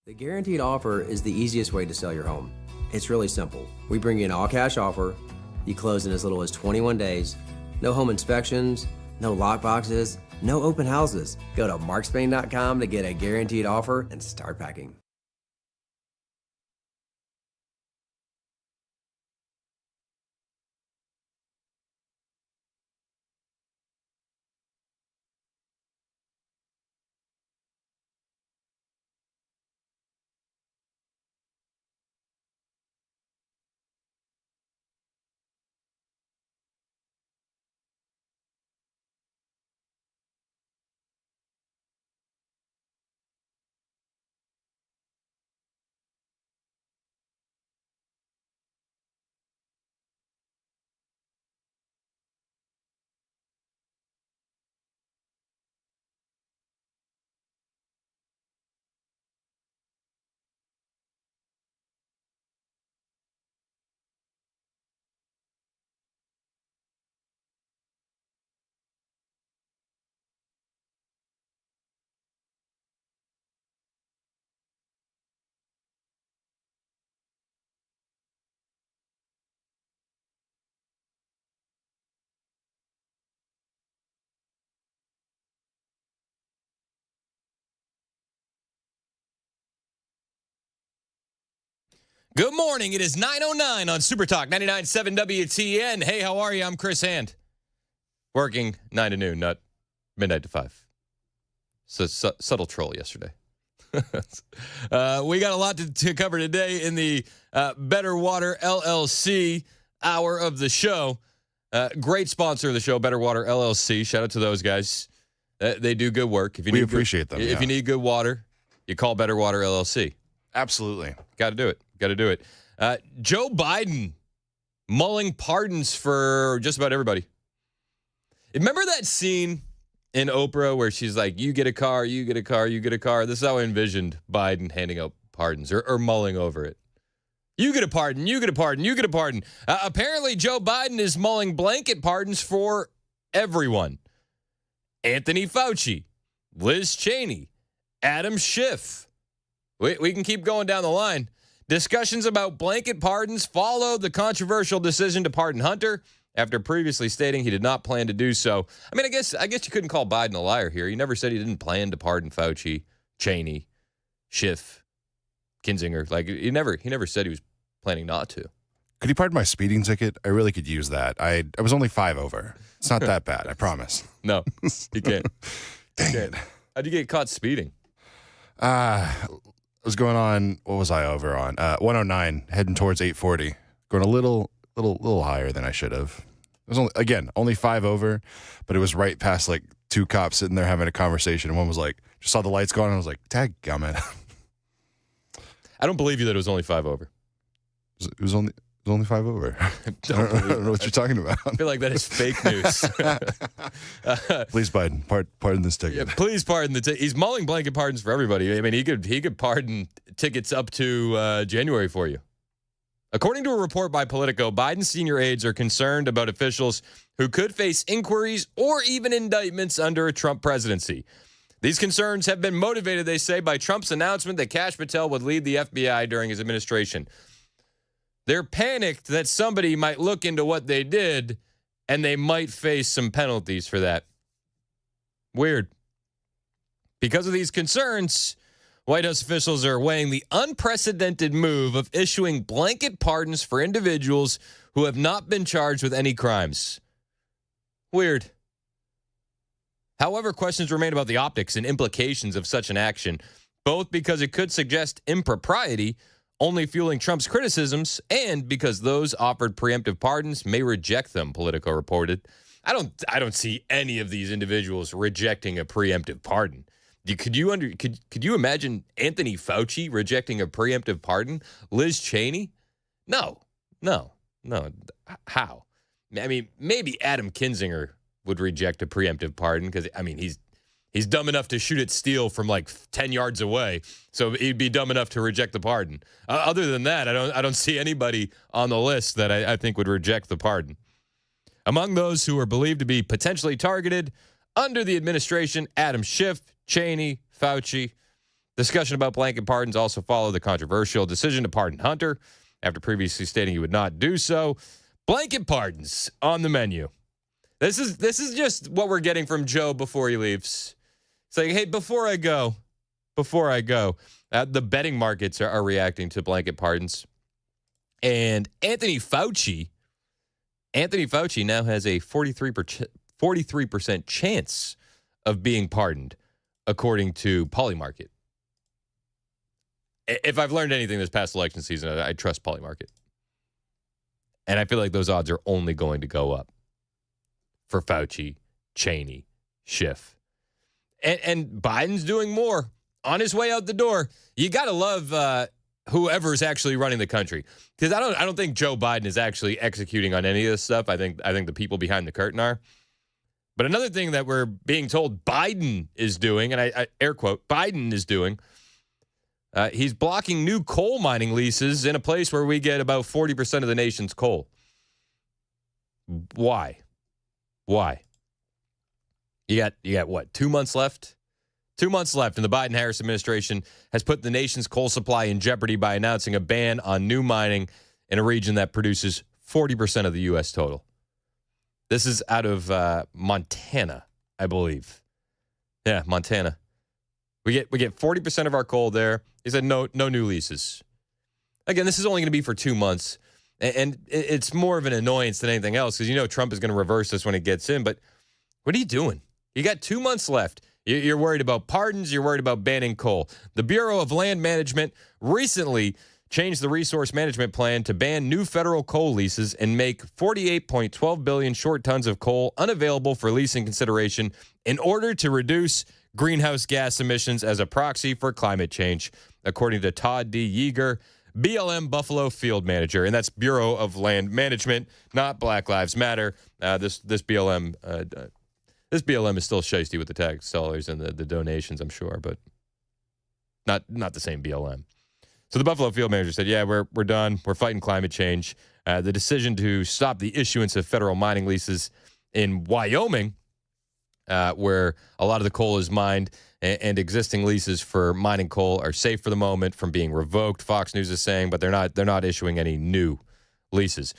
The guaranteed offer is the easiest way to sell your home. It's really simple. We bring you an all-cash offer. You close in as little as 21 days. No home inspections, no lockboxes, no open houses. Go to markspain.com to get a guaranteed offer and start packing. Good morning. It is 9:09 on Super Talk 99.7 WTN. Hey, how are you? I'm Chris Hand. Working 9 to noon, not midnight to 5. So subtle troll yesterday. We got a lot to cover today in the Better Water LLC hour of the show. Great sponsor of the show, Better Water LLC. Shout out to those guys. They do good work. We appreciate them. If you need good water, you call Better Water LLC. Absolutely. Got to do it. Got to do it. Joe Biden mulling pardons for just about everybody. Remember that scene in Oprah where she's like, you get a car, you get a car, you get a car? This is how I envisioned Biden handing out pardons or mulling over it. You get a pardon, you get a pardon, you get a pardon. Apparently, Joe Biden is mulling blanket pardons for everyone. Anthony Fauci, Liz Cheney, Adam Schiff. We can keep going down the line. Discussions about blanket pardons followed the controversial decision to pardon Hunter after previously stating he did not plan to do so. I mean, I guess you couldn't call Biden a liar here. He never said he didn't plan to pardon Fauci, Cheney, Schiff, Kinzinger. Like he never said he was planning not to. Could you pardon my speeding ticket? I really could use that. I was only 5 over. It's not that bad, I promise. No, you can't. Dang it. How'd you get caught speeding? I was going on, what was I over on? 109, heading towards 840. Going a little higher than I should have. It was only 5 over, but it was right past like 2 cops sitting there having a conversation. And one was like, just saw the lights go on, and I was like, dadgummit. I don't believe you that it was only 5 over. It was only 5 over. I don't know what you're talking about. I feel like that is fake news. Please, Biden, pardon this ticket. Yeah, please pardon the ticket. He's mulling blanket pardons for everybody. I mean, he could pardon tickets up to January for you. According to a report by Politico, Biden's senior aides are concerned about officials who could face inquiries or even indictments under a Trump presidency. These concerns have been motivated, they say, by Trump's announcement that Kash Patel would lead the FBI during his administration. They're panicked that somebody might look into what they did and they might face some penalties for that. Weird. Because of these concerns, White House officials are weighing the unprecedented move of issuing blanket pardons for individuals who have not been charged with any crimes. Weird. However, questions remain about the optics and implications of such an action, both because it could suggest impropriety, only fueling Trump's criticisms, and because those offered preemptive pardons may reject them, Politico reported. I don't see any of these individuals rejecting a preemptive pardon. Could you imagine Anthony Fauci rejecting a preemptive pardon? Liz Cheney? No. How? I mean, maybe Adam Kinzinger would reject a preemptive pardon because, I mean, he's dumb enough to shoot at steel from like 10 yards away, so he'd be dumb enough to reject the pardon. Other than that, I don't see anybody on the list that I think would reject the pardon. Among those who are believed to be potentially targeted under the administration, Adam Schiff, Cheney, Fauci. Discussion about blanket pardons also followed the controversial decision to pardon Hunter after previously stating he would not do so. Blanket pardons on the menu. This is just what we're getting from Joe before he leaves. It's like, hey, before I go, the betting markets are reacting to blanket pardons. And Anthony Fauci now has a 43% chance of being pardoned, according to Polymarket. If I've learned anything this past election season, I trust Polymarket. And I feel like those odds are only going to go up for Fauci, Cheney, Schiff. And Biden's doing more on his way out the door. You got to love whoever's actually running the country, because I don't think Joe Biden is actually executing on any of this stuff. I think the people behind the curtain are. But another thing that we're being told Biden is doing, and I air quote, Biden is doing, he's blocking new coal mining leases in a place where we get about 40% of the nation's coal. Why? You got what, 2 months left? 2 months left, and the Biden-Harris administration has put the nation's coal supply in jeopardy by announcing a ban on new mining in a region that produces 40% of the U.S. total. This is out of Montana, I believe. Yeah, Montana. We get 40% of our coal there. He said no new leases. Again, this is only going to be for 2 months, and it's more of an annoyance than anything else, because Trump is going to reverse this when it gets in. But what are you doing? You got 2 months left. You're worried about pardons. You're worried about banning coal. The Bureau of Land Management recently changed the resource management plan to ban new federal coal leases and make 48.12 billion short tons of coal unavailable for leasing consideration in order to reduce greenhouse gas emissions as a proxy for climate change, according to Todd D. Yeager, BLM Buffalo field manager. And that's Bureau of Land Management, not Black Lives Matter. This BLM is still shiesty with the tax dollars and the donations, I'm sure, but not the same BLM. So the Buffalo field manager said, yeah, we're done. We're fighting climate change. The decision to stop the issuance of federal mining leases in Wyoming, where a lot of the coal is mined, and existing leases for mining coal are safe for the moment from being revoked, Fox News is saying, but they're not issuing any new leases.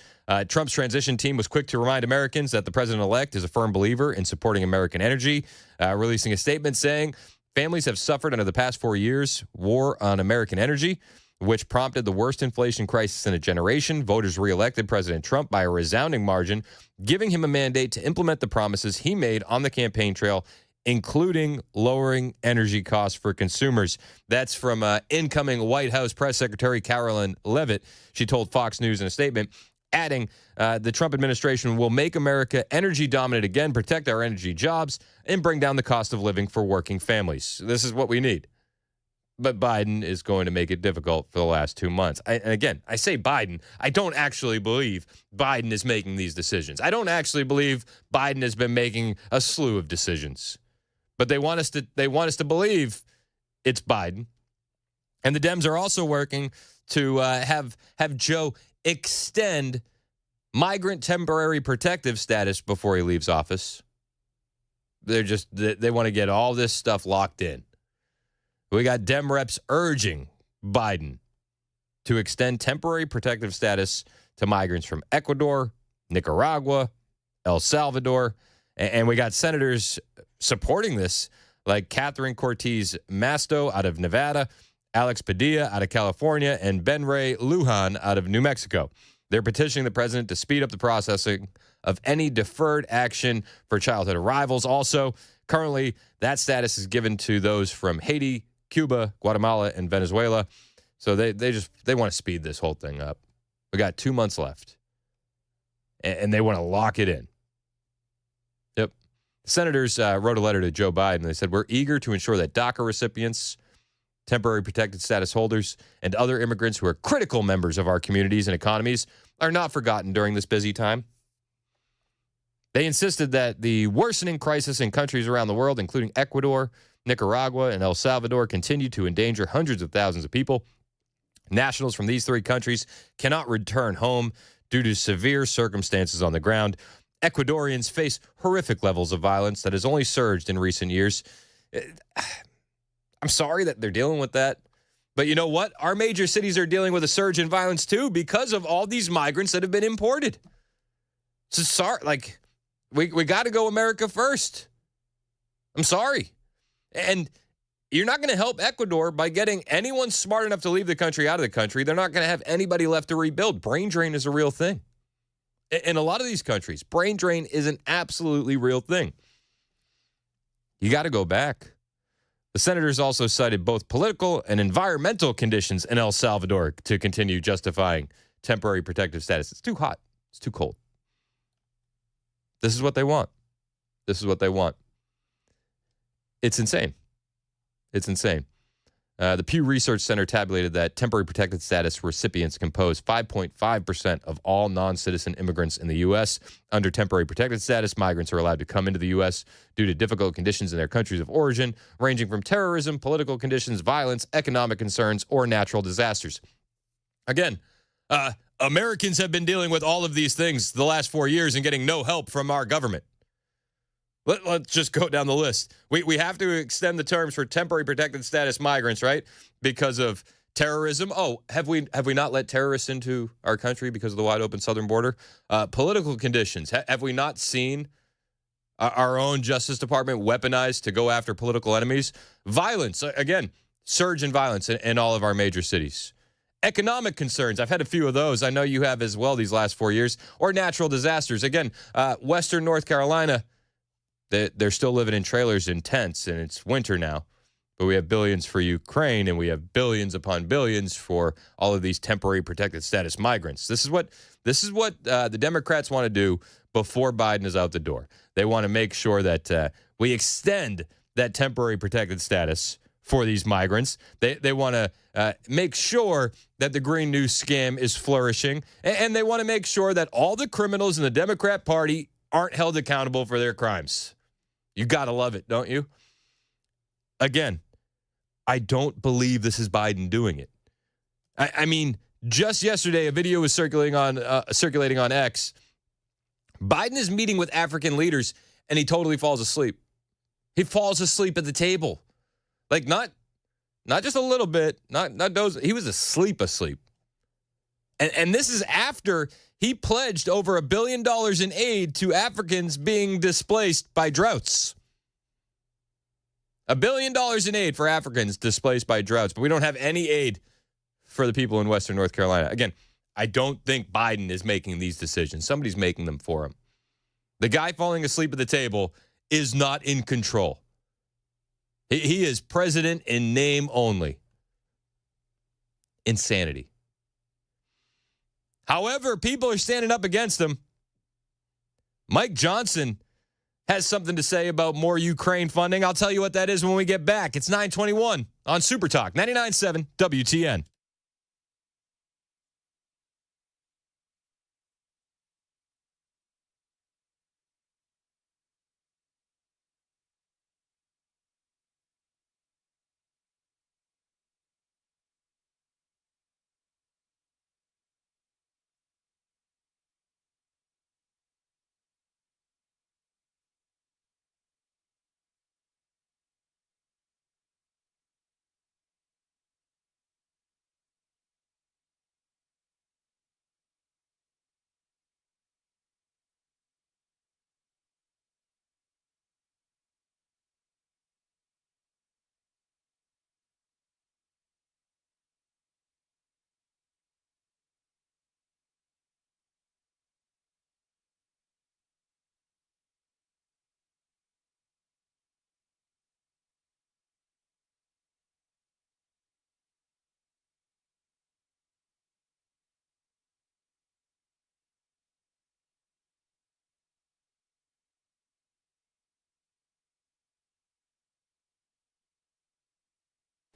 Trump's transition team was quick to remind Americans that the president-elect is a firm believer in supporting American energy, releasing a statement saying families have suffered under the past 4 years war on American energy, which prompted the worst inflation crisis in a generation. Voters reelected President Trump by a resounding margin, giving him a mandate to implement the promises he made on the campaign trail, including lowering energy costs for consumers. That's from incoming White House Press Secretary Carolyn Leavitt. She told Fox News in a statement, adding, the Trump administration will make America energy dominant again, protect our energy jobs, and bring down the cost of living for working families. This is what we need. But Biden is going to make it difficult for the last 2 months. And again, I say Biden. I don't actually believe Biden is making these decisions. I don't actually believe Biden has been making a slew of decisions. But they want us to believe it's Biden. And the Dems are also working to have Joe extend migrant temporary protective status before he leaves office. They want to get all this stuff locked in. We got Dem reps urging Biden to extend temporary protective status to migrants from Ecuador, Nicaragua, El Salvador, and we got senators supporting this, like Catherine Cortez Masto out of Nevada, Alex Padilla out of California, and Ben Ray Lujan out of New Mexico. They're petitioning the president to speed up the processing of any deferred action for childhood arrivals. Also, currently, that status is given to those from Haiti, Cuba, Guatemala, and Venezuela. So they want to speed this whole thing up. We got 2 months left, and they want to lock it in. Yep. Senators wrote a letter to Joe Biden. They said, we're eager to ensure that DACA recipients, temporary protected status holders, and other immigrants who are critical members of our communities and economies are not forgotten during this busy time. They insisted that the worsening crisis in countries around the world, including Ecuador, Nicaragua, and El Salvador, continue to endanger hundreds of thousands of people. Nationals from these three countries cannot return home due to severe circumstances on the ground. Ecuadorians face horrific levels of violence that has only surged in recent years. I'm sorry that they're dealing with that. But you know what? Our major cities are dealing with a surge in violence too because of all these migrants that have been imported. So sorry, like we got to go America first. I'm sorry. And you're not going to help Ecuador by getting anyone smart enough to leave the country out of the country. They're not going to have anybody left to rebuild. Brain drain is a real thing. In a lot of these countries, brain drain is an absolutely real thing. You got to go back. The senators also cited both political and environmental conditions in El Salvador to continue justifying temporary protective status. It's too hot. It's too cold. This is what they want. This is what they want. It's insane. It's insane. The Pew Research Center tabulated that temporary protected status recipients compose 5.5% of all non-citizen immigrants in the U.S. Under temporary protected status, migrants are allowed to come into the U.S. due to difficult conditions in their countries of origin, ranging from terrorism, political conditions, violence, economic concerns, or natural disasters. Again, Americans have been dealing with all of these things the last 4 years and getting no help from our government. Let's just go down the list. We have to extend the terms for temporary protected status migrants, right? Because of terrorism. Oh, have we not let terrorists into our country because of the wide open southern border? Political conditions. Have we not seen our own Justice Department weaponized to go after political enemies? Violence. Again, surge in violence in all of our major cities. Economic concerns. I've had a few of those. I know you have as well these last 4 years. Or natural disasters. Again, Western North Carolina, they're still living in trailers and tents, and it's winter now. But we have billions for Ukraine, and we have billions upon billions for all of these temporary protected status migrants. This is what the Democrats want to do before Biden is out the door. They want to make sure that we extend that temporary protected status for these migrants. They want to make sure that the Green New scam is flourishing, and they want to make sure that all the criminals in the Democrat Party aren't held accountable for their crimes. You got to love it, don't you? Again, I don't believe this is Biden doing it. I mean, just yesterday, a video was circulating on X. Biden is meeting with African leaders, and he totally falls asleep. He falls asleep at the table. Like, not just a little bit, not dozing. He was asleep. And this is after he pledged over $1 billion in aid to Africans being displaced by droughts. $1 billion in aid for Africans displaced by droughts, but we don't have any aid for the people in Western North Carolina. Again, I don't think Biden is making these decisions. Somebody's making them for him. The guy falling asleep at the table is not in control. He is president in name only. Insanity. However, people are standing up against him. Mike Johnson has something to say about more Ukraine funding. I'll tell you what that is when we get back. It's 9:21 on Super Talk, 99.7 WTN.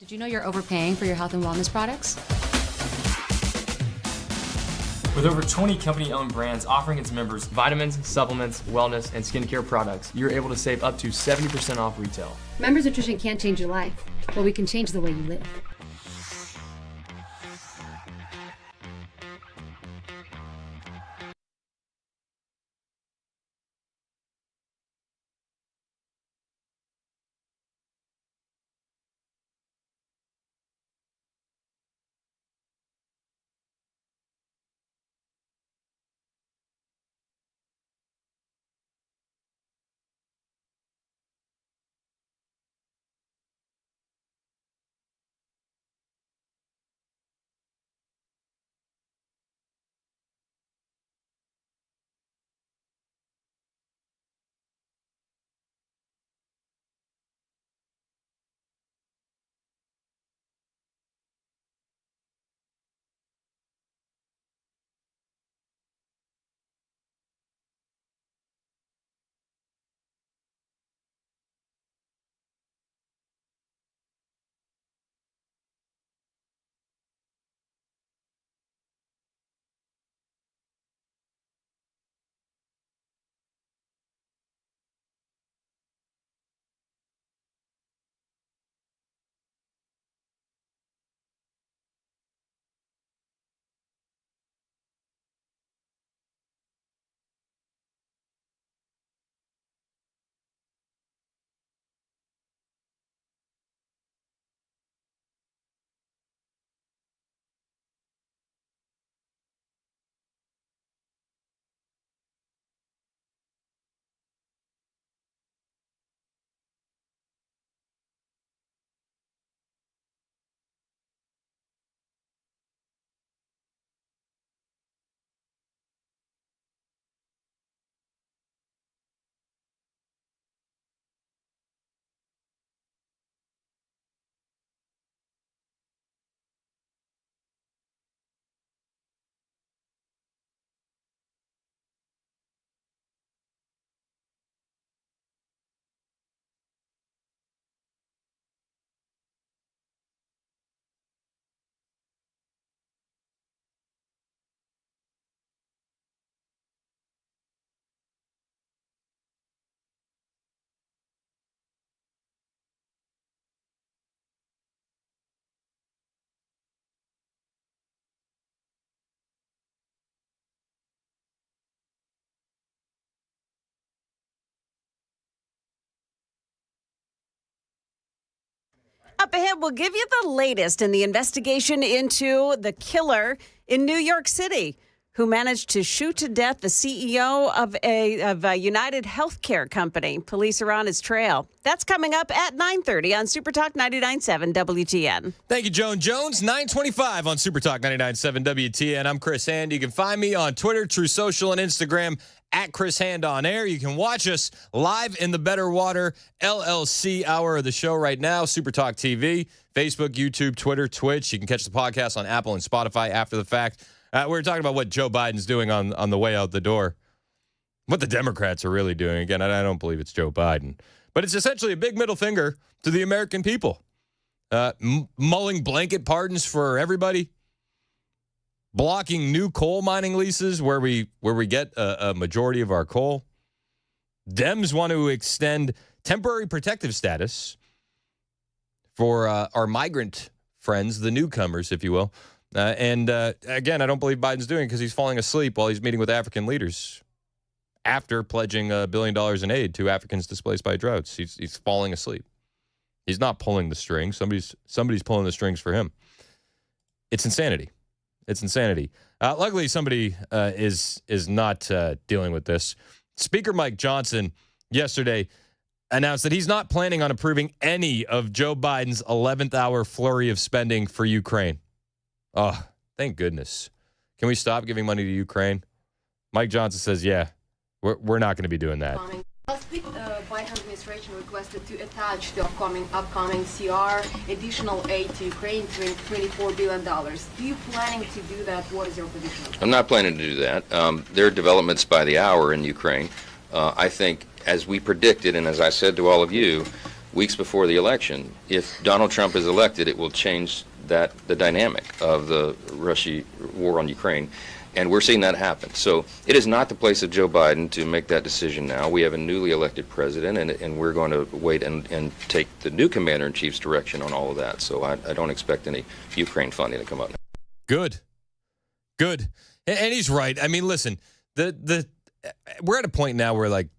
Did you know you're overpaying for your health and wellness products? With over 20 company-owned brands offering its members vitamins, supplements, wellness, and skincare products, you're able to save up to 70% off retail. Members Nutrition can't change your life, but we can change the way you live. Up ahead, we'll give you the latest in the investigation into the killer in New York City who managed to shoot to death the CEO of a United Healthcare company. Police are on his trail. That's coming up at 9:30 on Super Talk 99.7 WTN. Thank you, Joan Jones. 925 on Super Talk 99.7 WTN. I'm Chris Hand. You can find me on Twitter, True Social, and Instagram at Chris Hand on Air. You can watch us live in the Better Water LLC hour of the show right now. Super Talk TV, Facebook, YouTube, Twitter, Twitch. You can catch the podcast on Apple and Spotify after the fact. We were talking about what Joe Biden's doing on the way out the door. What the Democrats are really doing. Again, I don't believe it's Joe Biden. But it's essentially a big middle finger to the American people. Mulling blanket pardons for everybody. Blocking new coal mining leases where we get a majority of our coal. Dems want to extend temporary protective status for our migrant friends, the newcomers, if you will. Again, I don't believe Biden's doing it because he's falling asleep while he's meeting with African leaders after pledging $1 billion in aid to Africans displaced by droughts. He's falling asleep. He's not pulling the strings. Somebody's pulling the strings for him. It's insanity. It's insanity. Luckily, somebody is not dealing with this. Speaker Mike Johnson yesterday announced that he's not planning on approving any of Joe Biden's 11th hour flurry of spending for Ukraine. Oh, thank goodness. Can we stop giving money to Ukraine? Mike Johnson says, yeah, we're not going to be doing that. Last week, Biden administration requested to attach the upcoming CR additional aid to Ukraine, $24 billion. Are you planning to do that? What is your position? I'm not planning to do that. There are developments by the hour in Ukraine. I think, as we predicted, and as I said to all of you, weeks before the election, if Donald Trump is elected, it will change the dynamic of the Russia war on Ukraine. And we're seeing that happen. So it is not the place of Joe Biden to make that decision now. We have a newly elected president, and we're going to wait and take the new commander-in-chief's direction on all of that. So I don't expect any Ukraine funding to come up now. Good. And he's right. I mean, listen, we're at a point now where, like,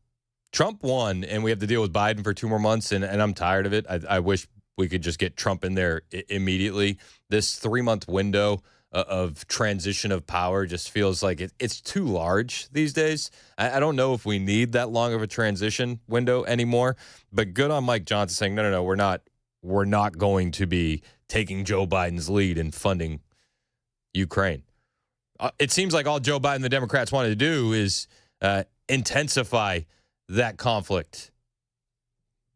Trump won, and we have to deal with Biden for 2 more months, and I'm tired of it. I wish we could just get Trump in there immediately. This 3-month window of transition of power just feels like it's too large these days. I don't know if we need that long of a transition window anymore, but good on Mike Johnson saying, no, we're not going to be taking Joe Biden's lead in funding Ukraine. It seems like all Joe Biden and the Democrats wanted to do is intensify that conflict,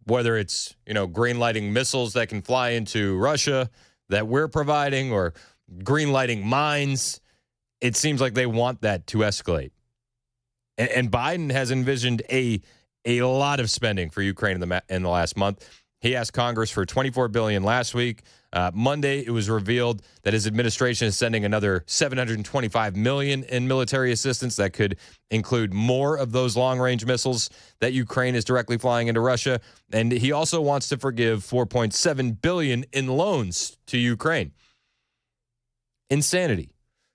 whether it's, green-lighting missiles that can fly into Russia that we're providing or green-lighting mines. It seems like they want that to escalate. And Biden has envisioned a lot of spending for Ukraine in the last month. He asked Congress for $24 billion last week. Monday, it was revealed that his administration is sending another $725 million in military assistance that could include more of those long-range missiles that Ukraine is directly flying into Russia. And he also wants to forgive $4.7 billion in loans to Ukraine. Insanity.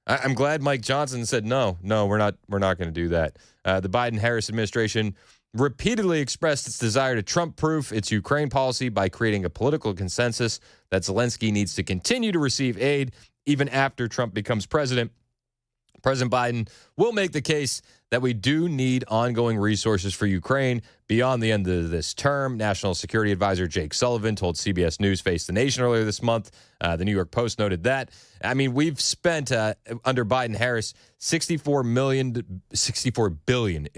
I'm glad Mike Johnson said, no, we're not going to do that. The Biden-Harris administration repeatedly expressed its desire to Trump-proof its Ukraine policy by creating a political consensus that Zelensky needs to continue to receive aid even after Trump becomes president. President Biden will make the case that we do need ongoing resources for Ukraine beyond the end of this term. National Security Advisor Jake Sullivan told CBS News Face the Nation earlier this month. The New York Post noted that. I mean, we've spent under Biden-Harris $64 billion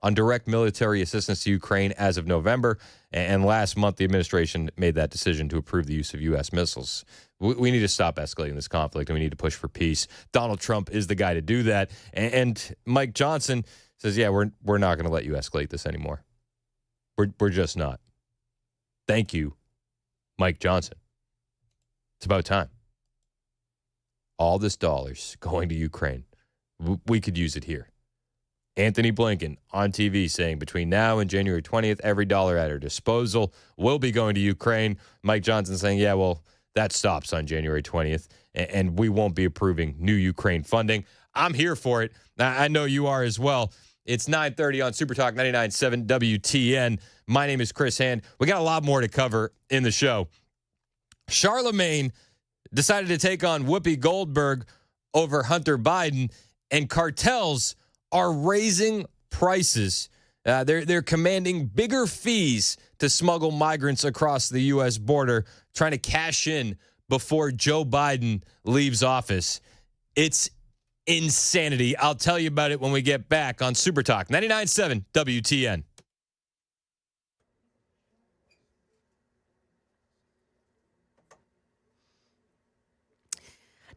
on direct military assistance to Ukraine as of November. And last month, the administration made that decision to approve the use of U.S. missiles. We need to stop escalating this conflict, and we need to push for peace. Donald Trump is the guy to do that. And Mike Johnson says, yeah, we're not going to let you escalate this anymore. We're just not. Thank you, Mike Johnson. It's about time. All this dollars going to Ukraine. We could use it here. Anthony Blinken on TV saying between now and January 20th, every dollar at our disposal will be going to Ukraine. Mike Johnson saying, yeah, well, that stops on January 20th, and we won't be approving new Ukraine funding. I'm here for it. I know you are as well. It's 9:30 on Super Talk 99.7 WTN. My name is Chris Hand. We got a lot more to cover in the show. Charlemagne decided to take on Whoopi Goldberg over Hunter Biden, and cartels are raising prices. They're commanding bigger fees to smuggle migrants across the U.S. border, trying to cash in before Joe Biden leaves office. It's insanity. I'll tell you about it when we get back on Super Talk 99.7 WTN.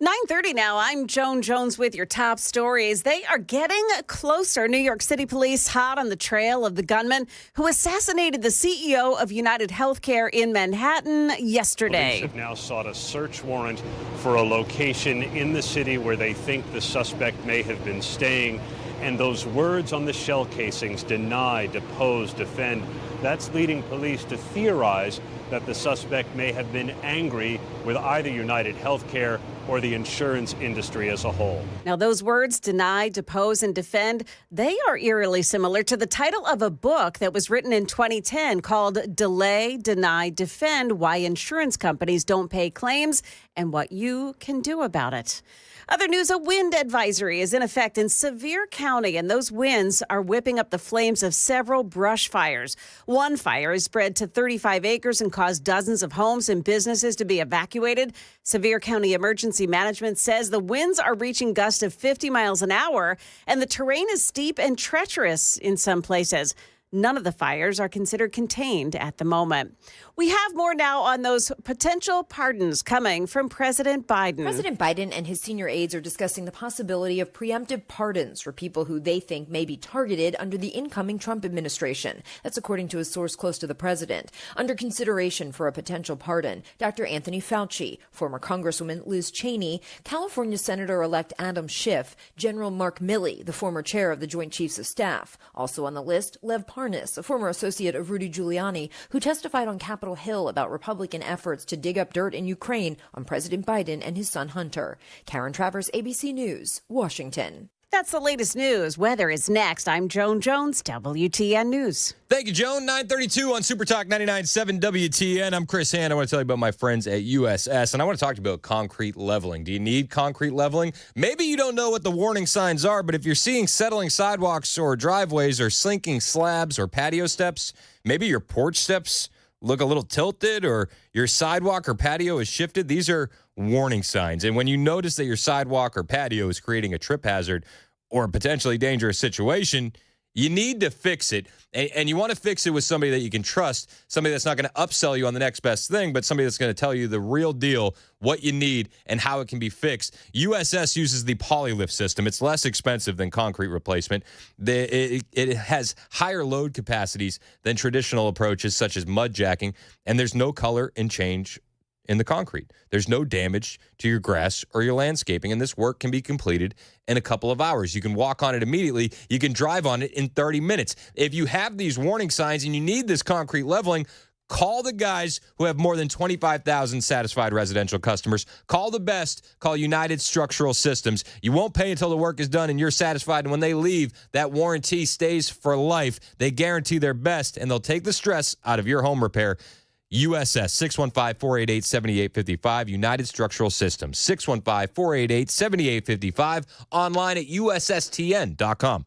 9:30 now. I'm Joan Jones with your top stories. They are getting closer. New York City police hot on the trail of the gunman who assassinated the CEO of United Healthcare in Manhattan yesterday. Police have now sought a search warrant for a location in the city where they think the suspect may have been staying. And those words on the shell casings, deny, depose, defend, that's leading police to theorize that the suspect may have been angry with either United Healthcare or the insurance industry as a whole. Now, those words, deny, depose, and defend, they are eerily similar to the title of a book that was written in 2010 called Delay, Deny, Defend: Why Insurance Companies Don't Pay Claims and What You Can Do About It. Other news, a wind advisory is in effect in Sevier County, and those winds are whipping up the flames of several brush fires. One fire has spread to 35 acres and caused dozens of homes and businesses to be evacuated. Sevier County Emergency Management says the winds are reaching gusts of 50 miles an hour, and the terrain is steep and treacherous in some places. None of the fires are considered contained at the moment. We have more now on those potential pardons coming from President Biden. President Biden and his senior aides are discussing the possibility of preemptive pardons for people who they think may be targeted under the incoming Trump administration. That's according to a source close to the president. Under consideration for a potential pardon, Dr. Anthony Fauci, former Congresswoman Liz Cheney, California Senator-elect Adam Schiff, General Mark Milley, the former chair of the Joint Chiefs of Staff. Also on the list, Lev Parnas, a former associate of Rudy Giuliani, who testified on Capitol Hill about Republican efforts to dig up dirt in Ukraine on President Biden and his son Hunter. Karen Travers, ABC News, Washington. That's the latest news. Weather is next. I'm Joan Jones, WTN News. Thank you, Joan. 9:32 on Super Talk 99.7 WTN. I'm Chris Hand. I want to tell you about my friends at USS, and I want to talk to you about concrete leveling. Do you need concrete leveling? Maybe you don't know what the warning signs are, but if you're seeing settling sidewalks or driveways or sinking slabs or patio steps, maybe your porch steps look a little tilted or your sidewalk or patio is shifted, these are warning signs. And when you notice that your sidewalk or patio is creating a trip hazard or a potentially dangerous situation, you need to fix it. And you want to fix it with somebody that you can trust, somebody that's not going to upsell you on the next best thing, but somebody that's going to tell you the real deal, what you need, and how it can be fixed. USS uses the polylift system. It's less expensive than concrete replacement. It has higher load capacities than traditional approaches such as mud jacking, and there's no color and change in the concrete. There's no damage to your grass or your landscaping, and this work can be completed in a couple of hours. You can walk on it immediately. You can drive on it in 30 minutes. If you have these warning signs and you need this concrete leveling, call the guys who have more than 25,000 satisfied residential customers. Call the best. Call United Structural Systems. You won't pay until the work is done and you're satisfied. And when they leave, that warranty stays for life. They guarantee their best, and they'll take the stress out of your home repair. USS, 615-488-7855, United Structural Systems, 615-488-7855, online at USSTN.com.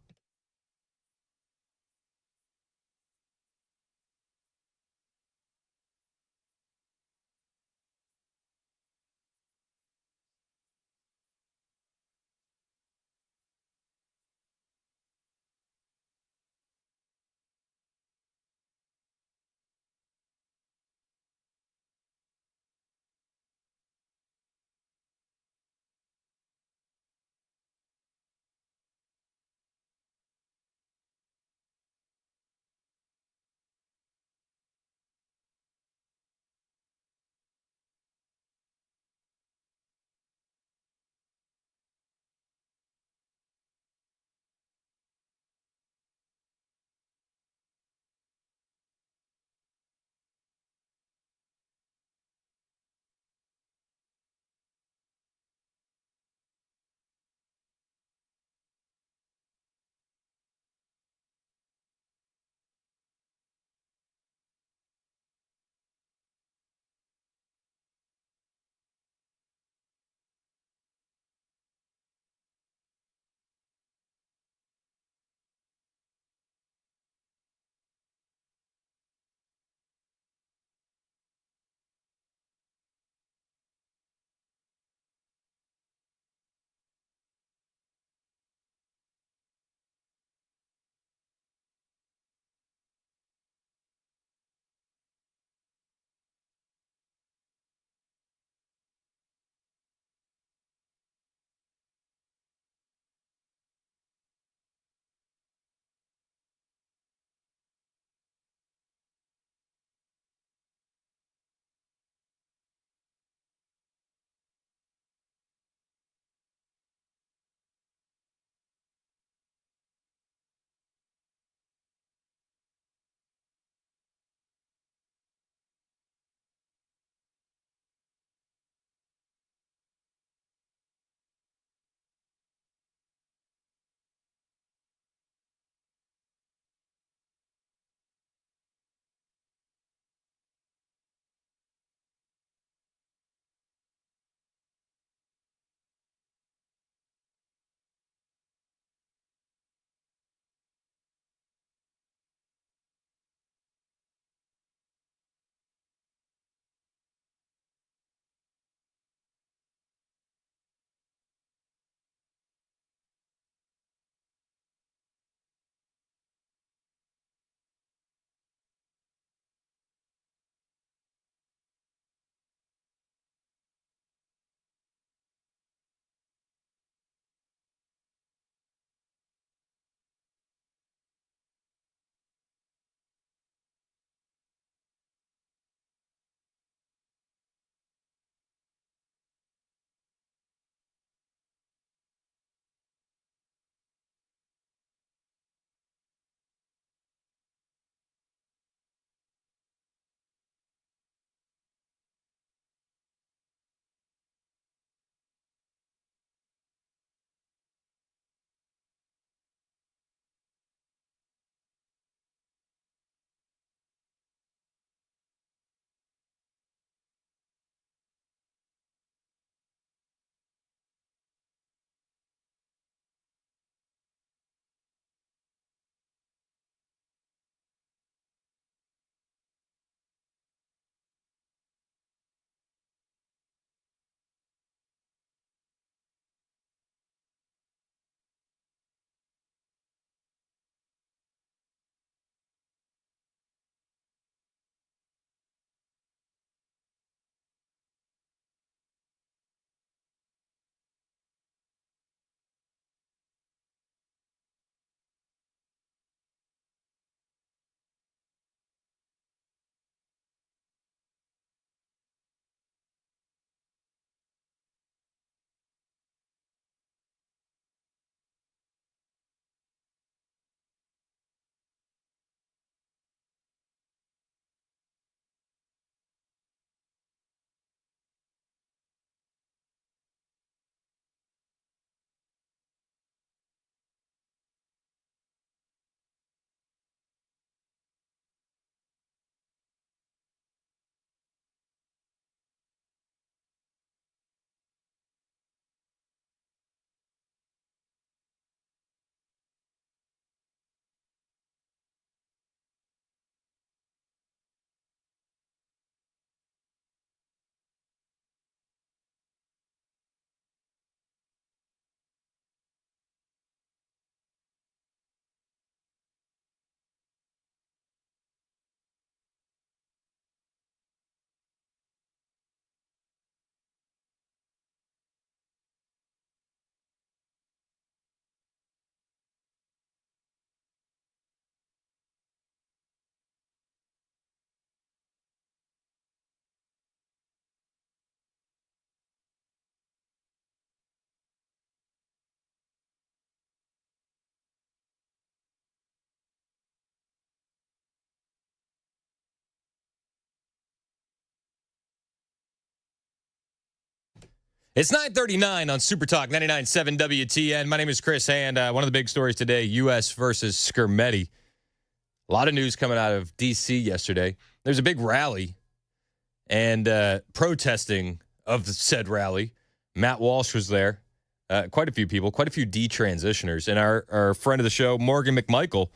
It's 9:39 on Super Talk 99.7 WTN. My name is Chris Hand. One of the big stories today, U.S. versus Skirmetti. A lot of news coming out of D.C. yesterday. There's a big rally and protesting of the said rally. Matt Walsh was there. Quite a few people, quite a few detransitioners. And our friend of the show, Morgan McMichael,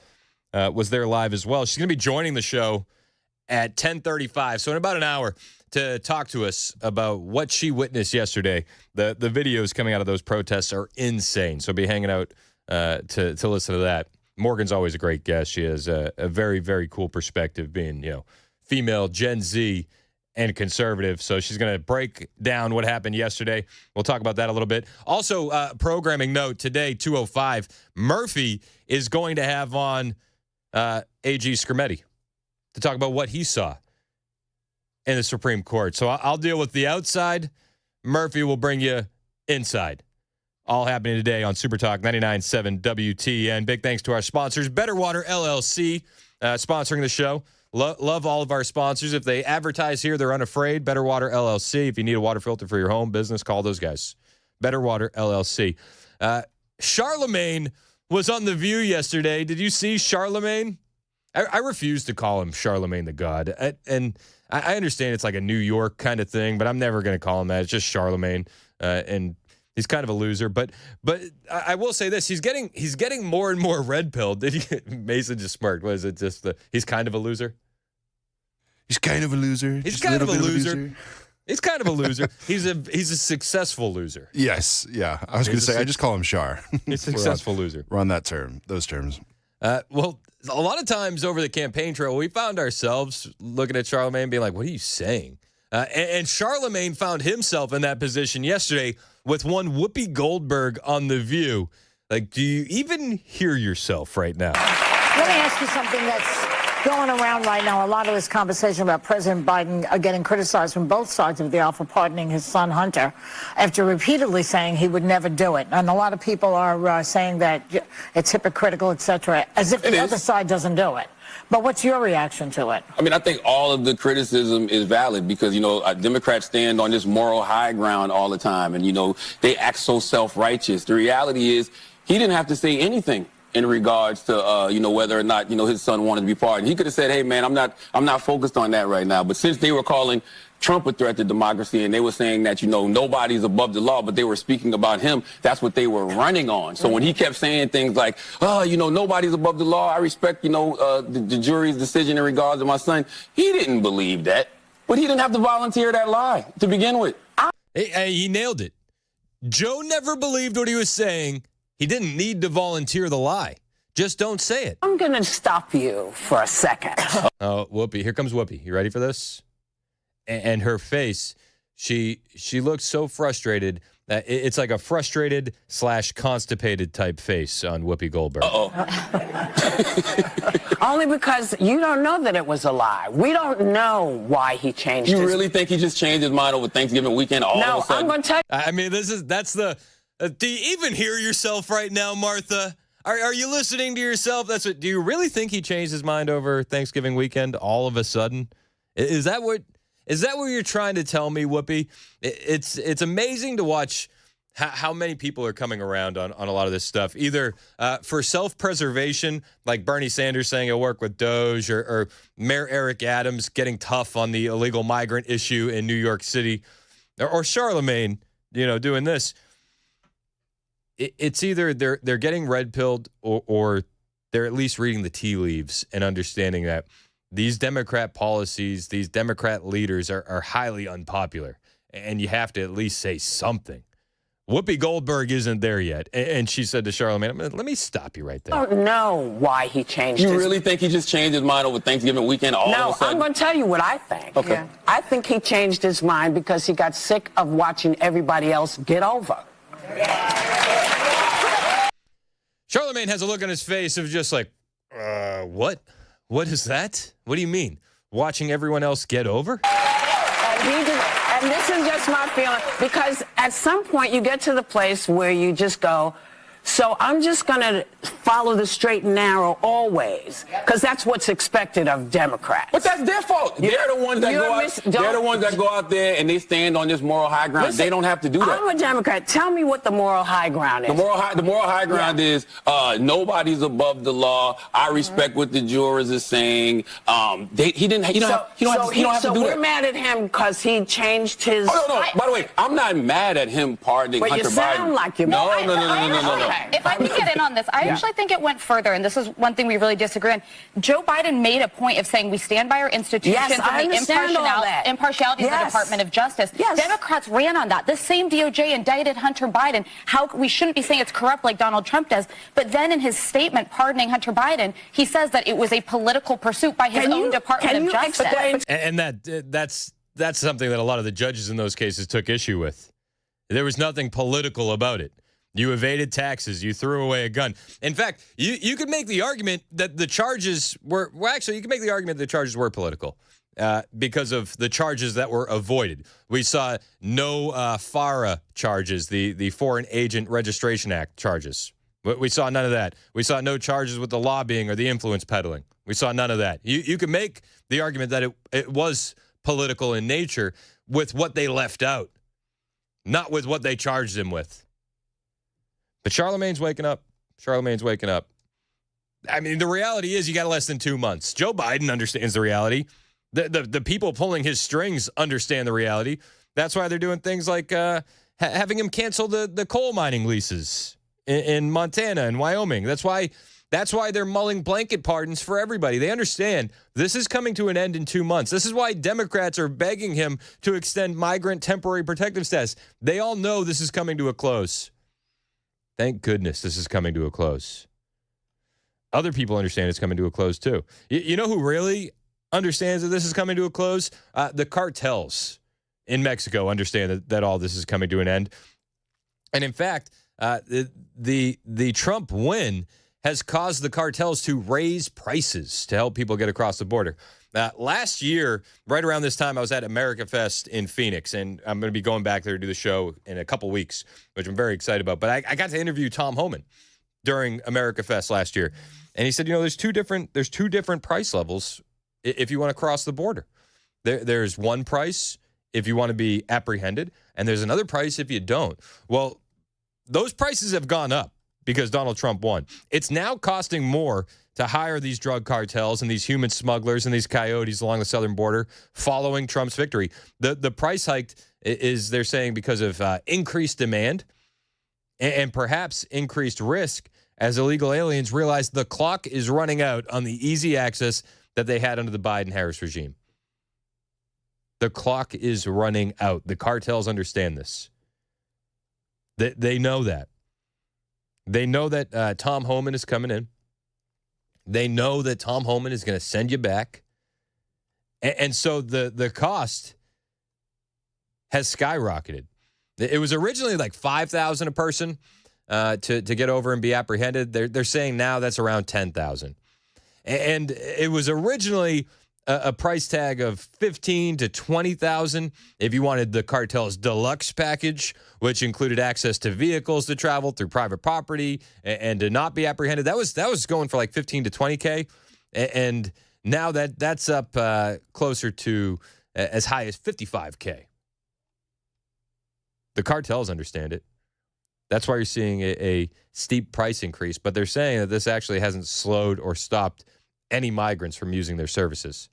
was there live as well. She's going to be joining the show at 10:35, so in about an hour, to talk to us about what she witnessed yesterday. The videos coming out of those protests are insane, so be hanging out to listen to that. Morgan's always a great guest. She has a very, very cool perspective, being, female, Gen Z, and conservative. So she's going to break down what happened yesterday. We'll talk about that a little bit. Also, programming note, today, 2:05, Murphy is going to have on A.G. Skirmetti to talk about what he saw in the Supreme Court. So I'll deal with the outside. Murphy will bring you inside. All happening today on Super Talk 99.7 WTN. Big thanks to our sponsors, Better Water LLC, sponsoring the show. Love all of our sponsors. If they advertise here, they're unafraid. Better Water LLC. If you need a water filter for your home business, call those guys. Better Water LLC. Charlemagne was on The View yesterday. Did you see Charlemagne? I refuse to call him Charlemagne the God. I understand it's like a New York kind of thing, but I'm never going to call him that. It's just Charlemagne, and he's kind of a loser. But I will say this: he's getting more and more red pilled. Mason just smirked. Was it just he's kind of a loser? He's kind of a loser. He's kind of a loser. He's kind of a loser. He's a successful loser. Yes, yeah. I was going to say I just call him Char. He's a successful loser. We're on those terms. Well, a lot of times over the campaign trail, we found ourselves looking at Charlemagne and being like, what are you saying? And Charlemagne found himself in that position yesterday with one Whoopi Goldberg on The View. Like, do you even hear yourself right now? Let me ask you something that's going around right now. A lot of this conversation about President Biden getting criticized from both sides of the aisle for pardoning his son Hunter after repeatedly saying he would never do it. And a lot of people are saying that it's hypocritical, etc., as if the other side doesn't do it. But what's your reaction to it? I mean, I think all of the criticism is valid because, Democrats stand on this moral high ground all the time. And, they act so self-righteous. The reality is he didn't have to say anything in regards to, whether or not, his son wanted to be pardoned. He could have said, hey, man, I'm not focused on that right now. But since they were calling Trump a threat to democracy and they were saying that, nobody's above the law, but they were speaking about him, that's what they were running on. So when he kept saying things like, nobody's above the law, I respect, the jury's decision in regards to my son, he didn't believe that. But he didn't have to volunteer that lie to begin with. He nailed it. Joe never believed what he was saying. He didn't need to volunteer the lie. Just don't say it. I'm going to stop you for a second. Oh, Whoopi. Here comes Whoopi. You ready for this? And her face, she looks so frustrated. It's like a frustrated / constipated type face on Whoopi Goldberg. Uh-oh. Only because you don't know that it was a lie. We don't know why he changed You really think he just changed his mind over Thanksgiving weekend all of a sudden? I'm going to tell you. I mean, do you even hear yourself right now, Martha? Are you listening to yourself? Do you really think he changed his mind over Thanksgiving weekend all of a sudden? Is that what you're trying to tell me, Whoopi? It's amazing to watch how many people are coming around on a lot of this stuff, either for self-preservation, like Bernie Sanders saying he'll work with Doge, or Mayor Eric Adams getting tough on the illegal migrant issue in New York City, or Charlemagne, doing this. It's either they're getting red-pilled or they're at least reading the tea leaves and understanding that these Democrat policies, these Democrat leaders are highly unpopular, and you have to at least say something. Whoopi Goldberg isn't there yet, and she said to Charlemagne, let me stop you right there. I don't know why he changed You really think he just changed his mind over Thanksgiving weekend all of a sudden? No, I'm going to tell you what I think. Okay. Yeah. I think he changed his mind because he got sick of watching everybody else get over. Charlemagne has a look on his face of just like, what? What is that? What do you mean? Watching everyone else get over? And this is just my feeling, because at some point you get to the place where you just go, So I'm just going to follow the straight and narrow always, because that's what's expected of Democrats. But that's their fault. They're the ones that go out. They're the ones that go out there and they stand on this moral high ground. Listen, they don't have to do that. I'm a Democrat. Tell me what the moral high ground is. The moral high ground is nobody's above the law. I respect what the jurors are saying. He don't have to do that. So we're mad at him because he changed his. Oh no. By the way, I'm not mad at him pardoning Hunter Biden. But you sound like you're. No. If I can get in on this, I actually think it went further, and this is one thing we really disagree on. Joe Biden made a point of saying we stand by our institutions and the impartiality of the Department of Justice. Yes. Democrats ran on that. The same DOJ indicted Hunter Biden. We shouldn't be saying it's corrupt like Donald Trump does. But then in his statement pardoning Hunter Biden, he says that it was a political pursuit by his own Department of Justice. And that's something that a lot of the judges in those cases took issue with. There was nothing political about it. You evaded taxes. You threw away a gun. In fact, you could make the argument that the charges were... Well, actually, you could make the argument that the charges were political because of the charges that were avoided. We saw no FARA charges, the Foreign Agent Registration Act charges. We saw none of that. We saw no charges with the lobbying or the influence peddling. We saw none of that. You could make the argument that it was political in nature with what they left out, not with what they charged him with. But Charlemagne's waking up. I mean, the reality is you got less than 2 months. Joe Biden understands the reality. The people pulling his strings understand the reality. That's why they're doing things like having him cancel the coal mining leases in Montana and Wyoming. That's why they're mulling blanket pardons for everybody. They understand this is coming to an end in 2 months. This is why Democrats are begging him to extend migrant temporary protective status. They all know this is coming to a close. Thank goodness this is coming to a close. Other people understand it's coming to a close, too. You know who really understands that this is coming to a close? The cartels in Mexico understand that all this is coming to an end. And in fact, the Trump win has caused the cartels to raise prices to help people get across the border. Last year, right around this time, I was at America Fest in Phoenix, and I'm going to be going back there to do the show in a couple weeks, which I'm very excited about. But I got to interview Tom Homan during America Fest last year, and he said, there's two different price levels if you want to cross the border. There's one price if you want to be apprehended, and there's another price if you don't. Well, those prices have gone up because Donald Trump won. It's now costing more to hire these drug cartels and these human smugglers and these coyotes along the southern border following Trump's victory. The price hike is, they're saying, because of increased demand and perhaps increased risk as illegal aliens realize the clock is running out on the easy access that they had under the Biden-Harris regime. The clock is running out. The cartels understand this. They know that. They know that Tom Homan is coming in. They know that Tom Homan is going to send you back. And so the cost has skyrocketed. It was originally like $5,000 a person to get over and be apprehended. They're saying now that's around $10,000. And it was originally a price tag of $15,000 to $20,000 if you wanted the cartel's deluxe package, which included access to vehicles to travel through private property and to not be apprehended. That was going for like $15,000 to $20,000, and now that's up closer to as high as $55,000. The cartels understand it. That's why you're seeing a steep price increase, but they're saying that this actually hasn't slowed or stopped any migrants from using their services.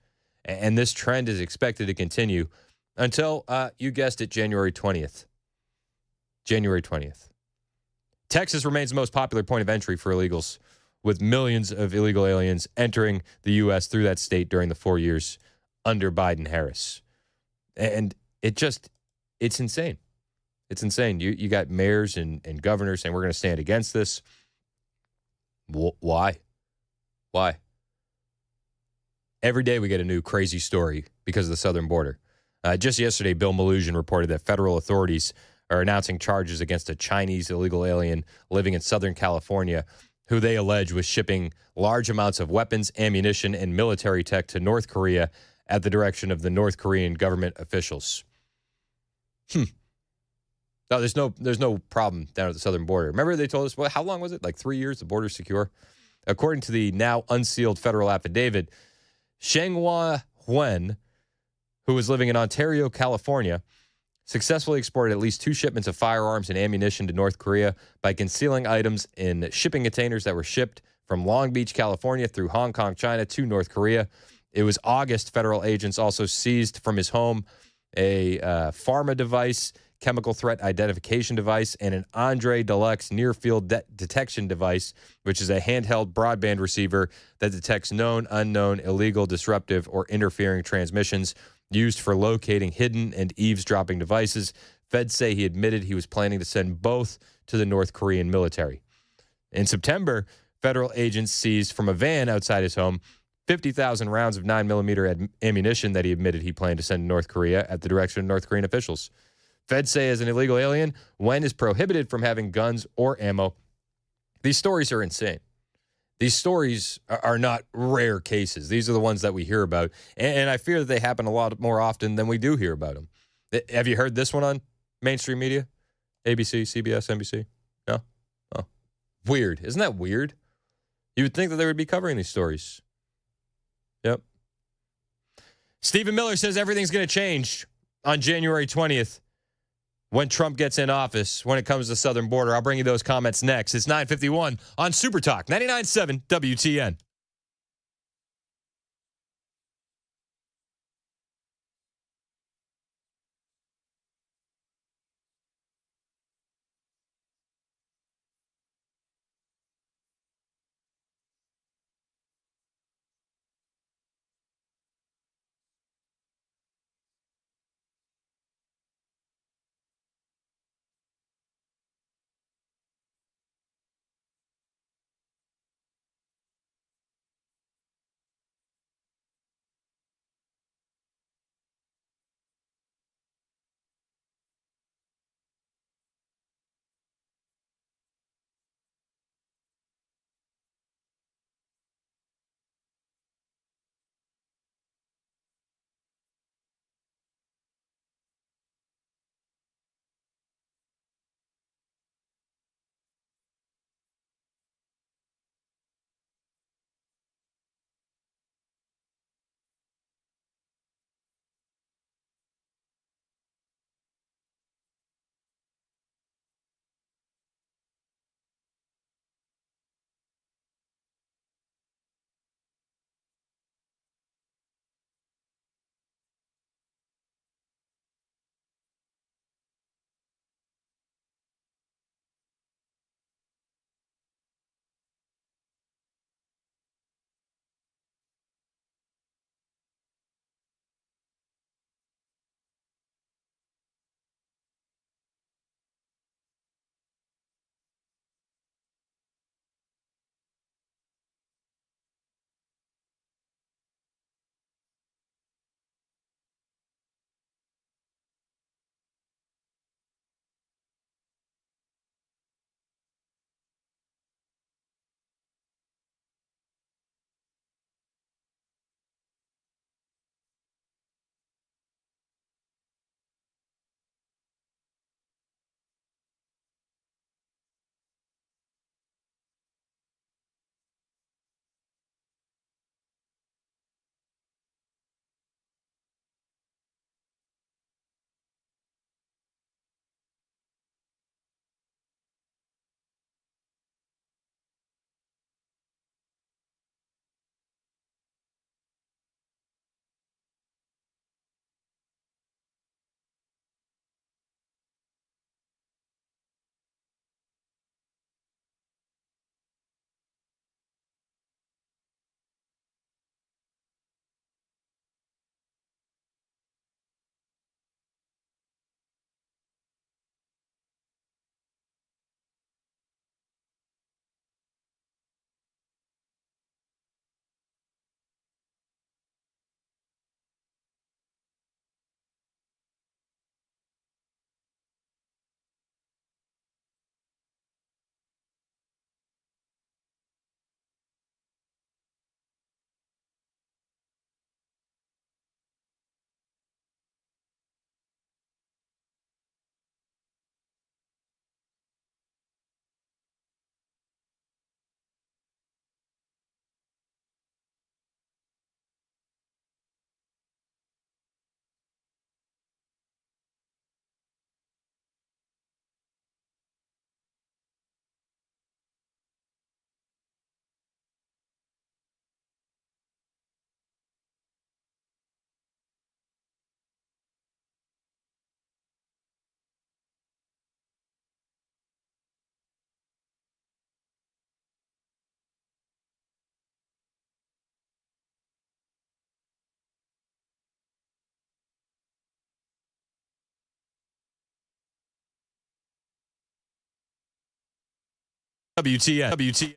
And this trend is expected to continue until, you guessed it, January 20th. January 20th. Texas remains the most popular point of entry for illegals, with millions of illegal aliens entering the U.S. through that state during the 4 years under Biden-Harris. And it's insane. It's insane. You got mayors and governors saying we're going to stand against this. Why? Why? Every day we get a new crazy story because of the southern border. Just yesterday, Bill Malugin reported that federal authorities are announcing charges against a Chinese illegal alien living in Southern California who they allege was shipping large amounts of weapons, ammunition, and military tech to North Korea at the direction of the North Korean government officials. No, there's no problem down at the southern border. Remember they told us, well, how long was it? Like 3 years, the border's secure? According to the now unsealed federal affidavit, Shenghua Huen, who was living in Ontario, California, successfully exported at least 2 shipments of firearms and ammunition to North Korea by concealing items in shipping containers that were shipped from Long Beach, California through Hong Kong, China to North Korea. It was August. Federal agents also seized from his home a pharma device, chemical threat identification device, and an Andre Deluxe near-field detection device, which is a handheld broadband receiver that detects known, unknown, illegal, disruptive, or interfering transmissions used for locating hidden and eavesdropping devices. Feds say he admitted he was planning to send both to the North Korean military. In September, federal agents seized from a van outside his home 50,000 rounds of 9mm ammunition that he admitted he planned to send to North Korea at the direction of North Korean officials. Feds say as an illegal alien, Wen is prohibited from having guns or ammo. These stories are insane. These stories are not rare cases. These are the ones that we hear about. And I fear that they happen a lot more often than we do hear about them. Have you heard this one on mainstream media? ABC, CBS, NBC? No? Oh. Weird. Isn't that weird? You would think that they would be covering these stories. Yep. Stephen Miller says everything's going to change on January 20th. When Trump gets in office, when it comes to the southern border. I'll bring you those comments next. It's 9:51 on Super Talk 99.7 WTN. WTN.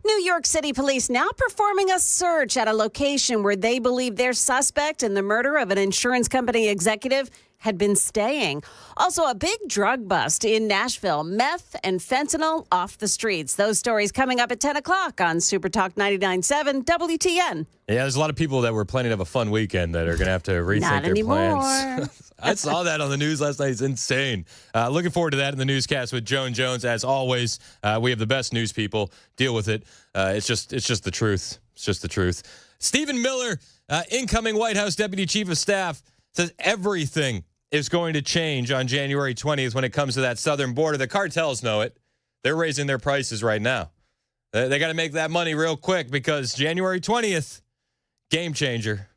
New York City police now performing a search at a location where they believe their suspect in the murder of an insurance company executive had been staying. Also, a big drug bust in Nashville. Meth and fentanyl off the streets. Those stories coming up at 10 o'clock on Super Talk 99.7 WTN. Yeah, there's a lot of people that were planning to have a fun weekend that are going to have to rethink Not their anymore. plans. I saw that on the news last night. It's insane. Looking forward to that in the newscast with Joan Jones. As always, we have the best news people. Deal with it. It's just the truth. It's just the truth. Stephen Miller, incoming White House Deputy Chief of Staff, says everything is going to change on January 20th when it comes to that southern border. The cartels know it. They're raising their prices right now. They got to make that money real quick because January 20th, game changer.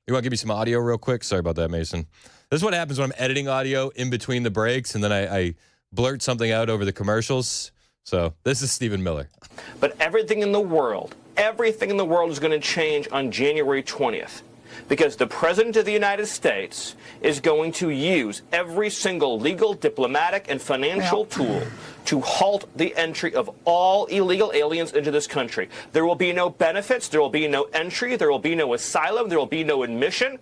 You want to give me some audio real quick? Sorry about that, Mason. This is what happens when I'm editing audio in between the breaks, and then I blurt something out over the commercials. So this is Stephen Miller. But everything in the world is going to change on January 20th. Because the President of the United States is going to use every single legal, diplomatic, and financial tool to halt the entry of all illegal aliens into this country. There will be no benefits, there will be no entry, there will be no asylum, there will be no admission.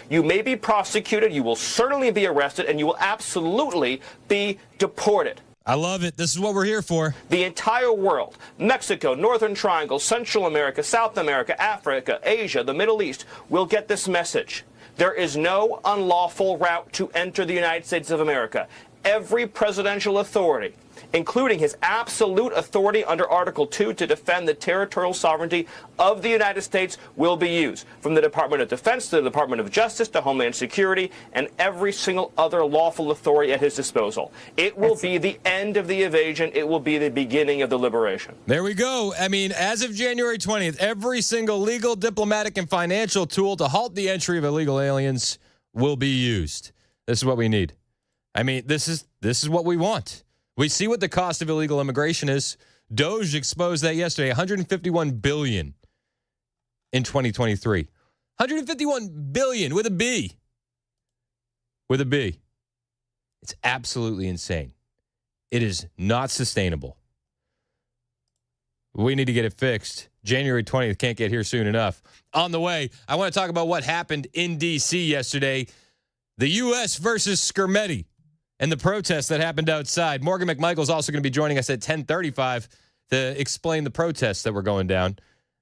You may be prosecuted, you will certainly be arrested, and you will absolutely be deported. I love it. This is what we're here for. The entire world, Mexico, Northern Triangle, Central America, South America, Africa, Asia, the Middle East, will get this message. There is no unlawful route to enter the United States of America. Every presidential authority, including his absolute authority under Article 2 to defend the territorial sovereignty of the United States, will be used. From the Department of Defense to the Department of Justice to Homeland Security and every single other lawful authority at his disposal. It will be the end of the evasion. It will be the beginning of the liberation. There we go. I mean, as of January 20th, every single legal, diplomatic, and financial tool to halt the entry of illegal aliens will be used. This is what we need. I mean, this is what we want. We see what the cost of illegal immigration is. Doge exposed that yesterday, $151 billion in 2023. $151 billion with a B. With a B. It's absolutely insane. It is not sustainable. We need to get it fixed. January 20th can't get here soon enough. On the way, I want to talk about what happened in D.C. yesterday. The U.S. versus Skirmetti. and the protest that happened outside. Morgan McMichael's also going to be joining us at 10:35 to explain the protests that were going down.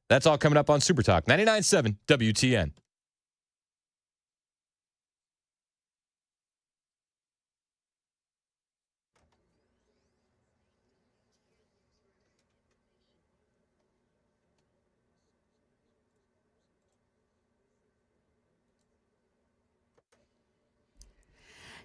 That's all coming up on Super Talk 99.7 WTN.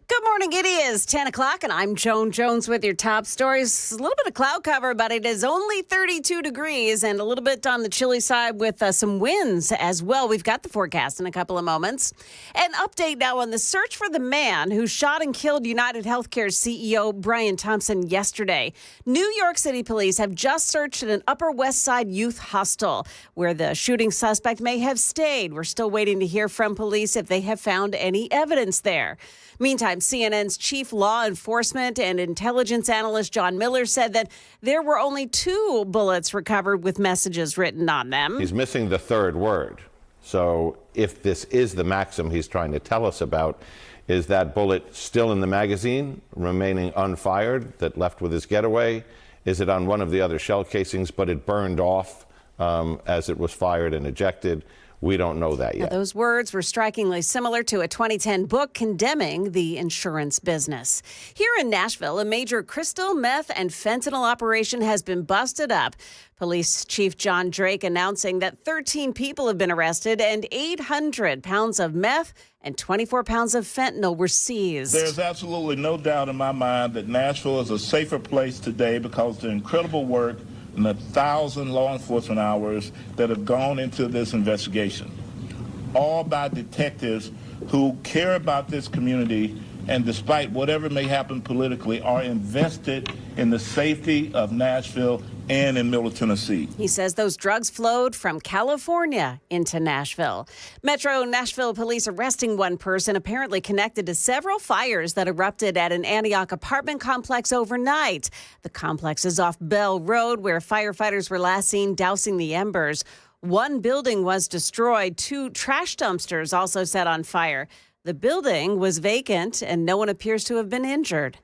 Good morning. It is 10 o'clock, and I'm Joan Jones with your top stories. A little bit of cloud cover, but it is only 32 degrees and a little bit on the chilly side with some winds as well. We've got the forecast in a couple of moments. An update now on the search for the man who shot and killed United Healthcare's CEO Brian Thompson yesterday. New York City police have just searched an Upper West Side youth hostel where the shooting suspect may have stayed. We're still waiting to hear from police if they have found any evidence there. Meantime, CNN's chief law enforcement and intelligence analyst John Miller said that there were only 2 bullets recovered with messages written on them. He's missing the third word. So if this is the maxim he's trying to tell us about, is that bullet still in the magazine, remaining unfired, that left with his getaway? Is it on one of the other shell casings, but it burned off as it was fired and ejected? We don't know that yet. Now, those words were strikingly similar to a 2010 book condemning the insurance business. Here in Nashville, a major crystal, meth, and fentanyl operation has been busted up. Police Chief John Drake announcing that 13 people have been arrested and 800 pounds of meth and 24 pounds of fentanyl were seized. There's absolutely no doubt in my mind that Nashville is a safer place today because of the incredible work and the 1,000 law enforcement hours that have gone into this investigation, all by detectives who care about this community and, despite whatever may happen politically, are invested in the safety of Nashville and in Middle Tennessee. He says those drugs flowed from California into Nashville. Metro Nashville police arresting one person apparently connected to several fires that erupted at an Antioch apartment complex overnight. The complex is off Bell Road, where firefighters were last seen dousing the embers. One building was destroyed. 2 trash dumpsters also set on fire. The building was vacant and no one appears to have been injured.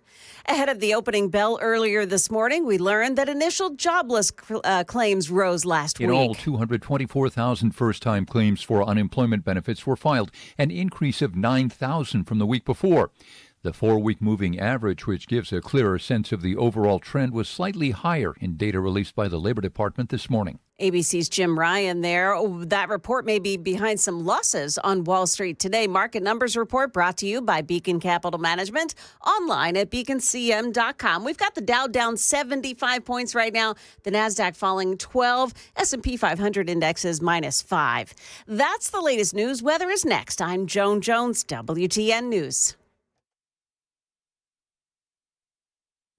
Ahead of the opening bell earlier this morning, we learned that initial jobless claims rose last week. In all, 224,000 first-time claims for unemployment benefits were filed, an increase of 9,000 from the week before. The 4-week moving average, which gives a clearer sense of the overall trend, was slightly higher in data released by the Labor Department this morning. ABC's Jim Ryan there. That report may be behind some losses on Wall Street today. Market Numbers Report brought to you by Beacon Capital Management, online at beaconcm.com. We've got the Dow down 75 points right now, the NASDAQ falling 12, S&P 500 indexes -5. That's the latest news. Weather is next. I'm Joan Jones, WTN News.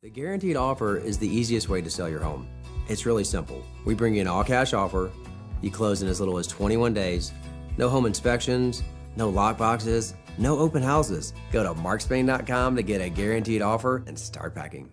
The guaranteed offer is the easiest way to sell your home. It's really simple. We bring you an all-cash offer. You close in as little as 21 days. No home inspections, no lock boxes, no open houses. Go to markspain.com to get a guaranteed offer and start packing.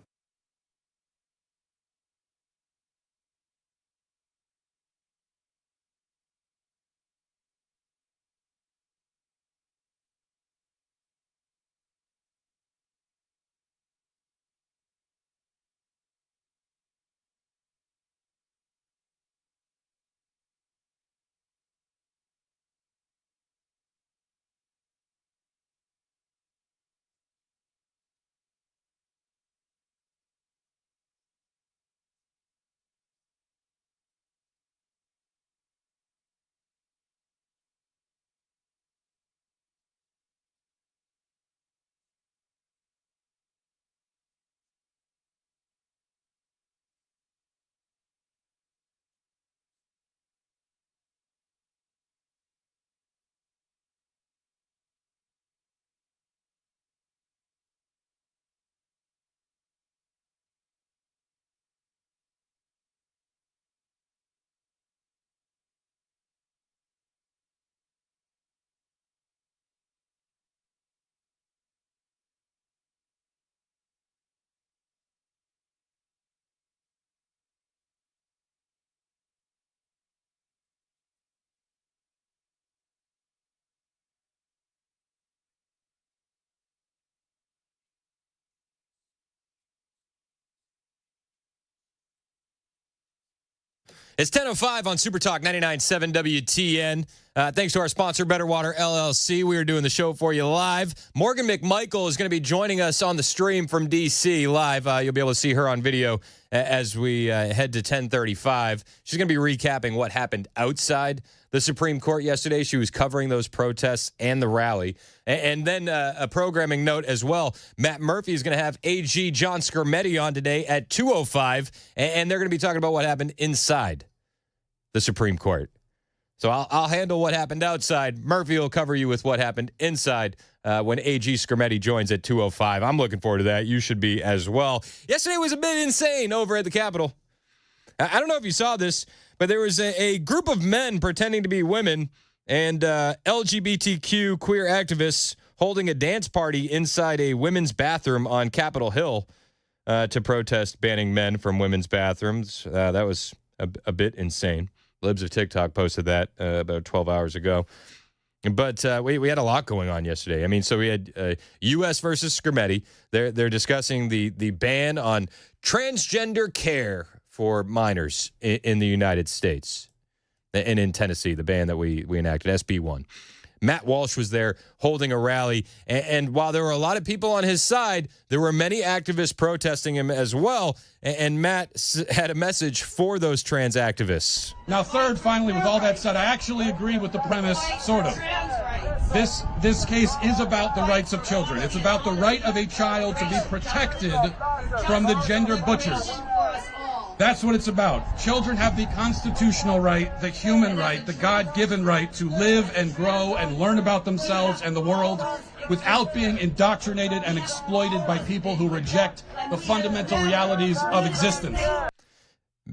It's 10:05 on Super Talk 99.7 WTN. Thanks to our sponsor, Better Water LLC. We are doing the show for you live. Morgan McMichael is going to be joining us on the stream from D.C. live. You'll be able to see her on video as we head to 10:35. She's going to be recapping what happened outside the Supreme Court yesterday. She was covering those protests and the rally. And then a programming note as well. Matt Murphy is going to have AG John Skermetti on today at 2:05, and they're going to be talking about what happened inside the Supreme Court. So I'll handle what happened outside. Murphy will cover you with what happened inside when AG Skermetti joins at 2:05. I'm looking forward to that. You should be as well. Yesterday was a bit insane over at the Capitol. I don't know if you saw this, but there was a group of men pretending to be women and LGBTQ queer activists holding a dance party inside a women's bathroom on Capitol Hill to protest banning men from women's bathrooms. That was a bit insane. Libs of TikTok posted that about 12 hours ago. But we had a lot going on yesterday. I mean, so we had U.S. versus Skermetti. They're discussing the ban on transgender care for minors in the United States and in Tennessee, the ban that we enacted, SB 1. Matt Walsh was there holding a rally, and while there were a lot of people on his side, there were many activists protesting him as well, and Matt had a message for those trans activists. Now, third, finally, with all that said, I actually agree with the premise, sort of. This case is about the rights of children. It's about the right of a child to be protected from the gender butchers. That's what it's about. Children have the constitutional right, the human right, the God-given right to live and grow and learn about themselves and the world without being indoctrinated and exploited by people who reject the fundamental realities of existence.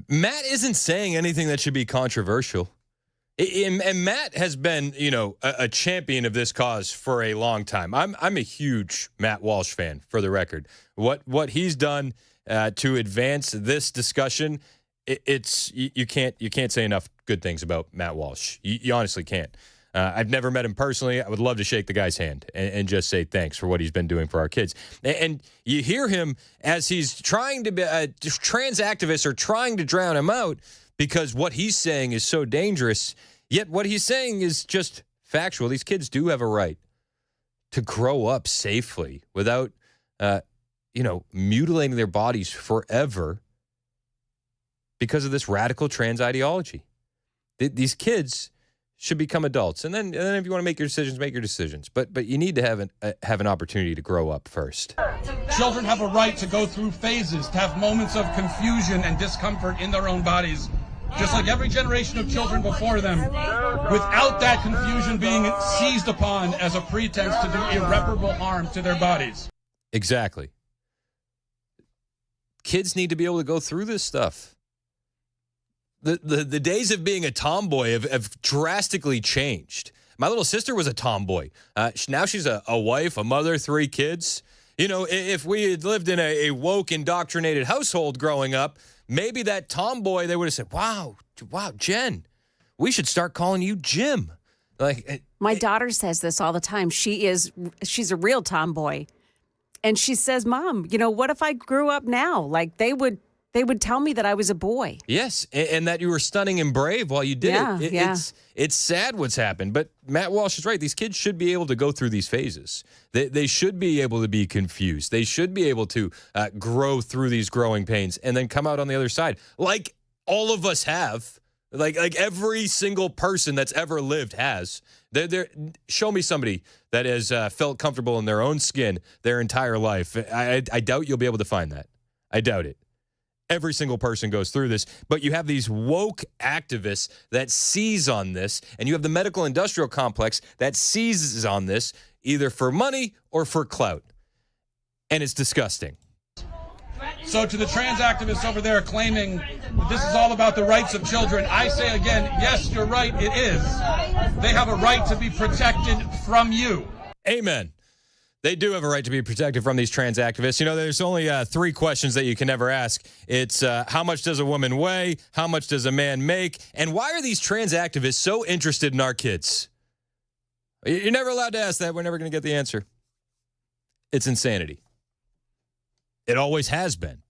Matt isn't saying anything that should be controversial. And Matt has been, a champion of this cause for a long time. I'm a huge Matt Walsh fan, for the record. What he's done to advance this discussion, you can't say enough good things about Matt Walsh. You honestly can't. I've never met him personally. I would love to shake the guy's hand and just say thanks for what he's been doing for our kids. And you hear him as he's trying to be trans activists are trying to drown him out because what he's saying is so dangerous. Yet what he's saying is just factual. These kids do have a right to grow up safely without mutilating their bodies forever because of this radical trans ideology. These kids should become adults, and then if you want to make your decisions, make your decisions. But you need to have an opportunity to grow up first. Children have a right to go through phases, to have moments of confusion and discomfort in their own bodies, just like every generation of children before them, without that confusion being seized upon as a pretense to do irreparable harm to their bodies. Exactly. Kids need to be able to go through this stuff. The days of being a tomboy have drastically changed. My little sister was a tomboy. Now she's a wife, a mother, 3 kids. If we had lived in a woke, indoctrinated household growing up, maybe that tomboy, they would have said, wow, Jen, we should start calling you Jim. My daughter says this all the time. She's a real tomboy. And she says, Mom, what if I grew up now? Like they would tell me that I was a boy. Yes, and that you were stunning and brave while you did it. It's sad what's happened, but Matt Walsh is right. These kids should be able to go through these phases. They should be able to be confused. They should be able to grow through these growing pains and then come out on the other side, like all of us have. Like every single person that's ever lived has. Show me somebody that has felt comfortable in their own skin their entire life. I doubt you'll be able to find that. I doubt it. Every single person goes through this, but you have these woke activists that seize on this, and you have the medical industrial complex that seizes on this either for money or for clout. And it's disgusting. So to the trans activists over there claiming that this is all about the rights of children, I say again, yes, you're right, it is. They have a right to be protected from you. Amen. They do have a right to be protected from these trans activists. There's only 3 questions that you can never ask. It's how much does a woman weigh? How much does a man make? And why are these trans activists so interested in our kids? You're never allowed to ask that. We're never going to get the answer. It's insanity. It always has been.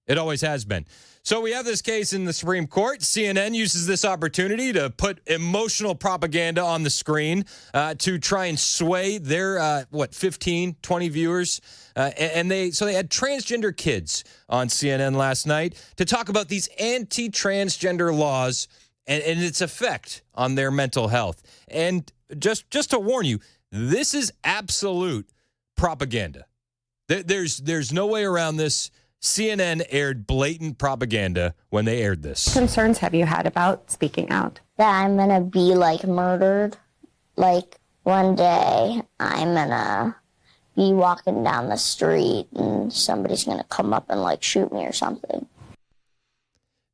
It always has been. So we have this case in the Supreme Court. CNN uses this opportunity to put emotional propaganda on the screen to try and sway their, 15, 20 viewers. And they had transgender kids on CNN last night to talk about these anti-transgender laws and its effect on their mental health. And just to warn you, this is absolute propaganda. There's no way around this. CNN aired blatant propaganda when they aired this. Concerns have you had about speaking out? That I'm going to be, murdered. One day I'm going to be walking down the street and somebody's going to come up and, shoot me or something.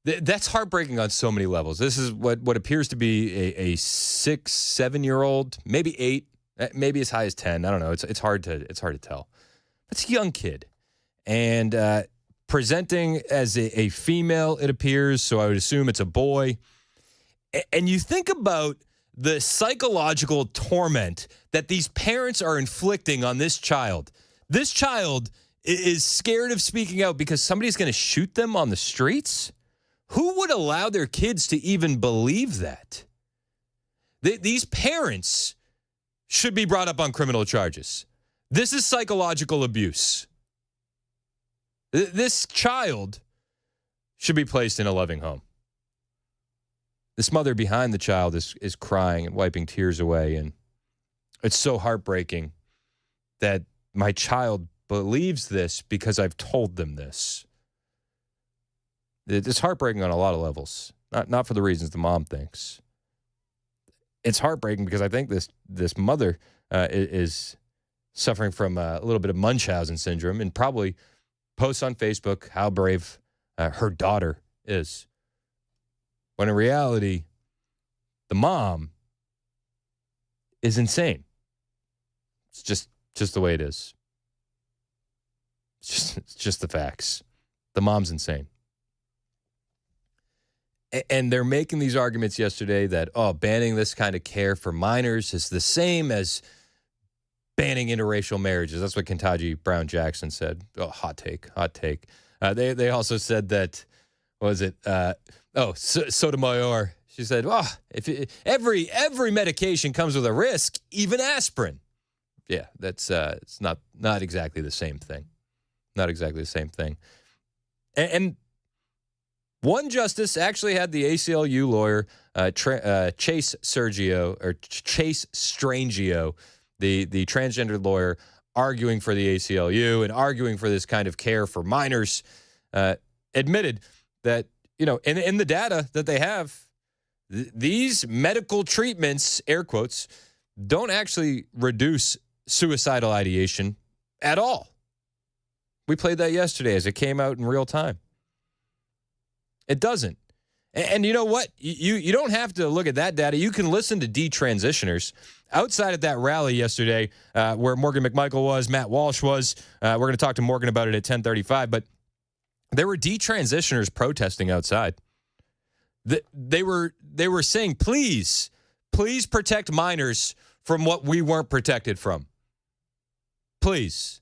That's heartbreaking on so many levels. This is what appears to be a 6, 7-year-old, maybe 8, maybe as high as 10. I don't know. It's hard to tell. It's a young kid. And presenting as a female, it appears, so I would assume it's a boy. And you think about the psychological torment that these parents are inflicting on this child. This child is scared of speaking out because somebody's going to shoot them on the streets? Who would allow their kids to even believe that? These parents should be brought up on criminal charges. This is psychological abuse. This child should be placed in a loving home. This mother behind the child is crying and wiping tears away, and it's so heartbreaking that my child believes this because I've told them this. It's heartbreaking on a lot of levels, not for the reasons the mom thinks. It's heartbreaking because I think this mother is suffering from a little bit of Munchausen syndrome and probably posts on Facebook how brave her daughter is. When in reality, the mom is insane. It's just the way it is. It's just the facts. The mom's insane. And they're making these arguments yesterday that, banning this kind of care for minors is the same as banning interracial marriages. That's what Ketanji Brown Jackson said. Oh, hot take. They also said that, Sotomayor. She said, every medication comes with a risk, even aspirin. Yeah, that's it's not exactly the same thing. Not exactly the same thing. And one justice actually had the ACLU lawyer, Chase Strangio, the transgender lawyer, arguing for the ACLU and arguing for this kind of care for minors, admitted that, in the data that they have, these medical treatments, air quotes, don't actually reduce suicidal ideation at all. We played that yesterday as it came out in real time. It doesn't. And you know what? You don't have to look at that data. You can listen to detransitioners. Outside at that rally yesterday where Morgan McMichael was, Matt Walsh was, we're going to talk to Morgan about it at 10:35, but there were detransitioners protesting outside. They were saying, please protect minors from what we weren't protected from. Please.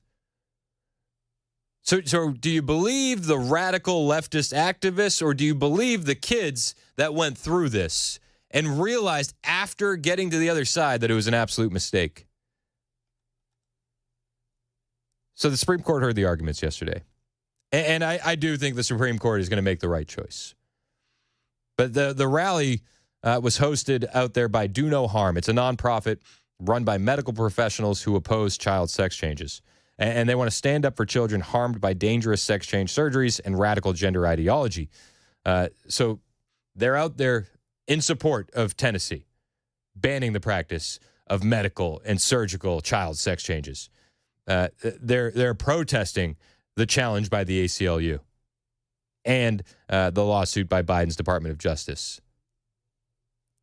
So do you believe the radical leftist activists, or do you believe the kids that went through this and realized after getting to the other side that it was an absolute mistake? So the Supreme Court heard the arguments yesterday. And I do think the Supreme Court is going to make the right choice. But the rally was hosted out there by Do No Harm. It's a nonprofit run by medical professionals who oppose child sex changes. And they want to stand up for children harmed by dangerous sex change surgeries and radical gender ideology. So they're out there in support of Tennessee, banning the practice of medical and surgical child sex changes. They're protesting the challenge by the ACLU and the lawsuit by Biden's Department of Justice.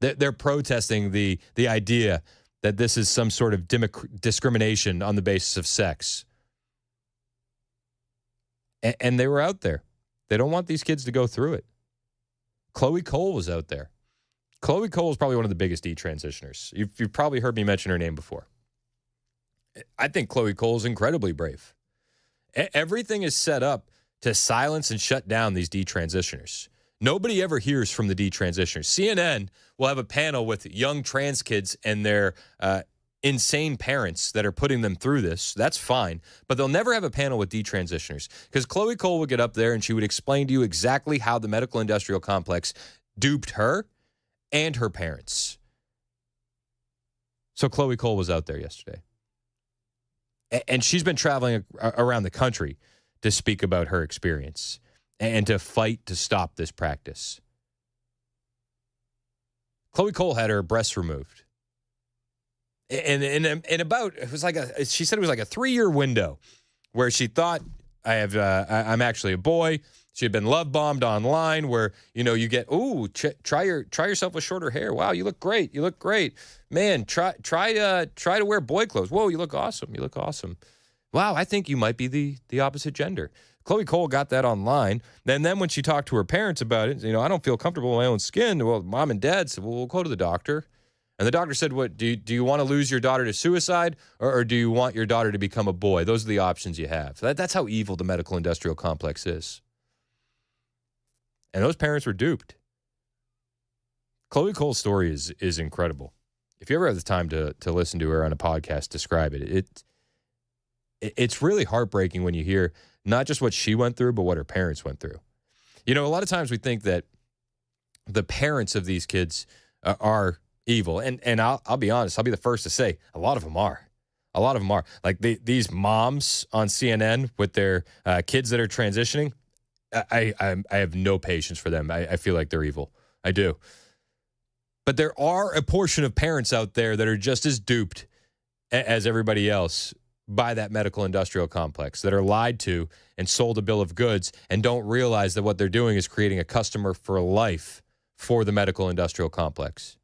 They're protesting the idea that this is some sort of discrimination on the basis of sex. And they were out there. They don't want these kids to go through it. Chloe Cole was out there. Chloe Cole is probably one of the biggest detransitioners. You've probably heard me mention her name before. I think Chloe Cole is incredibly brave. Everything is set up to silence and shut down these detransitioners. Nobody ever hears from the detransitioners. CNN will have a panel with young trans kids and their insane parents that are putting them through this. That's fine. But they'll never have a panel with detransitioners because Chloe Cole would get up there and she would explain to you exactly how the medical industrial complex duped her and her parents. So Chloe Cole was out there yesterday. And she's been traveling around the country to speak about her experience and to fight to stop this practice. Chloe Cole had her breasts removed. And about, it was like she said it was like a 3-year window where she thought, I'm actually a boy. She had been love bombed online where, you get, try yourself with shorter hair. Wow, you look great. You look great. Man, try to wear boy clothes. Whoa, you look awesome. You look awesome. Wow, I think you might be the opposite gender. Chloe Cole got that online. And then when she talked to her parents about it, I don't feel comfortable in my own skin. Well, mom and dad said, well, we'll go to the doctor. And the doctor said, what, do you want to lose your daughter to suicide or do you want your daughter to become a boy? Those are the options you have. That's how evil the medical industrial complex is. And those parents were duped. Chloe Cole's story is incredible. If you ever have the time to listen to her on a podcast describe it's really heartbreaking when you hear not just what she went through, but what her parents went through. A lot of times we think that the parents of these kids are evil. And I'll be honest, I'll be the first to say a lot of them are. A lot of them are. Like these moms on CNN with their kids that are transitioning, I have no patience for them. I feel like they're evil. I do. But there are a portion of parents out there that are just as duped as everybody else by that medical industrial complex, that are lied to and sold a bill of goods and don't realize that what they're doing is creating a customer for life for the medical industrial complex.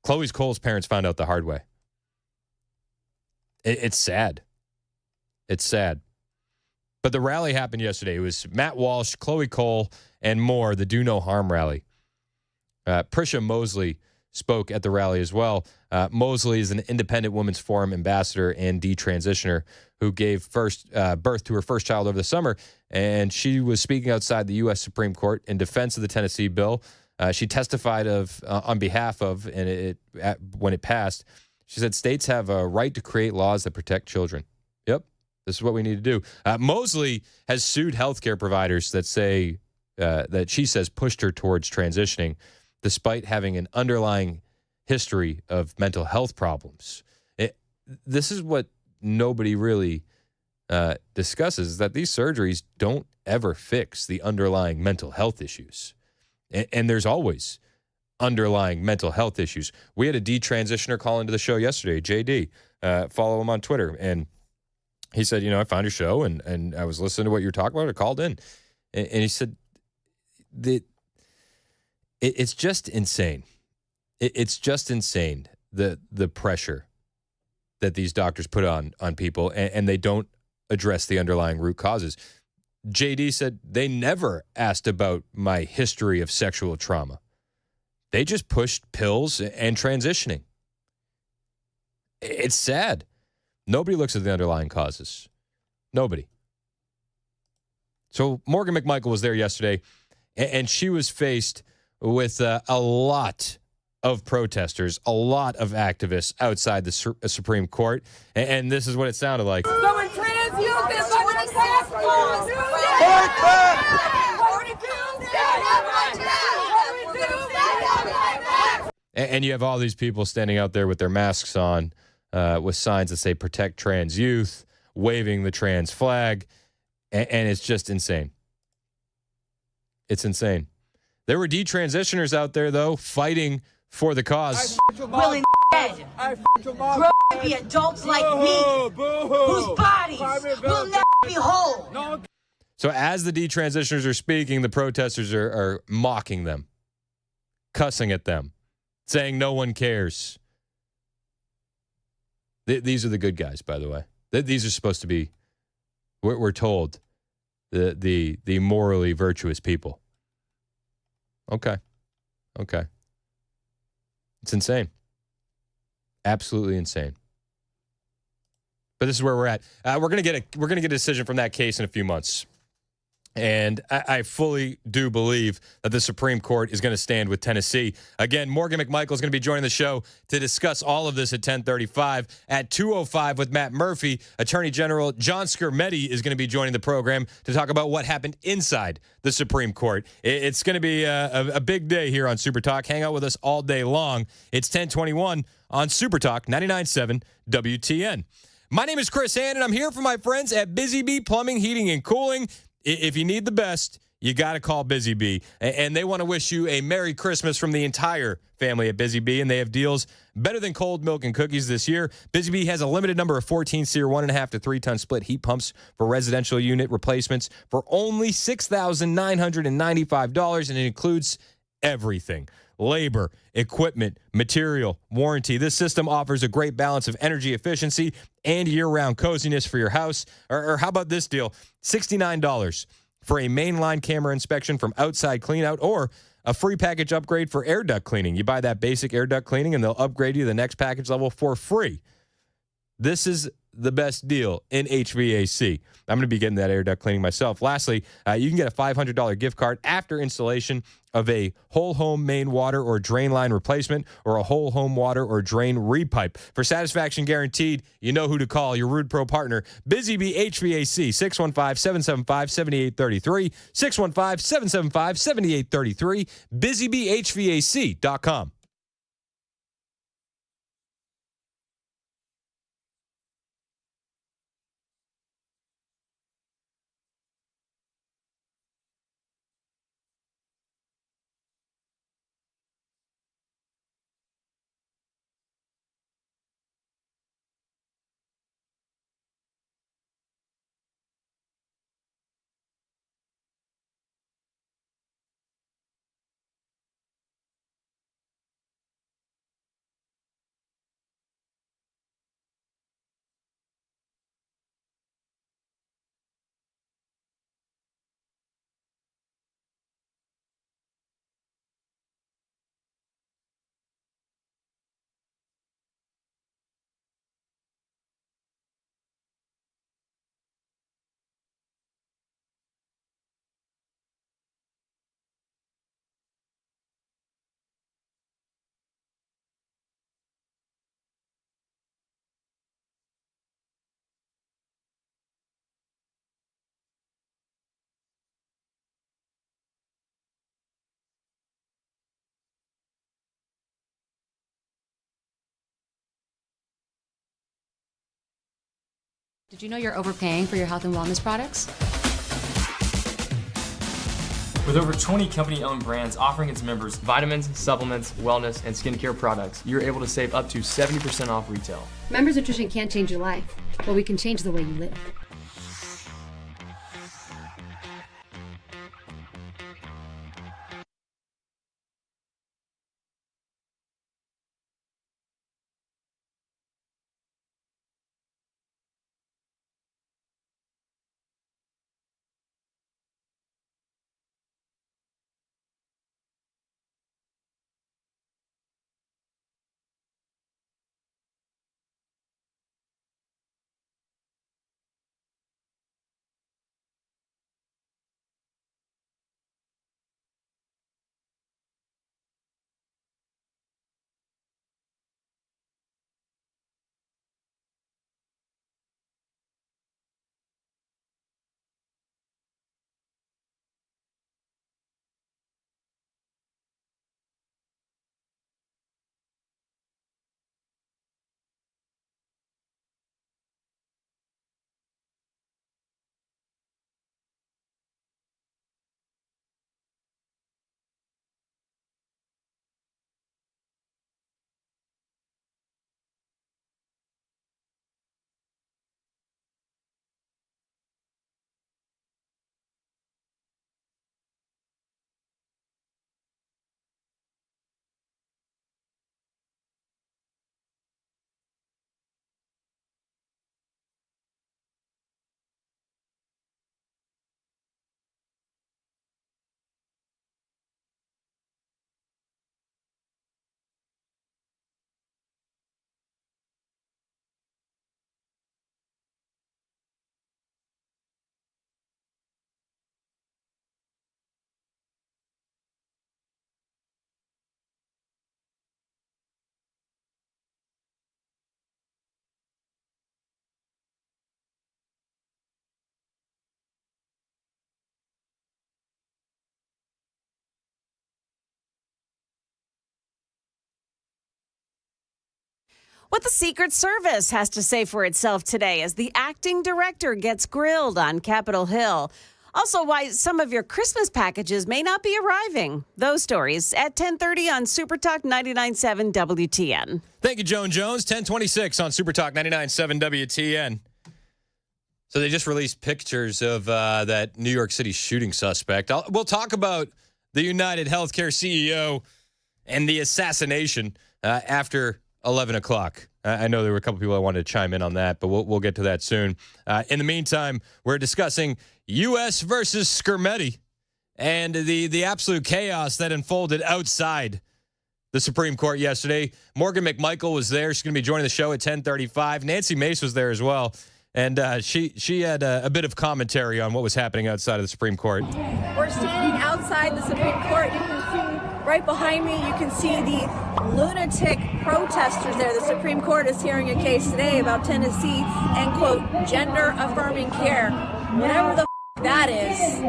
Chloe Cole's parents found out the hard way. It's sad. It's sad. But the rally happened yesterday. It was Matt Walsh, Chloe Cole, and more, the Do No Harm rally. Prisha Mosley spoke at the rally as well. Mosley is an Independent Women's Forum ambassador and detransitioner who gave birth to her first child over the summer, and she was speaking outside the U.S. Supreme Court in defense of the Tennessee bill. She testified on behalf of, and when it passed, she said states have a right to create laws that protect children. Yep, this is what we need to do. Mosley has sued healthcare providers that say that she says pushed her towards transitioning, despite having an underlying history of mental health problems. This is what nobody really discusses, that these surgeries don't ever fix the underlying mental health issues. And there's always underlying mental health issues. We had a detransitioner call into the show yesterday, JD. Follow him on Twitter. And he said, I found your show and I was listening to what you were talking about. I called in. And he said, it's just insane. It's just insane, the pressure that these doctors put on people, and they don't address the underlying root causes. JD said they never asked about my history of sexual trauma. They just pushed pills and transitioning. It's sad. Nobody looks at the underlying causes. Nobody. So Morgan McMichael was there yesterday, and she was faced with a lot of protesters, a lot of activists outside the Supreme Court, and this is what it sounded like. Someone trans youth is under attack. And you have all these people standing out there with their masks on, with signs that say protect trans youth, waving the trans flag, and it's just insane. It's insane. There were detransitioners out there, though, fighting for the cause. Willing dead. Grown to be adults like me, whose bodies will never be whole. So as the detransitioners are speaking, the protesters are mocking them, cussing at them, saying no one cares. These are the good guys, by the way. These are supposed to be, we're told, the morally virtuous people. Okay. It's insane. Absolutely insane. But this is where we're at. We're gonna get a decision from that case in a few months. And I fully do believe that the Supreme Court is going to stand with Tennessee. Again, Morgan McMichael is going to be joining the show to discuss all of this at 10:35. At 2:05 with Matt Murphy, Attorney General John Skermetti is going to be joining the program to talk about what happened inside the Supreme Court. It's going to be a big day here on Super Talk. Hang out with us all day long. It's 10:21 on Super Talk 99.7 WTN. My name is Chris Hand, and I'm here for my friends at Busy Bee Plumbing, Heating, and Cooling. If you need the best, you got to call Busy Bee. And they want to wish you a Merry Christmas from the entire family at Busy Bee. And they have deals better than cold milk and cookies this year. Busy Bee has a limited number of 14-SEER 1.5 to 3-ton split heat pumps for residential unit replacements for only $6,995. And it includes everything: labor, equipment, material, warranty. This system offers a great balance of energy efficiency and year-round coziness for your house. Or how about this deal? $69 for a mainline camera inspection from Outside Cleanout, or a free package upgrade for air duct cleaning. You buy that basic air duct cleaning, and they'll upgrade you to the next package level for free. This is the best deal in HVAC. I'm going to be getting that air duct cleaning myself. Lastly, you can get a $500 gift card after installation of a whole home main water or drain line replacement, or a whole home water or drain repipe. For satisfaction guaranteed, you know who to call. Your Rude Pro partner, Busy Bee HVAC, 615-775-7833, 615-775-7833, busybeehvac.com. Did you know you're overpaying for your health and wellness products? With over 20 company-owned brands offering its members vitamins, supplements, wellness, and skincare products, you're able to save up to 70% off retail. Members Nutrition can't change your life, but we can change the way you live. What the Secret Service has to say for itself today as the acting director gets grilled on Capitol Hill. Also, why some of your Christmas packages may not be arriving. Those stories at 10:30 on Super Talk 99.7 WTN. Thank you, Joan Jones. 10:26 on Super Talk 99.7 WTN. So they just released pictures of that New York City shooting suspect. We'll talk about the United Healthcare CEO and the assassination after 11 o'clock. I know there were a couple people that wanted to chime in on that, but we'll get to that soon. In the meantime, we're discussing U.S. versus Skirmetti and the absolute chaos that unfolded outside the Supreme Court yesterday. Morgan McMichael was there. She's going to be joining the show at 10:35. Nancy Mace was there as well. And she had a bit of commentary on what was happening outside of the Supreme Court. We're standing outside the Supreme Court. You can see right behind me, you can see the lunatic protesters there. The Supreme Court is hearing a case today about Tennessee and, quote, gender-affirming care. Whatever the that is.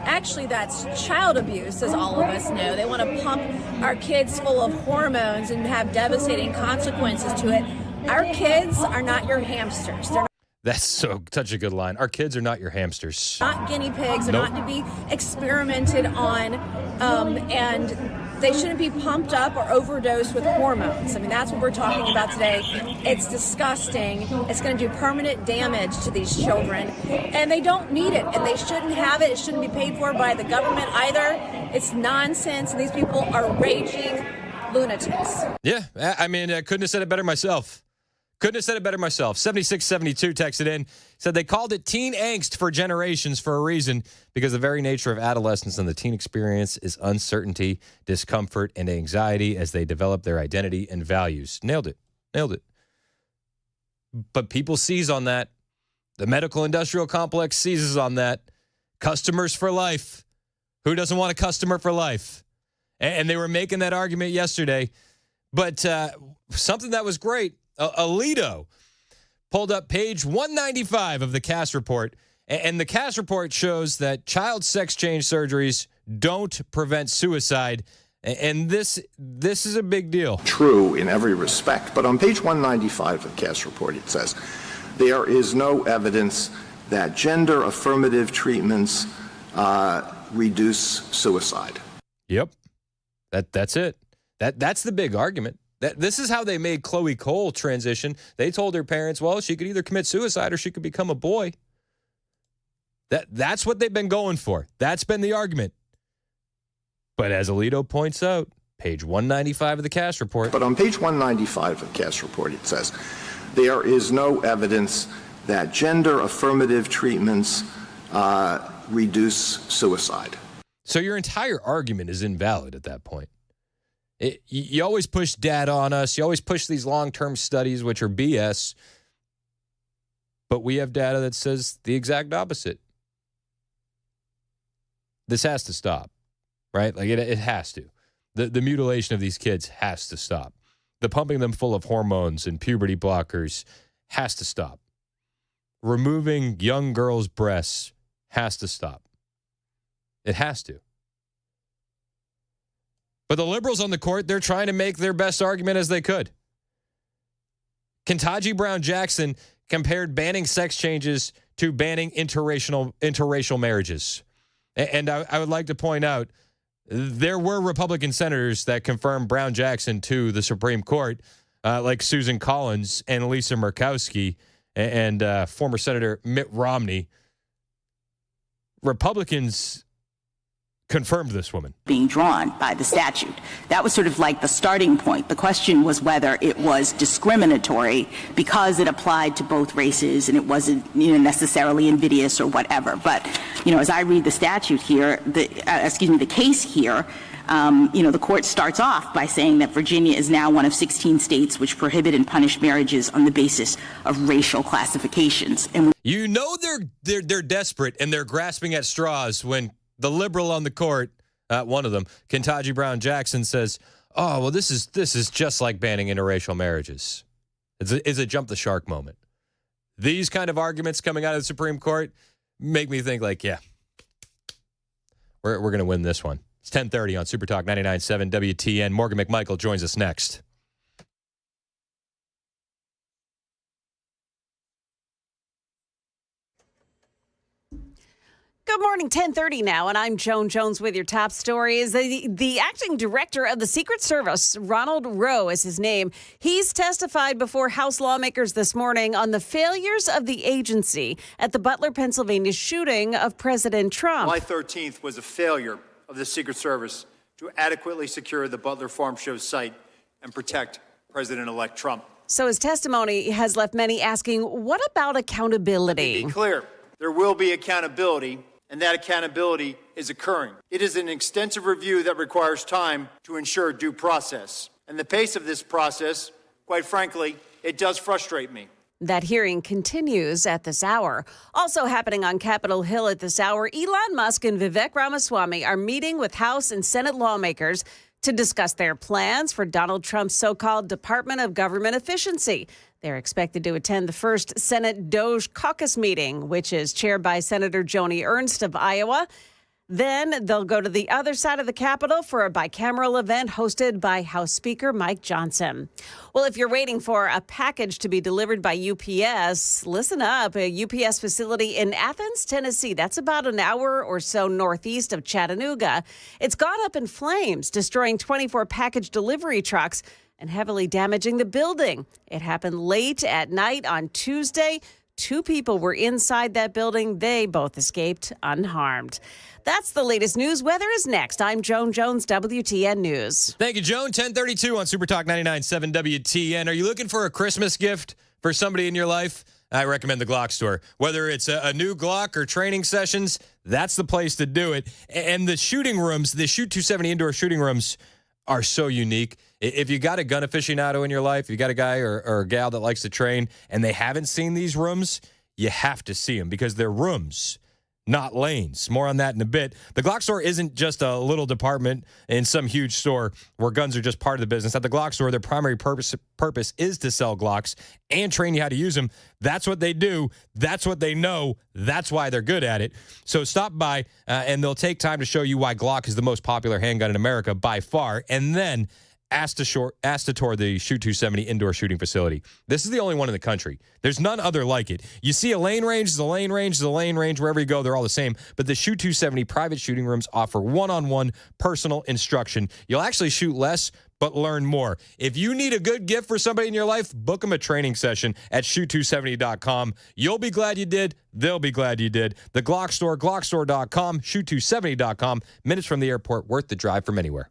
Actually, that's child abuse, as all of us know. They want to pump our kids full of hormones and have devastating consequences to it. Our kids are not your hamsters. They're That's such a good line. Our kids are not your hamsters. not guinea pigs. They're not to be experimented on, and they shouldn't be pumped up or overdosed with hormones. I mean, that's what we're talking about today. It's disgusting. It's going to do permanent damage to these children, and they don't need it, and they shouldn't have it. It shouldn't be paid for by the government either. It's nonsense, and these people are raging lunatics. Yeah, I mean, I couldn't have said it better myself. 7672 texted in, said they called it teen angst for generations for a reason, because the very nature of adolescence and the teen experience is uncertainty, discomfort, and anxiety as they develop their identity and values. Nailed it. But people seize on that. The medical industrial complex seizes on that. Customers for life. Who doesn't want a customer for life? And they were making that argument yesterday. But something that was great, Alito pulled up page 195 of the Cass report, and the Cass report shows that child sex change surgeries don't prevent suicide, and this is a big deal. True in every respect, but on page 195 of the Cass report it says, there is no evidence that gender affirmative treatments reduce suicide. Yep, that's it. That's the big argument. This is how they made Chloe Cole transition. They told her parents, well, she could either commit suicide or she could become a boy. That's what they've been going for. That's been the argument. But as Alito points out, page 195 of the Cass report. But on page 195 of the Cass report, it says, there is no evidence that gender affirmative treatments reduce suicide. So your entire argument is invalid at that point. You always push data on us. You always push these long-term studies, which are BS. But we have data that says the exact opposite. This has to stop, right? Like it has to. The mutilation of these kids has to stop. The pumping them full of hormones and puberty blockers has to stop. Removing young girls' breasts has to stop. It has to. But the liberals on the court, they're trying to make their best argument as they could. Ketanji Brown Jackson compared banning sex changes to banning interracial marriages. And I would like to point out, there were Republican senators that confirmed Brown Jackson to the Supreme Court, like Susan Collins and Lisa Murkowski and former Senator Mitt Romney. Republicans confirmed this woman. Being drawn by the statute. That was sort of like the starting point. The question was whether it was discriminatory because it applied to both races and it wasn't, necessarily invidious or whatever. But, as I read the statute here, the case here, the court starts off by saying that Virginia is now one of 16 states which prohibit and punish marriages on the basis of racial classifications. And they're desperate and they're grasping at straws when the liberal on the court, one of them, Ketanji Brown Jackson, says, "Oh, well, this is just like banning interracial marriages." It's a jump the shark moment. These kind of arguments coming out of the Supreme Court make me think like, yeah, we're going to win this one. It's 10:30 on Super Talk 99.7 WTN. Morgan McMichael joins us next. Good morning, 10:30 now, and I'm Joan Jones with your top stories. The acting director of the Secret Service, Ronald Rowe is his name. He's testified before House lawmakers this morning on the failures of the agency at the Butler, Pennsylvania shooting of President Trump. July 13th was a failure of the Secret Service to adequately secure the Butler Farm Show site and protect President-elect Trump. So his testimony has left many asking, what about accountability? To be clear, there will be accountability, and that accountability is occurring. It is an extensive review that requires time to ensure due process. And the pace of this process, quite frankly, it does frustrate me. That hearing continues at this hour. Also happening on Capitol Hill at this hour, Elon Musk and Vivek Ramaswamy are meeting with House and Senate lawmakers to discuss their plans for Donald Trump's so-called Department of Government Efficiency. They're expected to attend the first Senate Doge Caucus meeting, which is chaired by Senator Joni Ernst of Iowa. Then they'll go to the other side of the Capitol for a bicameral event hosted by House Speaker Mike Johnson. Well, if you're waiting for a package to be delivered by UPS, listen up. A UPS facility in Athens, Tennessee, that's about an hour or so northeast of Chattanooga. It's gone up in flames, destroying 24 package delivery trucks and heavily damaging the building. It happened late at night on Tuesday. 2 people were inside that building. They both escaped unharmed. That's the latest news. Weather is next. I'm Joan Jones, WTN News. Thank you, Joan. 1032 on Super Talk 99.7 WTN. Are you looking for a Christmas gift for somebody in your life? I recommend the Glock store. Whether it's a new Glock or training sessions, that's the place to do it. And the shooting rooms, the Shoot 270 indoor shooting rooms are so unique. If you got a gun aficionado in your life, you got a guy or a gal that likes to train, and they haven't seen these rooms, you have to see them because they're rooms, not lanes. More on that in a bit. The Glock store isn't just a little department in some huge store where guns are just part of the business. At the Glock store, their primary purpose is to sell Glocks and train you how to use them. That's what they do. That's what they know. That's why they're good at it. So stop by, and they'll take time to show you why Glock is the most popular handgun in America by far. And then asked to tour the Shoot 270 indoor shooting facility. This is the only one in the country. There's none other like it. You see a lane range, is a lane range, is a lane range. Wherever you go, they're all the same. But the Shoot 270 private shooting rooms offer one-on-one personal instruction. You'll actually shoot less, but learn more. If you need a good gift for somebody in your life, book them a training session at shoot270.com. You'll be glad you did. They'll be glad you did. The Glock store, glockstore.com, shoot270.com. Minutes from the airport, worth the drive from anywhere.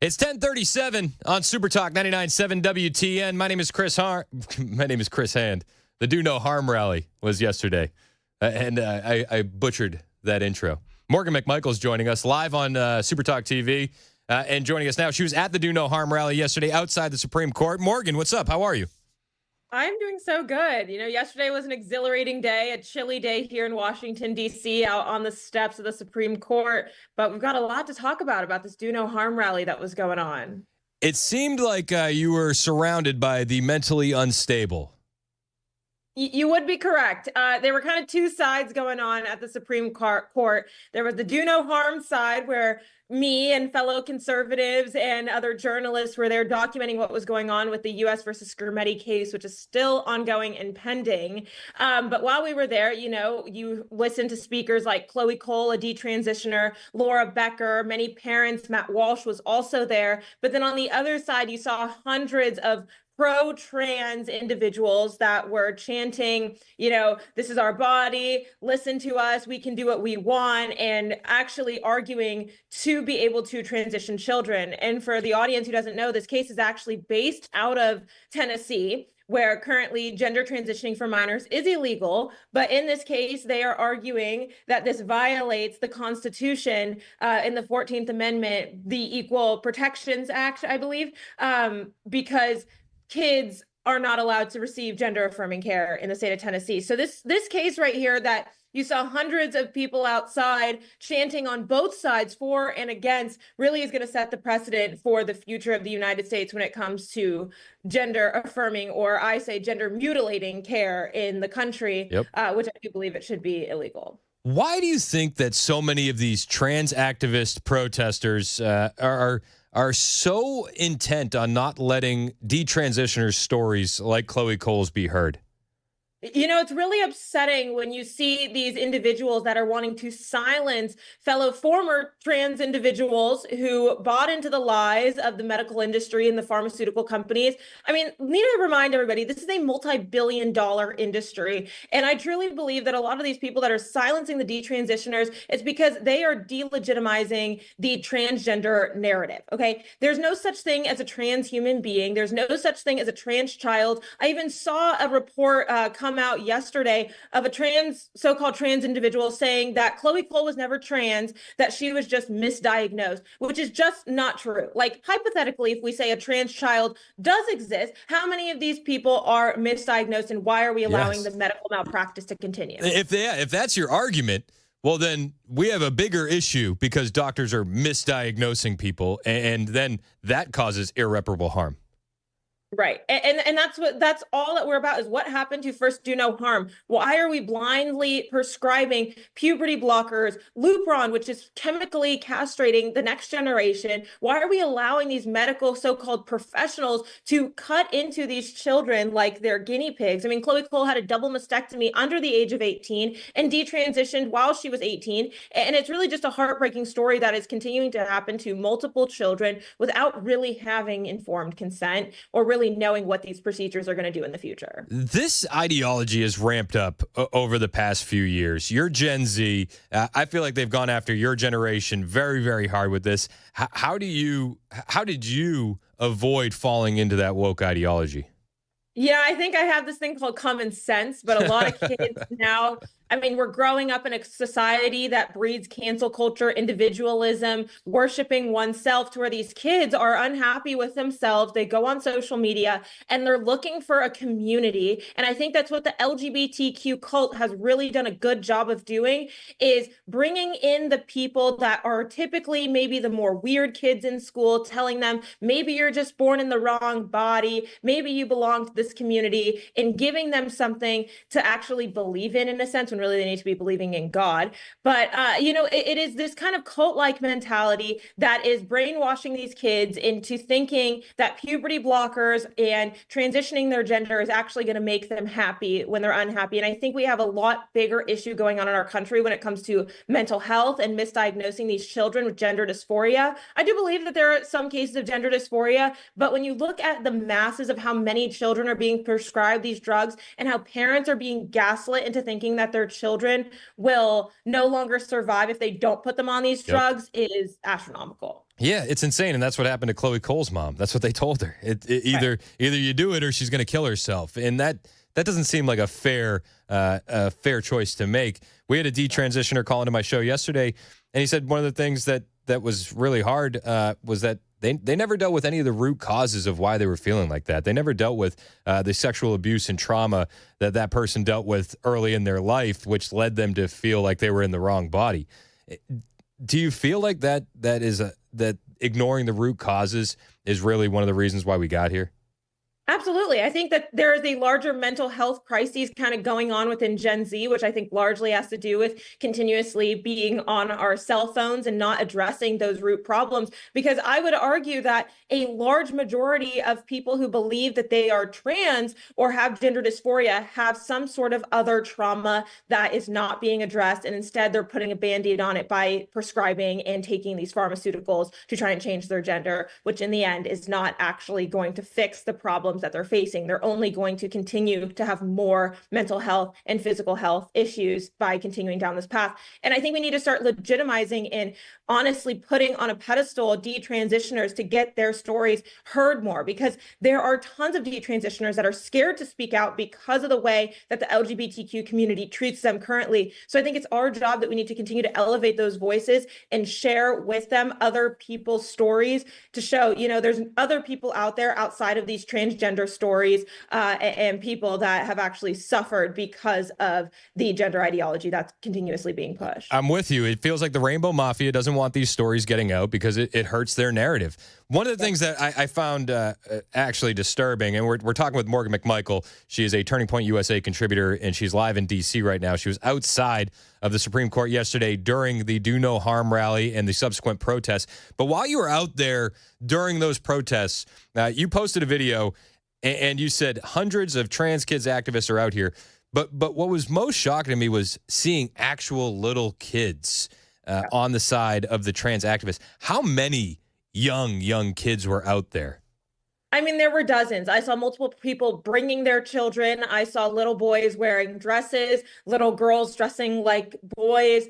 It's 10:37 on Super Talk 99.7 WTN. My name is Chris Hand. The Do No Harm rally was yesterday, and I butchered that intro. Morgan McMichael's joining us live on Super Talk TV, and joining us now. She was at the Do No Harm rally yesterday outside the Supreme Court. Morgan, what's up? How are you? I'm doing so good. You know, yesterday was an exhilarating day, a chilly day here in Washington, D.C., out on the steps of the Supreme Court. But we've got a lot to talk about this Do No Harm rally that was going on. It seemed like you were surrounded by the mentally unstable. You would be correct. There were kind of two sides going on at the Supreme Court. There was the Do No Harm side, where me and fellow conservatives and other journalists were there documenting what was going on with the U.S. versus Scarametti case, which is still ongoing and pending. But while we were there, you know, you listened to speakers like Chloe Cole, a detransitioner, Laura Becker, many parents. Matt Walsh was also there. But then on the other side, you saw hundreds of pro-trans individuals that were chanting, you know, this is our body, listen to us, we can do what we want, and actually arguing to be able to transition children. And for the audience who doesn't know, this case is actually based out of Tennessee, where currently gender transitioning for minors is illegal. But in this case, they are arguing that this violates the Constitution in the 14th Amendment, the Equal Protections Act, I believe, because kids are not allowed to receive gender affirming care in the state of Tennessee. So this case right here that you saw hundreds of people outside chanting on both sides for and against really is going to set the precedent for the future of the United States when it comes to gender affirming, or I say gender mutilating care in the country, which I do believe it should be illegal. Why do you think that so many of these trans activist protesters are so intent on not letting detransitioners' stories like Chloe Cole's be heard? You know, it's really upsetting when you see these individuals that are wanting to silence fellow former trans individuals who bought into the lies of the medical industry and the pharmaceutical companies. I mean, need to remind everybody, this is a multi-billion-dollar industry. And I truly believe that a lot of these people that are silencing the detransitioners, it's because they are delegitimizing the transgender narrative, okay? There's no such thing as a trans human being. There's no such thing as a trans child. I even saw a report come out yesterday of a so-called trans individual saying that Chloe Cole was never trans, that she was just misdiagnosed, which is just not true. Like, hypothetically, if we say a trans child does exist, how many of these people are misdiagnosed, and why are we allowing the medical malpractice to continue? If that's your argument, well, then we have a bigger issue, because doctors are misdiagnosing people, and then that causes irreparable harm. Right. And that's all that we're about, is what happened to first Do No Harm. Why are we blindly prescribing puberty blockers, Lupron, which is chemically castrating the next generation? Why are we allowing these medical so-called professionals to cut into these children like they're guinea pigs? I mean, Chloe Cole had a double mastectomy under the age of 18 and detransitioned while she was 18. And it's really just a heartbreaking story that is continuing to happen to multiple children without really having informed consent or really knowing what these procedures are going to do in the future. This ideology has ramped up over the past few years. You're Gen Z. I feel like they've gone after your generation very, very hard with this. How did you avoid falling into that woke ideology? Yeah, I think I have this thing called common sense, but a lot of kids now, I mean, we're growing up in a society that breeds cancel culture, individualism, worshiping oneself, to where these kids are unhappy with themselves. They go on social media and they're looking for a community. And I think that's what the LGBTQ cult has really done a good job of doing, is bringing in the people that are typically maybe the more weird kids in school, telling them, maybe you're just born in the wrong body, maybe you belong to this community, and giving them something to actually believe in a sense, when really they need to be believing in God. But, you know, it is this kind of cult-like mentality that is brainwashing these kids into thinking that puberty blockers and transitioning their gender is actually going to make them happy when they're unhappy. And I think we have a lot bigger issue going on in our country when it comes to mental health and misdiagnosing these children with gender dysphoria. I do believe that there are some cases of gender dysphoria, but when you look at the masses of how many children are being prescribed these drugs and how parents are being gaslit into thinking that their children will no longer survive if they don't put them on these drugs, is astronomical. Yeah, it's insane, and that's what happened to Chloe Cole's mom. That's what they told her. Either you do it or she's going to kill herself, and that doesn't seem like a fair choice to make. We had a detransitioner call into my show yesterday, and he said one of the things that was really hard was that they never dealt with any of the root causes of why they were feeling like that. They never dealt with the sexual abuse and trauma that person dealt with early in their life, which led them to feel like they were in the wrong body. Do you feel like that ignoring the root causes is really one of the reasons why we got here? Absolutely. I think that there is a larger mental health crisis kind of going on within Gen Z, which I think largely has to do with continuously being on our cell phones and not addressing those root problems. Because I would argue that a large majority of people who believe that they are trans or have gender dysphoria have some sort of other trauma that is not being addressed. And instead, they're putting a Band-Aid on it by prescribing and taking these pharmaceuticals to try and change their gender, which in the end is not actually going to fix the problem that they're facing. They're only going to continue to have more mental health and physical health issues by continuing down this path. And I think we need to start legitimizing and honestly putting on a pedestal detransitioners to get their stories heard more, because there are tons of detransitioners that are scared to speak out because of the way that the LGBTQ community treats them currently. So I think it's our job that we need to continue to elevate those voices and share with them other people's stories to show, there's other people out there outside of these transgender stories and people that have actually suffered because of the gender ideology that's continuously being pushed. I'm with you. It feels like the Rainbow Mafia doesn't want these stories getting out because it hurts their narrative. One of the things that I found actually disturbing, and we're talking with Morgan McMichael. She is a Turning Point USA contributor, and she's live in D.C. right now. She was outside of the Supreme Court yesterday during the Do No Harm rally and the subsequent protests. But while you were out there during those protests, you posted a video, and you said hundreds of trans kids activists are out here. But what was most shocking to me was seeing actual little kids on the side of the trans activists. How many young kids were out there? I mean, there were dozens. I saw multiple people bringing their children. I saw little boys wearing dresses, little girls dressing like boys,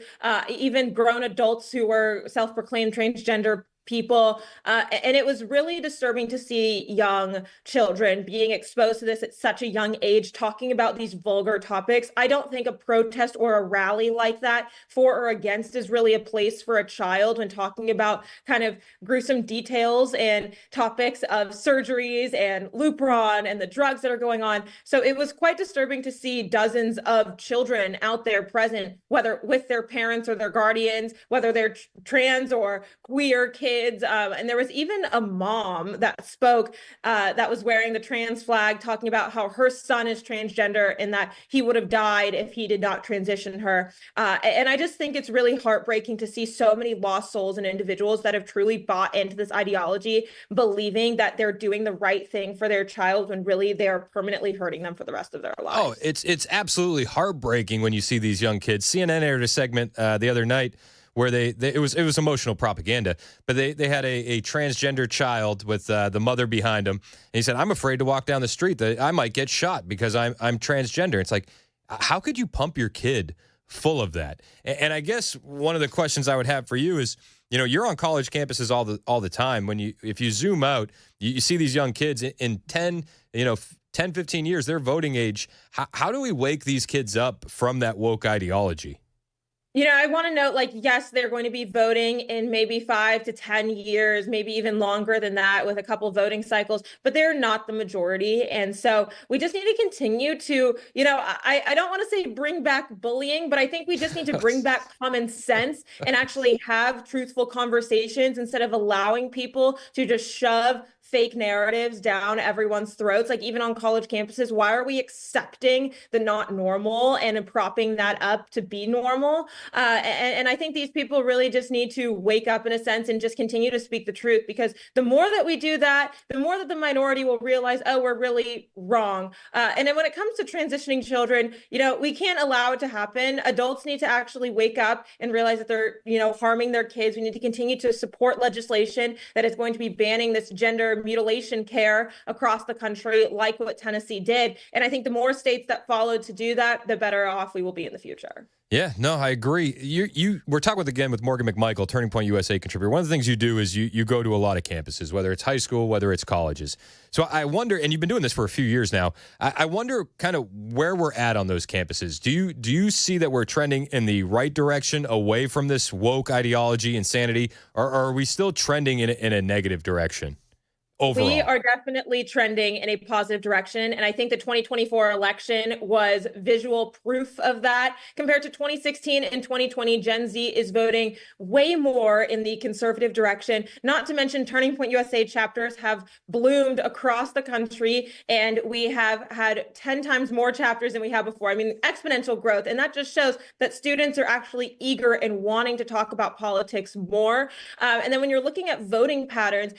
even grown adults who were self-proclaimed transgender people. And it was really disturbing to see young children being exposed to this at such a young age, talking about these vulgar topics. I don't think a protest or a rally like that, for or against, is really a place for a child when talking about kind of gruesome details and topics of surgeries and Lupron and the drugs that are going on. So it was quite disturbing to see dozens of children out there present, whether with their parents or their guardians, whether they're trans or queer kids. And there was even a mom that spoke that was wearing the trans flag, talking about how her son is transgender and that he would have died if he did not transition her. And I just think it's really heartbreaking to see so many lost souls and individuals that have truly bought into this ideology, believing that they're doing the right thing for their child when really they are permanently hurting them for the rest of their lives. Oh, it's absolutely heartbreaking when you see these young kids. CNN aired a segment the other night where it was emotional propaganda, but they had a transgender child with the mother behind him, and he said, "I'm afraid to walk down the street. That I might get shot because I'm transgender." It's like, how could you pump your kid full of that? And I guess one of the questions I would have for you is, you're on college campuses all the time. If you zoom out, you see these young kids in 10, 15 years, their voting age. How do we wake these kids up from that woke ideology? I want to note, yes, they're going to be voting in maybe 5 to 10 years, maybe even longer than that with a couple voting cycles, but they're not the majority. And so we just need to continue to, I don't want to say bring back bullying, but I think we just need to bring back common sense and actually have truthful conversations instead of allowing people to just shove fake narratives down everyone's throats. Like even on college campuses, why are we accepting the not normal and propping that up to be normal? And I think these people really just need to wake up in a sense and just continue to speak the truth, because the more that we do that, the more that the minority will realize, oh, we're really wrong. And then when it comes to transitioning children, we can't allow it to happen. Adults need to actually wake up and realize that they're, harming their kids. We need to continue to support legislation that is going to be banning this gender mutilation care across the country, like what Tennessee did. And I think the more states that follow to do that, the better off we will be in the future. Yeah, no, I agree. We're talking with Morgan McMichael, Turning Point USA contributor. One of the things you do is you go to a lot of campuses, whether it's high school, whether it's colleges. So I wonder, and you've been doing this for a few years now, I wonder kind of where we're at on those campuses. Do you see that we're trending in the right direction away from this woke ideology, insanity, or are we still trending in a negative direction? Overall. We are definitely trending in a positive direction. And I think the 2024 election was visual proof of that. Compared to 2016 and 2020, Gen Z is voting way more in the conservative direction. Not to mention Turning Point USA chapters have bloomed across the country, and we have had 10 times more chapters than we had before. I mean, exponential growth. And that just shows that students are actually eager and wanting to talk about politics more. And then when you're looking at voting patterns,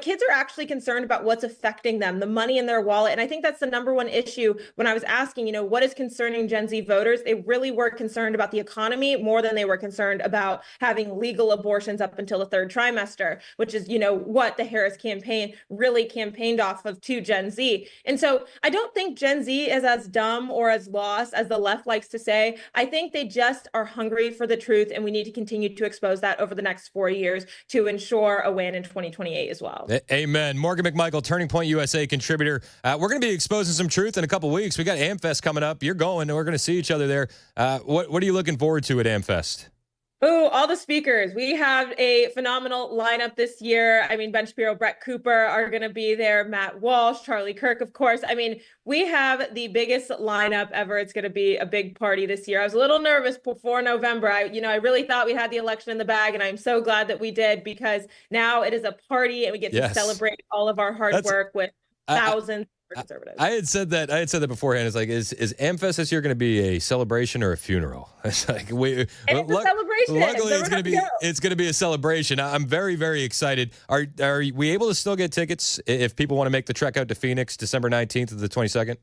kids are actually concerned about what's affecting them, the money in their wallet. And I think that's the number one issue when I was asking, what is concerning Gen Z voters? They really were concerned about the economy more than they were concerned about having legal abortions up until the third trimester, which is, what the Harris campaign really campaigned off of to Gen Z. And so I don't think Gen Z is as dumb or as lost as the left likes to say. I think they just are hungry for the truth, and we need to continue to expose that over the next 4 years to ensure a win in 2028 as well. Amen. Morgan McMichael, Turning Point USA contributor. We're going to be exposing some truth in a couple weeks. We got AmFest coming up. You're going, and we're going to see each other there. What are you looking forward to at AmFest? Oh, all the speakers. We have a phenomenal lineup this year. I mean, Ben Shapiro, Brett Cooper are going to be there, Matt Walsh, Charlie Kirk, of course. I mean, we have the biggest lineup ever. It's going to be a big party this year. I was a little nervous before November. I really thought we had the election in the bag, and I'm so glad that we did, because now it is a party and we get to celebrate all of our hard work with thousands. Conservatives. I had said that beforehand. It's like, is AmFest this year going to be a celebration or a funeral? It's like it's a celebration. Luckily, it's going to be a celebration. I'm very, very excited. Are we able to still get tickets if people want to make the trek out to Phoenix, December 19th to the 22nd?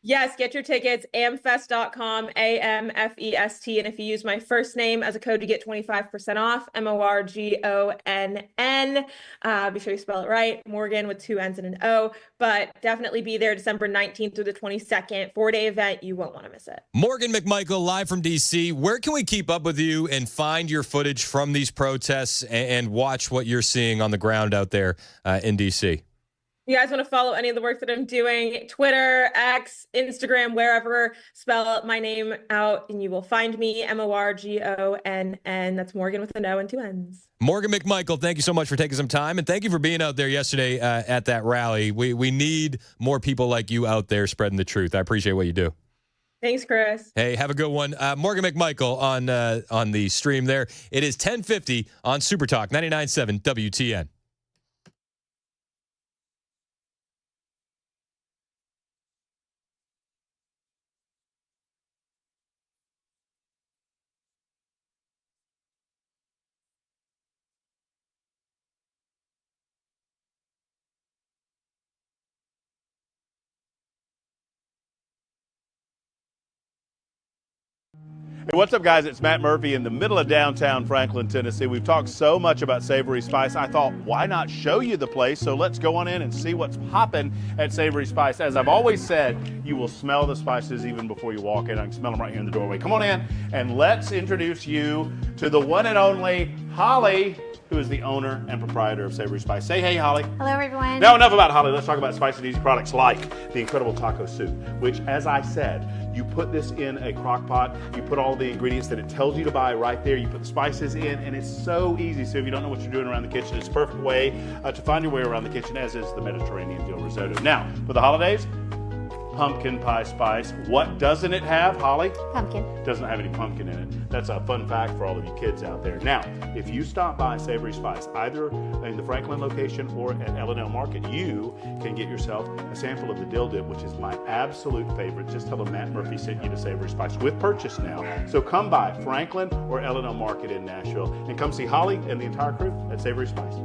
Yes, get your tickets, amfest.com, AMFEST. And if you use my first name as a code to get 25% off, MORGONN. Be sure you spell it right, Morgan with 2 N's and an O. But definitely be there December 19th through the 22nd. 4-day event. You won't want to miss it. Morgan McMichael, live from D.C. Where can we keep up with you and find your footage from these protests and watch what you're seeing on the ground out there in D.C.? You guys want to follow any of the work that I'm doing, Twitter, X, Instagram, wherever, spell my name out and you will find me, MORGONN. That's Morgan with an O and 2 N's. Morgan McMichael, thank you so much for taking some time, and thank you for being out there yesterday at that rally. We need more people like you out there spreading the truth. I appreciate what you do. Thanks, Chris. Hey, have a good one. Morgan McMichael on the stream there. It is 10:50 on Super Talk 99.7 WTN. Hey, what's up, guys? It's Matt Murphy in the middle of downtown Franklin, Tennessee. We've talked so much about Savory Spice. I thought, why not show you the place? So let's go on in and see what's popping at Savory Spice. As I've always said, you will smell the spices even before you walk in. I can smell them right here in the doorway. Come on in and let's introduce you to the one and only Holly, who is the owner and proprietor of Savory Spice. Say hey, Holly. Hello, everyone. Now, enough about Holly. Let's talk about spicy and easy products like the incredible taco soup, which, as I said, you put this in a crock pot, you put all the ingredients that it tells you to buy right there, you put the spices in, and it's so easy. So if you don't know what you're doing around the kitchen, it's a perfect way to find your way around the kitchen, as is the Mediterranean dill risotto. Now, for the holidays, pumpkin pie spice. What doesn't it have, Holly? Pumpkin. Doesn't have any pumpkin in it. That's a fun fact for all of you kids out there. Now, if you stop by Savory Spice, either in the Franklin location or at L&L Market, you can get yourself a sample of the dill dip, which is my absolute favorite. Just tell them Matt Murphy sent you to Savory Spice with purchase now. So come by Franklin or L&L Market in Nashville and come see Holly and the entire crew at Savory Spice.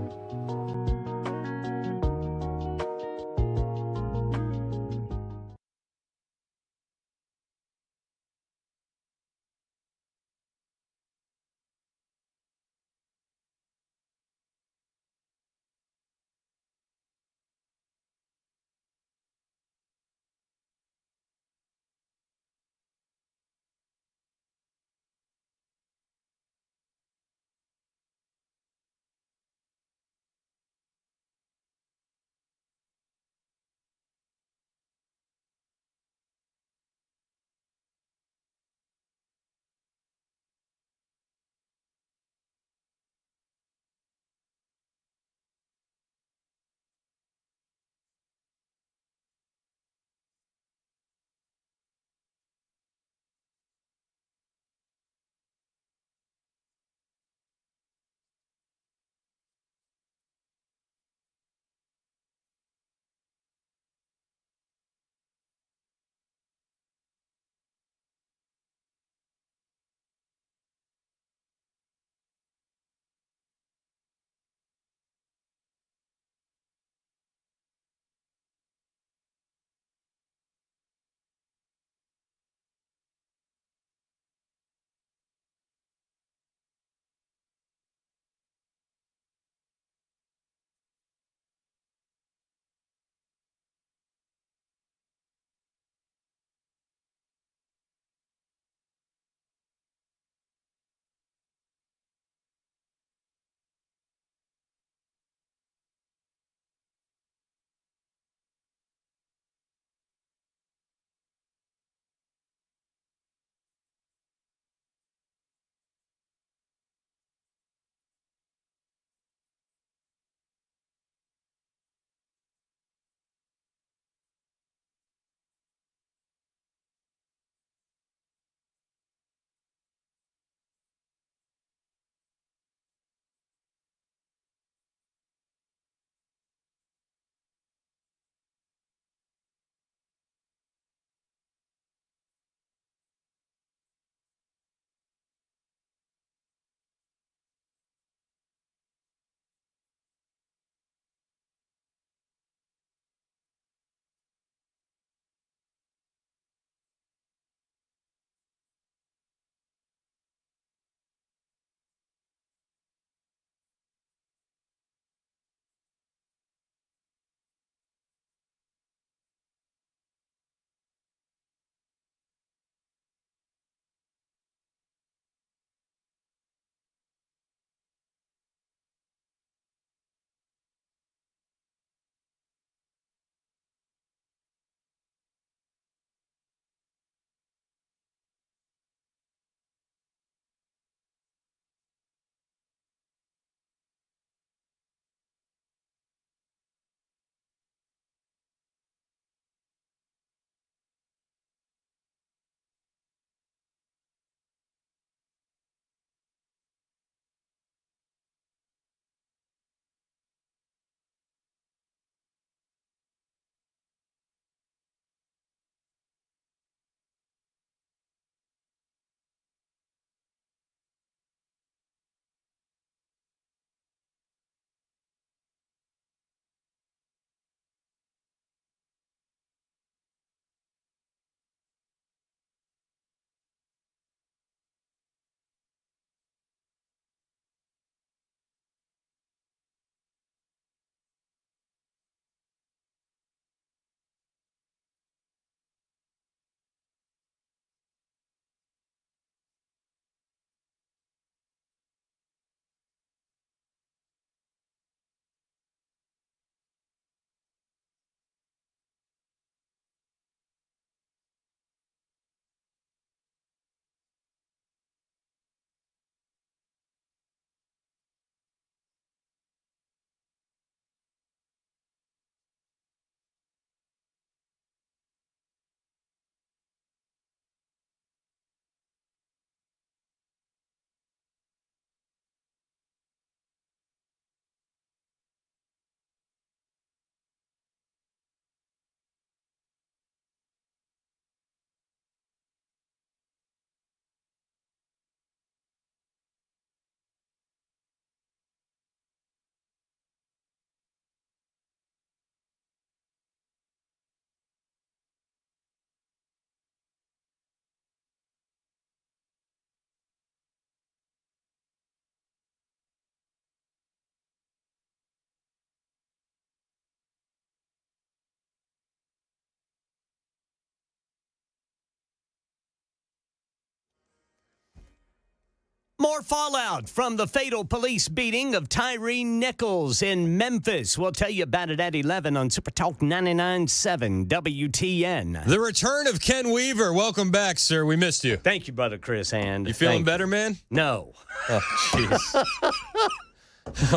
More fallout from the fatal police beating of Tyree Nichols in Memphis. We'll tell you about it at 11 on Super Talk 99.7 WTN. The return of Ken Weaver. Welcome back, sir. We missed you. Thank you, Brother Chris Hand. You feeling better, man? No. Oh, jeez.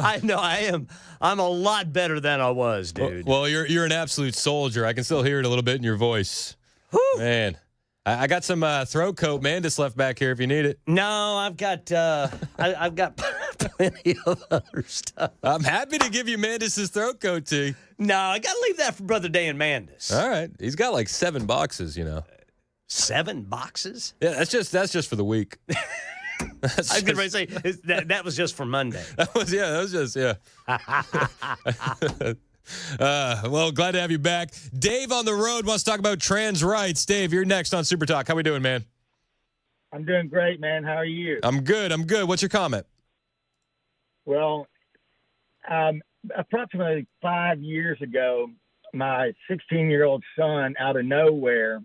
I know I am. I'm a lot better than I was, dude. Well, you're an absolute soldier. I can still hear it a little bit in your voice. Whew. Man. I got some throat coat Mandis left back here if you need it. No, I've got I've got plenty of other stuff. I'm happy to give you Mandis's throat coat, T. No, I got to leave that for Brother Dan Mandis. All right. He's got like 7 boxes, 7 boxes? Yeah, that's just for the week. I was going to say that was just for Monday. That was just. Well, glad to have you back. Dave on the road wants to talk about trans rights. Dave, you're next on Super Talk. How we doing, man? I'm doing great, man. How are you? I'm good. What's your comment? Well, approximately 5 years ago, my 16-year-old son, out of nowhere,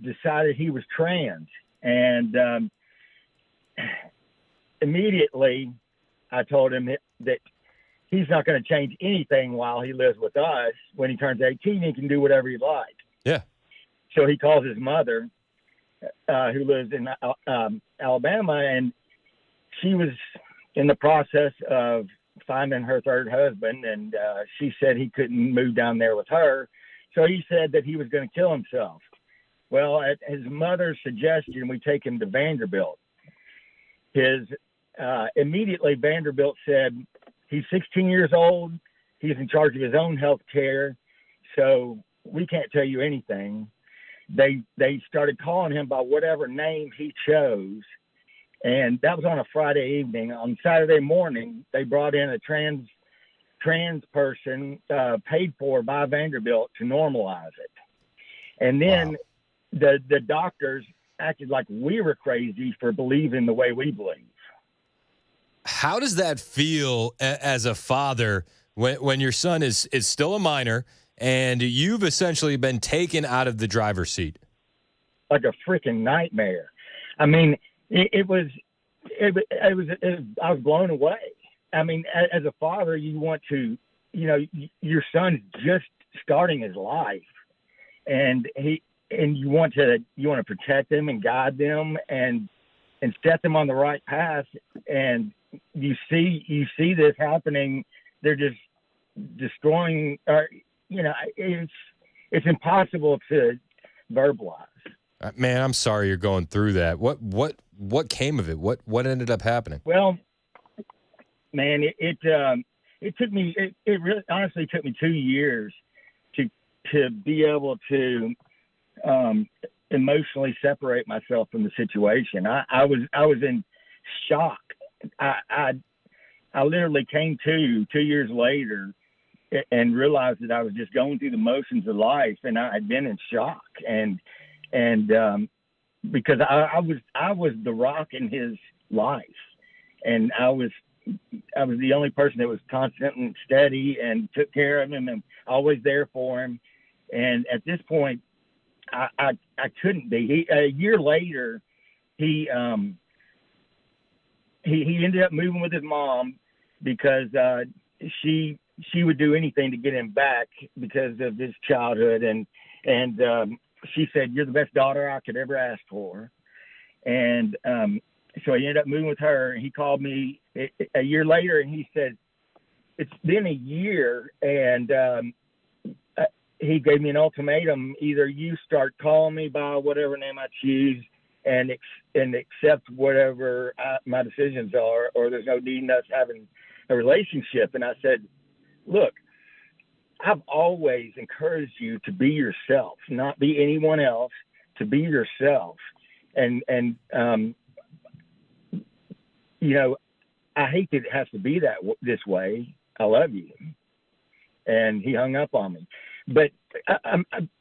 decided he was trans. And immediately I told him that he's not going to change anything while he lives with us. When he turns 18, he can do whatever he likes. Yeah. So he calls his mother, who lives in Alabama, and she was in the process of finding her third husband, and she said he couldn't move down there with her. So he said that he was going to kill himself. Well, at his mother's suggestion, we take him to Vanderbilt. Immediately Vanderbilt said, he's 16 years old. He's in charge of his own health care, so we can't tell you anything. They started calling him by whatever name he chose, and that was on a Friday evening. On Saturday morning, they brought in a trans person paid for by Vanderbilt to normalize it. And then the doctors acted like we were crazy for believing the way we believe. How does that feel as a father when your son is still a minor and you've essentially been taken out of the driver's seat? Like a freaking nightmare. I mean, I was blown away. I mean, as a father, you want to, your son's just starting his life, and you want to protect them and guide them and set them on the right path. And you see this happening. They're just destroying, it's impossible to verbalize. Man, I'm sorry you're going through that. What came of it? What ended up happening? Well, man, it took me, it really honestly took me 2 years to be able to emotionally separate myself from the situation. I was in shock. I literally came to 2 years later and realized that I was just going through the motions of life, and I had been in shock. And because I was the rock in his life, and I was the only person that was constant and steady and took care of him and always there for him. And at this point, I couldn't be. A year later, he ended up moving with his mom because she would do anything to get him back because of his childhood, and she said, "You're the best daughter I could ever ask for." And so he ended up moving with her. And he called me a year later, and he said, "It's been a year," and he gave me an ultimatum: either you start calling me by whatever name I choose and accept whatever my decisions are, or there's no need in us having a relationship. And I said, "Look, I've always encouraged you to be yourself, not be anyone else, to be yourself. And I hate that it has to be this way. I love you." And he hung up on me. But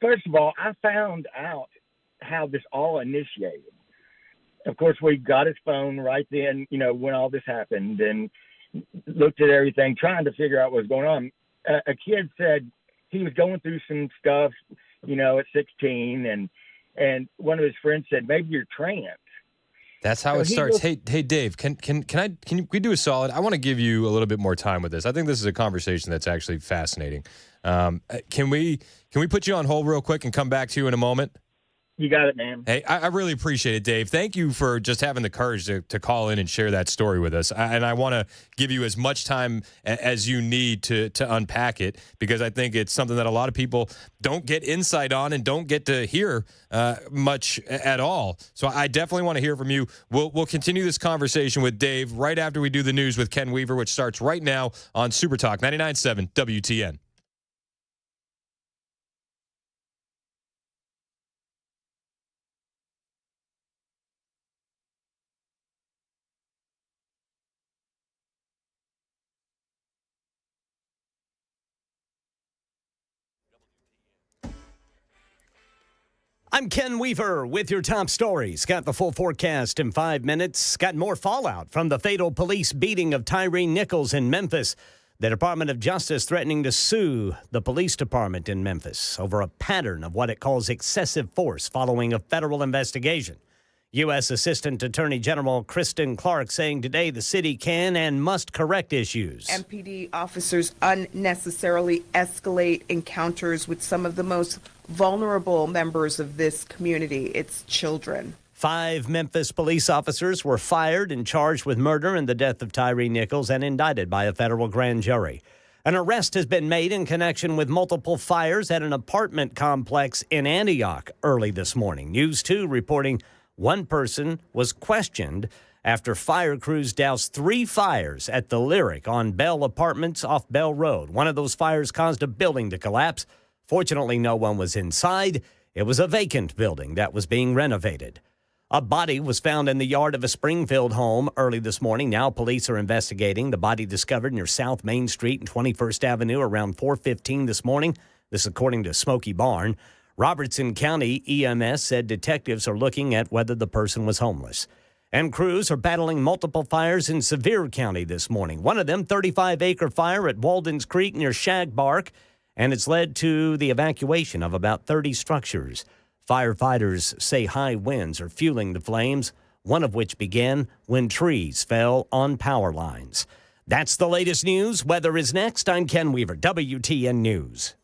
first of all, I found out how this all initiated. Of course, we got his phone right then, when all this happened, and looked at everything, trying to figure out what was going on. A kid said he was going through some stuff, at 16, and one of his friends said, "Maybe you're trans." That's how So it he starts. was- Hey, Dave, can we do a solid? I want to give you a little bit more time with this. I think this is a conversation that's actually fascinating. Can we put you on hold real quick and come back to you in a moment? You got it, man. Hey, I really appreciate it, Dave. Thank you for just having the courage to call in and share that story with us. And I want to give you as much time as you need to unpack it, because I think it's something that a lot of people don't get insight on and don't get to hear much at all. So I definitely want to hear from you. We'll continue this conversation with Dave right after we do the news with Ken Weaver, which starts right now on Super Talk 99.7 WTN. I'm Ken Weaver with your top stories. Got the full forecast in 5 minutes. Got more fallout from the fatal police beating of Tyree Nichols in Memphis. The Department of Justice threatening to sue the police department in Memphis over a pattern of what it calls excessive force following a federal investigation. U.S. Assistant Attorney General Kristen Clark saying today the city can and must correct issues. MPD officers unnecessarily escalate encounters with some of the most vulnerable members of this community, its children. 5 Memphis police officers were fired and charged with murder in the death of Tyree Nichols and indicted by a federal grand jury. An arrest has been made in connection with multiple fires at an apartment complex in Antioch early this morning. News 2 reporting one person was questioned after fire crews doused 3 fires at the Lyric on Bell Apartments off Bell Road. One of those fires caused a building to collapse. Fortunately, no one was inside. It was a vacant building that was being renovated. A body was found in the yard of a Springfield home early this morning. Now police are investigating. The body discovered near South Main Street and 21st Avenue around 4:15 this morning. This according to Smoky Barn. Robertson County EMS said detectives are looking at whether the person was homeless. And crews are battling multiple fires in Sevier County this morning. One of them, 35-acre fire at Walden's Creek near Shagbark, and it's led to the evacuation of about 30 structures. Firefighters say high winds are fueling the flames, one of which began when trees fell on power lines. That's the latest news. Weather is next. I'm Ken Weaver, WTN News.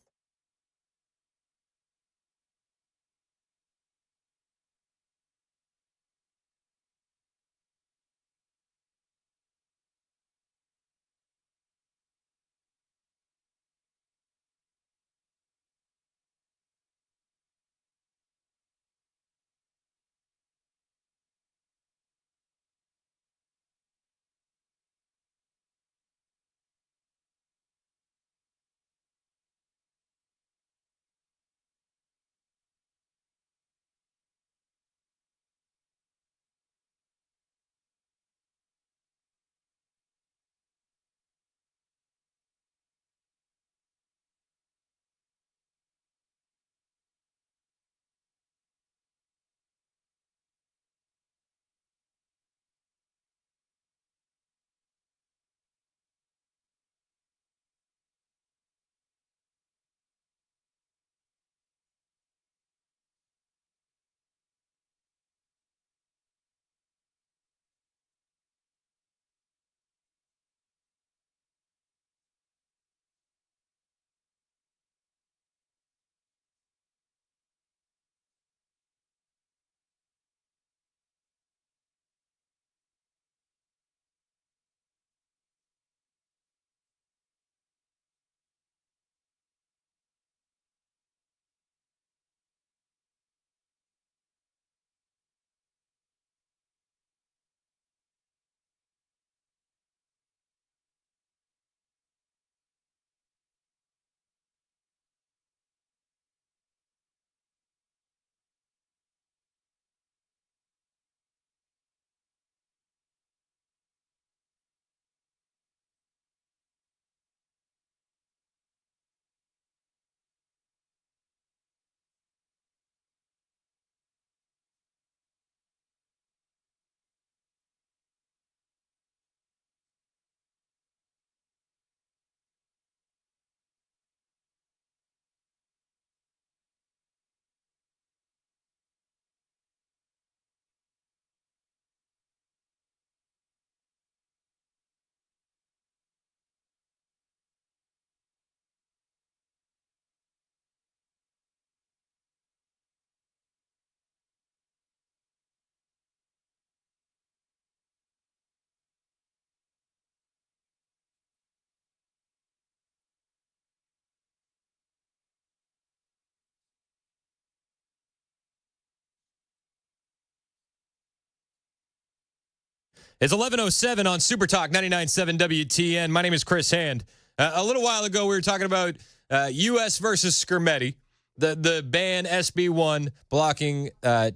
It's 11:07 on Super Talk 99.7 WTN. My name is Chris Hand. A little while ago, we were talking about U.S. versus Skirmetti, the ban SB1 blocking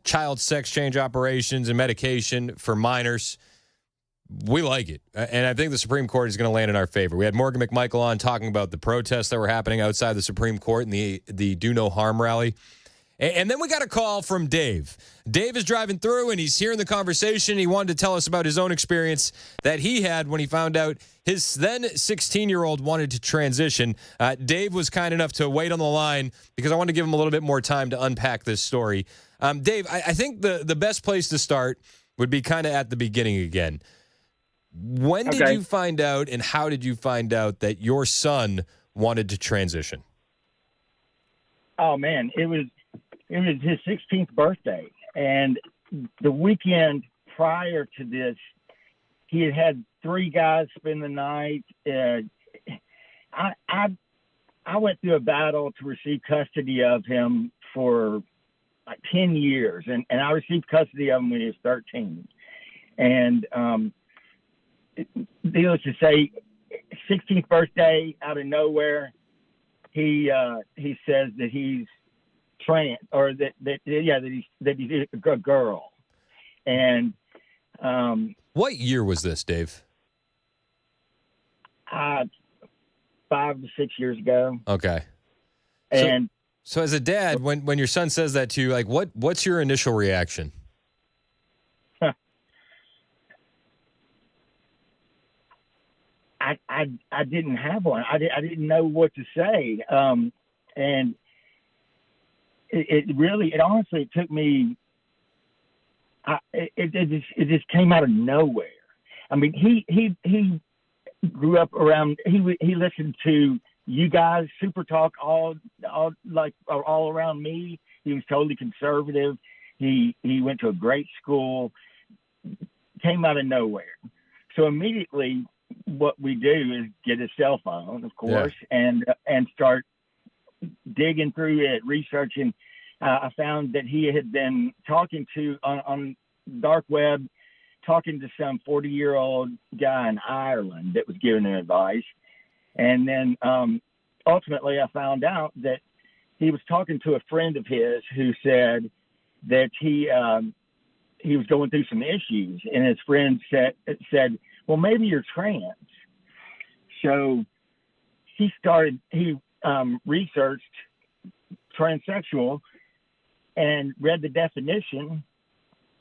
child sex change operations and medication for minors. We like it, and I think the Supreme Court is going to land in our favor. We had Morgan McMichael on talking about the protests that were happening outside the Supreme Court and the Do No Harm rally. And then we got a call from Dave. Dave is driving through, and he's hearing the conversation. He wanted to tell us about his own experience that he had when he found out his then 16-year-old wanted to transition. Dave was kind enough to wait on the line because I wanted to give him a little bit more time to unpack this story. Dave, I think the best place to start would be kind of at the beginning again. When did you find out, and how did you find out that your son wanted to transition? Oh, man, it was his 16th birthday, and the weekend prior to this, he had 3 guys spend the night. I went through a battle to receive custody of him for like 10 years, and I received custody of him when he was 13. And needless to say, 16th birthday, out of nowhere, he says that he's trans, or that he's a girl. And what year was this, Dave? 5 to 6 years ago. Okay. And so as a dad, when your son says that to you, like what's your initial reaction? I didn't have one. I didn't know what to say. And it honestly took me. It just came out of nowhere. I mean, he grew up around. He listened to you guys, Super Talk, all around me. He was totally conservative. He went to a great school. Came out of nowhere. So immediately, what we do is get a cell phone, of course, and start digging through it, researching. I found that he had been talking to on dark web, talking to some 40-year-old guy in Ireland that was giving him advice. And then ultimately I found out that he was talking to a friend of his who said that he was going through some issues, and his friend said, well, maybe you're trans. So he researched transsexual and read the definition,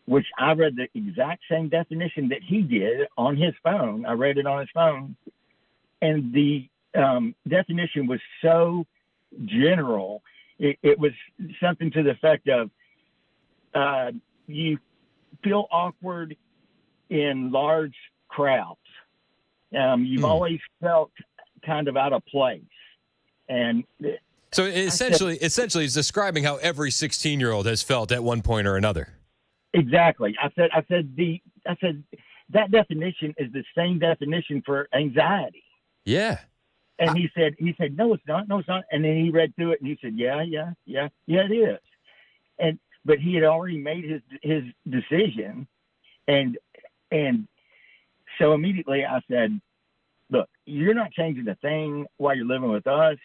which I read the exact same definition that he did on his phone. I read it on his phone. And the definition was so general. It was something to the effect of you feel awkward in large crowds. You've always felt kind of out of place. And so essentially it's describing how every 16-year-old has felt at one point or another. Exactly. I said that definition is the same definition for anxiety. Yeah. And he said, no, it's not. And then he read through it and he said, yeah, it is. But he had already made his decision. And so immediately I said, look, you're not changing a thing while you're living with us.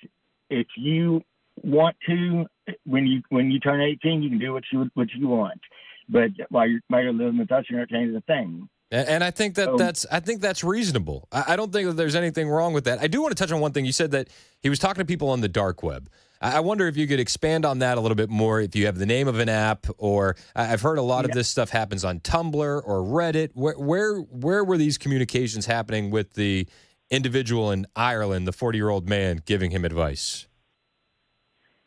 If you want to, when you turn 18, you can do what you want. But while you're living with us, you're not changing a thing. And I think that's reasonable. I don't think that there's anything wrong with that. I do want to touch on one thing. You said that he was talking to people on the dark web. I wonder if you could expand on that a little bit more, if you have the name of an app, or I've heard a lot of this stuff happens on Tumblr or Reddit. Where were these communications happening with the individual in Ireland, the 40-year-old man giving him advice?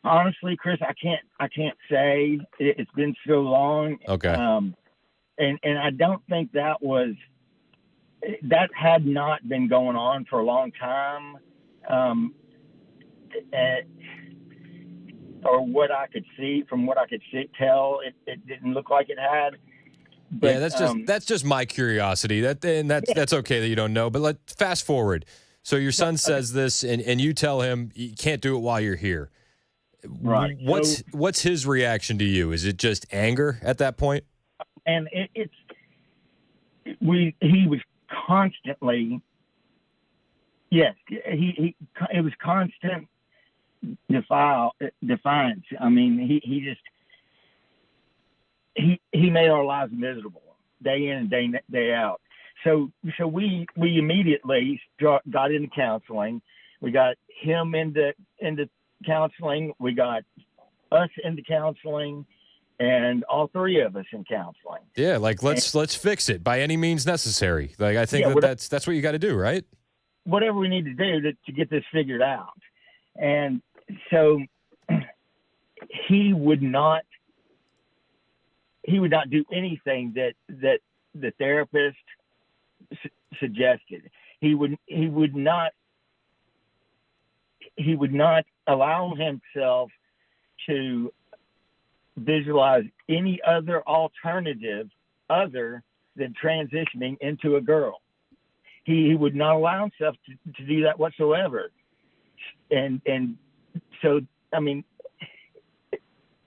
Honestly, Chris, I can't say. It's been so long. Okay. And I don't think that had not been going on for a long time. Or what I could see, tell, it didn't look like it had. But, yeah, that's just my curiosity. That's okay that you don't know. But let's fast forward. So your son says this, and you tell him you can't do it while you're here. Right. What's his reaction to you? Is it just anger at that point? And he was constantly, yes, it was constant defiance. I mean, he made our lives miserable day in and day out. So we immediately got into counseling. We got him into counseling. We got us into counseling, and all three of us in counseling. Yeah, like let's fix it by any means necessary. Like I think that's what you got to do, right? Whatever we need to do to get this figured out. And so he would not do anything that the therapist suggested. He would not allow himself to visualize any other alternative other than transitioning into a girl. He would not allow himself to do that whatsoever. And so, I mean,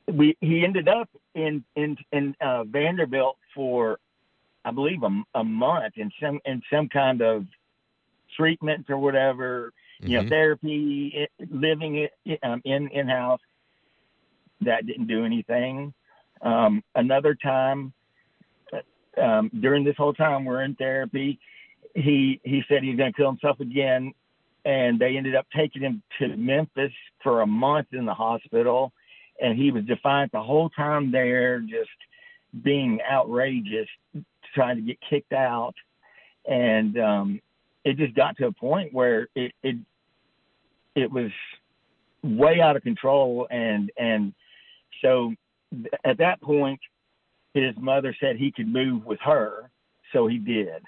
he ended up in Vanderbilt for, I believe, a month in some kind of treatment or whatever, therapy, living in house. That didn't do anything. Another time, during this whole time we're in therapy, he said he was going to kill himself again, and they ended up taking him to Memphis for a month in the hospital, and he was defiant the whole time there, just being outrageous, trying to get kicked out. And it just got to a point where it was way out of control. And so at that point, his mother said he could move with her. So he did.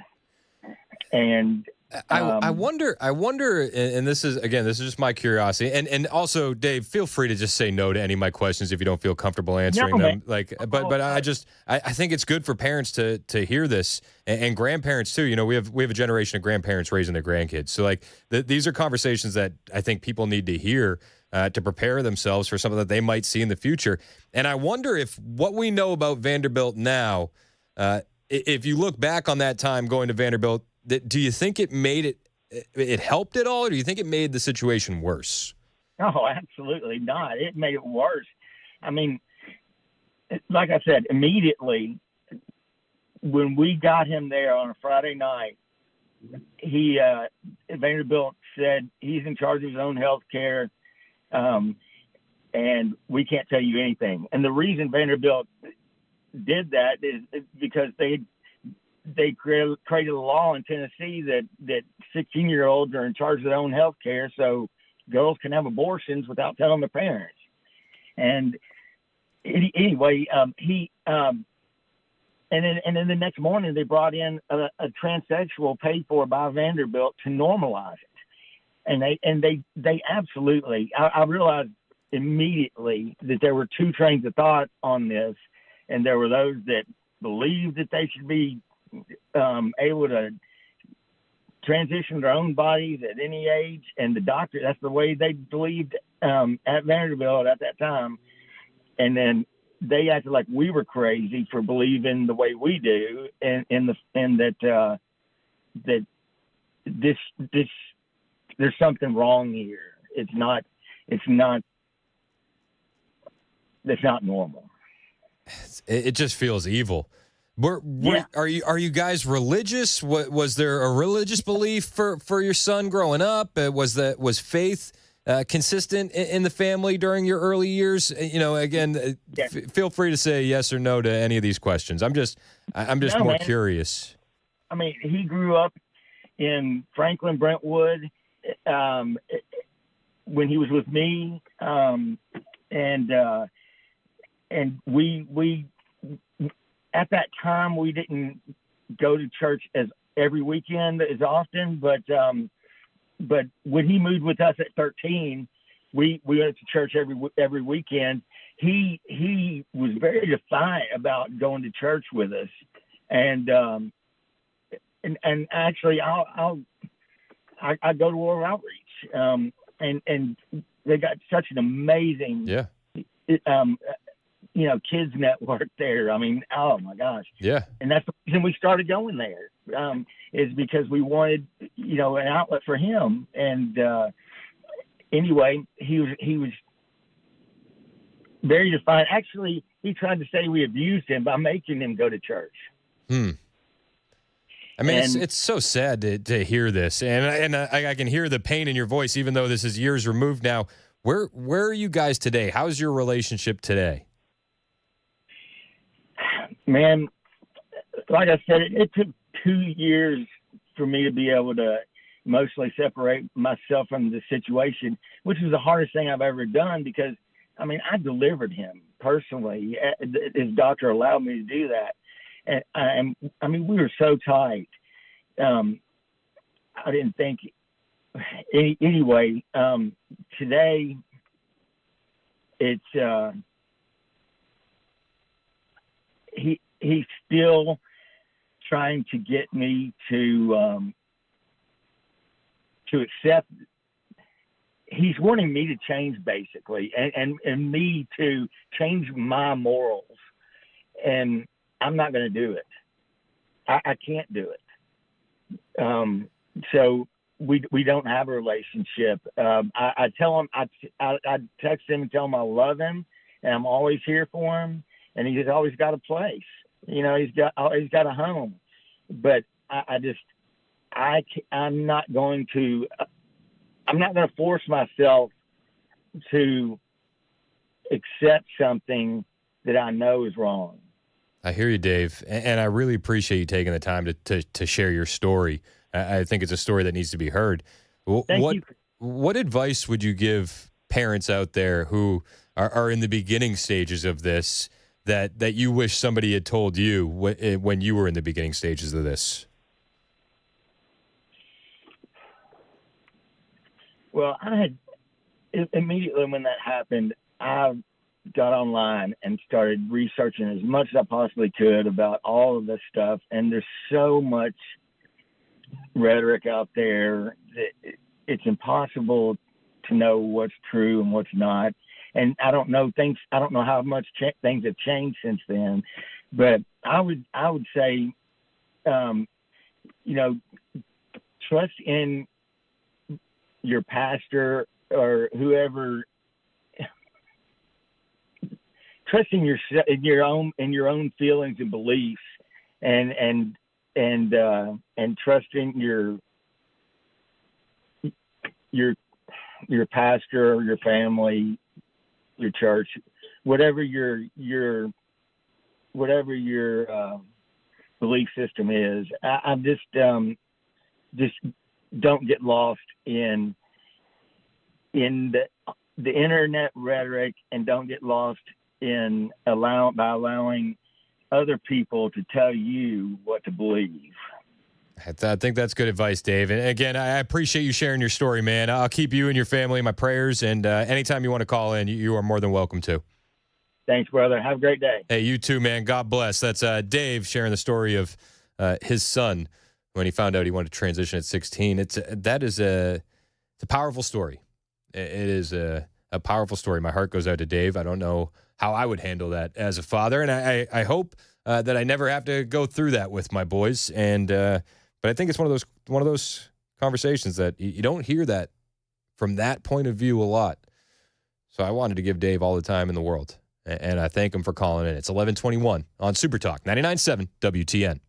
And I wonder, and this is just my curiosity, and also, Dave, feel free to just say no to any of my questions if you don't feel comfortable answering them. But I think it's good for parents to hear this, and grandparents too. You know, we have a generation of grandparents raising their grandkids, so these are conversations that I think people need to hear to prepare themselves for something that they might see in the future. And I wonder if what we know about Vanderbilt now, if you look back on that time going to Vanderbilt, do you think it made it helped at all, or do you think it made the situation worse? No, absolutely not. It made it worse. I mean, like I said, immediately when we got him there on a Friday night, Vanderbilt said he's in charge of his own health care, and we can't tell you anything. And the reason Vanderbilt did that is because they created a law in Tennessee that 16-year-olds are in charge of their own health care, so girls can have abortions without telling their parents. And anyway, and then the next morning they brought in a transsexual paid for by Vanderbilt to normalize it. And they absolutely, I realized immediately that there were two trains of thought on this, and there were those that believed that they should be able to transition their own bodies at any age, and the doctor, that's the way they believed at Vanderbilt at that time. And then they acted like we were crazy for believing the way we do, and that this there's something wrong here. It's not normal. It just feels evil. Are you guys religious? Was there a religious belief for your son growing up? Was faith consistent in the family during your early years? You know, again, feel free to say yes or no to any of these questions. I'm just more curious. I mean, he grew up in Franklin, Brentwood, when he was with me, and we at that time we didn't go to church every weekend as often, but when he moved with us at 13, we went to church every weekend. He was very defiant about going to church with us, and actually I go to World Outreach, and they got such an amazing kids network there. I mean, oh my gosh. Yeah. And that's the reason we started going there, is because we wanted, an outlet for him. And anyway, he was very defiant. Actually, he tried to say we abused him by making him go to church. I mean, it's so sad to hear this, and I can hear the pain in your voice, even though this is years removed now. Where are you guys today? How's your relationship today? Man, like I said, it took 2 years for me to be able to emotionally separate myself from the situation, which was the hardest thing I've ever done because, I mean, I delivered him personally. His doctor allowed me to do that. And I mean, we were so tight. I didn't think anyway. Today, it's he's still trying to get me to accept. He's wanting me to change basically, and me to change my morals, and I'm not going to do it. I can't do it. So we don't have a relationship. I tell him, I text him and tell him I love him and I'm always here for him. And he's always got a place, he's got a home, but I'm not going to force myself to accept something that I know is wrong. I hear you, Dave, and I really appreciate you taking the time to share your story. I think it's a story that needs to be heard. Thank you. What advice would you give parents out there who are in the beginning stages of this that you wish somebody had told you when you were in the beginning stages of this? Well, I had immediately when that happened, I got online and started researching as much as I possibly could about all of this stuff. And there's so much rhetoric out there that it's impossible to know what's true and what's not. And I don't know how much things have changed since then, but I would say, trust in your pastor or whoever. Trust in your own feelings and beliefs, and trust in your pastor or your family, your church, whatever your belief system is. I just don't get lost in the internet rhetoric, and don't get lost in allowing other people to tell you what to believe. I think that's good advice, Dave. And again, I appreciate you sharing your story, man. I'll keep you and your family in my prayers. And anytime you want to call in, you are more than welcome to. Thanks, brother. Have a great day. Hey, you too, man. God bless. That's Dave sharing the story of his son when he found out he wanted to transition at 16. It's a powerful story. It is a powerful story. My heart goes out to Dave. I don't know how I would handle that as a father, and I hope that I never have to go through that with my boys. And but I think it's one of those conversations that you don't hear that from that point of view a lot. So I wanted to give Dave all the time in the world, and I thank him for calling in. It's 11:21 on Super Talk 99.7 WTN.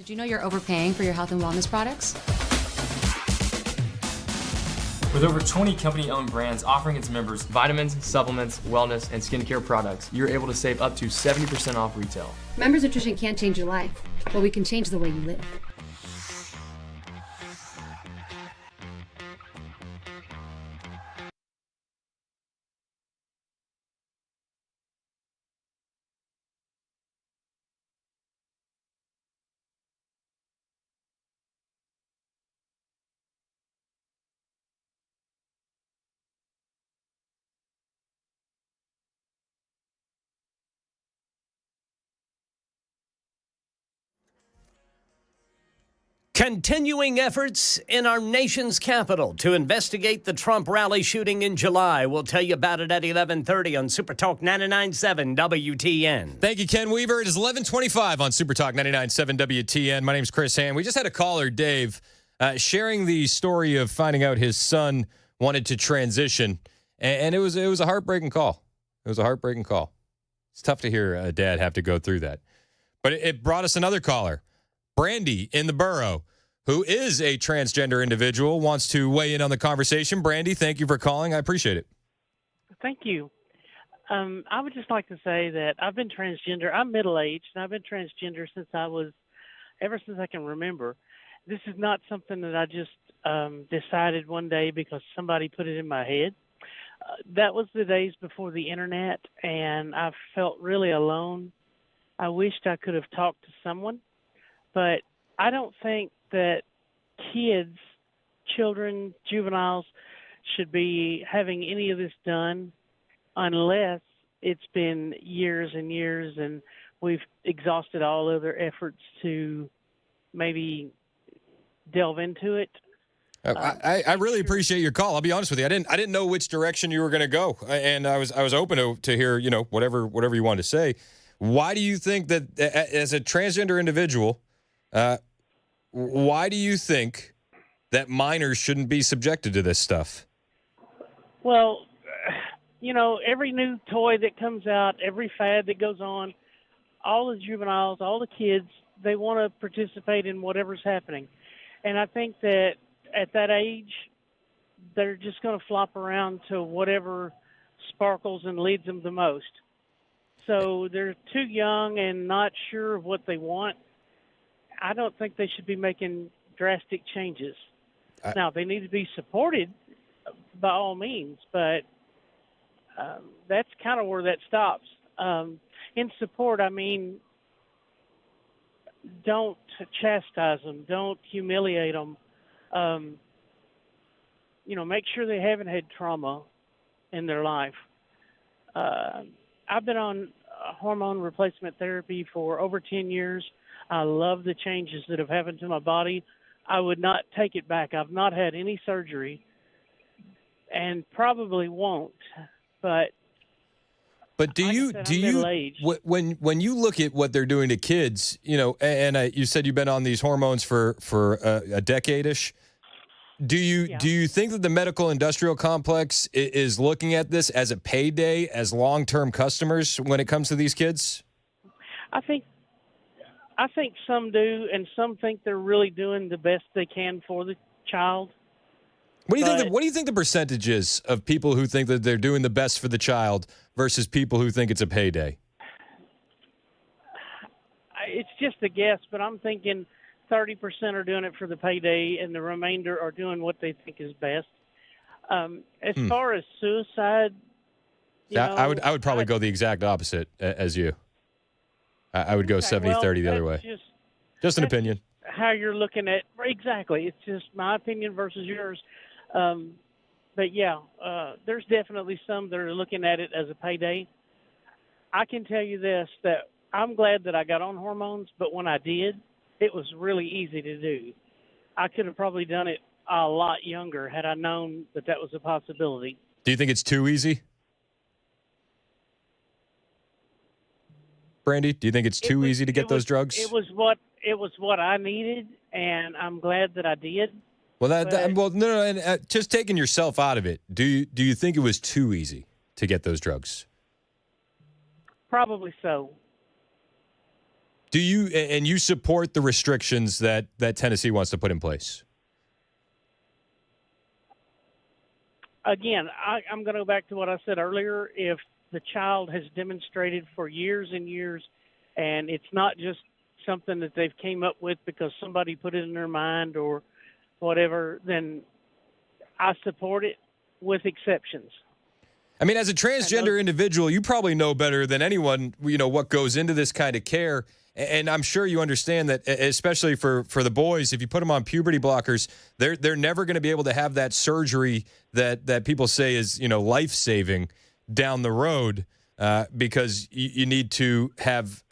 Did you know you're overpaying for your health and wellness products? With over 20 company-owned brands offering its members vitamins, supplements, wellness, and skincare products, you're able to save up to 70% off retail. Members Nutrition can't change your life, but we can change the way you live. Continuing efforts in our nation's capital to investigate the Trump rally shooting in July. We'll tell you about it at 11:30 on Super Talk 99.7 WTN. Thank you, Ken Weaver. It is 11:25 on Super Talk 99.7 WTN. My name's Chris Hand. We just had a caller, Dave, sharing the story of finding out his son wanted to transition, and it was a heartbreaking call. It was a heartbreaking call. It's tough to hear a dad have to go through that. But it brought us another caller. Brandy in the borough, who is a transgender individual, wants to weigh in on the conversation. Brandy, thank you for calling. I appreciate it. Thank you. I would just like to say that I've been transgender. I'm middle-aged, and I've been transgender ever since I can remember. This is not something that I just decided one day because somebody put it in my head. That was the days before the internet, and I felt really alone. I wished I could have talked to someone. But I don't think that kids, children, juveniles should be having any of this done unless it's been years and years and we've exhausted all other efforts to maybe delve into it. I really appreciate your call. I'll be honest with you. I didn't know which direction you were going to go, and I was open to hear whatever you wanted to say. Why do you think that as a transgender individual? Why do you think that minors shouldn't be subjected to this stuff? Well, every new toy that comes out, every fad that goes on, all the juveniles, all the kids, they want to participate in whatever's happening. And I think that at that age, they're just going to flop around to whatever sparkles and leads them the most. So they're too young and not sure of what they want. I don't think they should be making drastic changes. Now, they need to be supported by all means, but that's kind of where that stops. In support, I mean, don't chastise them. Don't humiliate them. Make sure they haven't had trauma in their life. I've been on hormone replacement therapy for over 10 years. I love the changes that have happened to my body. I would not take it back. I've not had any surgery and probably won't. But do you when you look at what they're doing to kids, and you said you've been on these hormones for a decade-ish. Do you think that the medical industrial complex is looking at this as a payday, as long-term customers when it comes to these kids? I think some do, and some think they're really doing the best they can for the child. What do you think the percentage is of people who think that they're doing the best for the child versus people who think it's a payday? It's just a guess, but I'm thinking 30% are doing it for the payday, and the remainder are doing what they think is best. As far as suicide, I would probably go the exact opposite as you. I would go 70-30 the other way. Just an opinion. How you're looking at exactly. It's just my opinion versus yours. But yeah, there's definitely some that are looking at it as a payday. I can tell you this, that I'm glad that I got on hormones, but when I did, it was really easy to do. I could have probably done it a lot younger had I known that was a possibility. Do you think it's too easy? Brandy, do you think it's too easy to get those drugs? It was what I needed, and I'm glad that I did. Well, no, and just taking yourself out of it. Do you think it was too easy to get those drugs? Probably so. Do you support the restrictions that Tennessee wants to put in place? Again, I'm going to go back to what I said earlier. If the child has demonstrated for years and years, and it's not just something that they've came up with because somebody put it in their mind or whatever, then I support it with exceptions. I mean, as a transgender individual, you probably know better than anyone, what goes into this kind of care. And I'm sure you understand that, especially for the boys, if you put them on puberty blockers, they're never going to be able to have that surgery that people say is, life-saving down the road because you need to have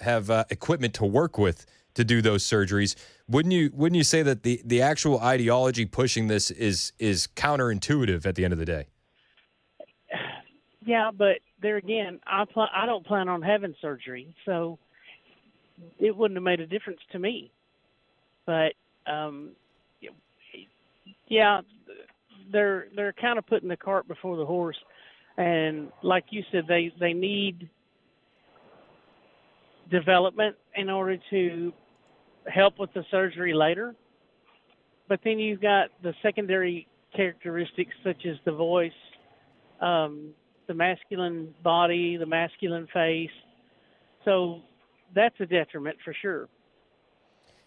equipment to work with to do those surgeries. Wouldn't you say that the actual ideology pushing this is counterintuitive at the end of the day? Yeah, but there again, I don't plan on having surgery, so it wouldn't have made a difference to me. But yeah, they're kind of putting the cart before the horse, and like you said, they need development in order to help with the surgery later. But then you've got the secondary characteristics such as the voice, the masculine body, the masculine face. So that's a detriment for sure.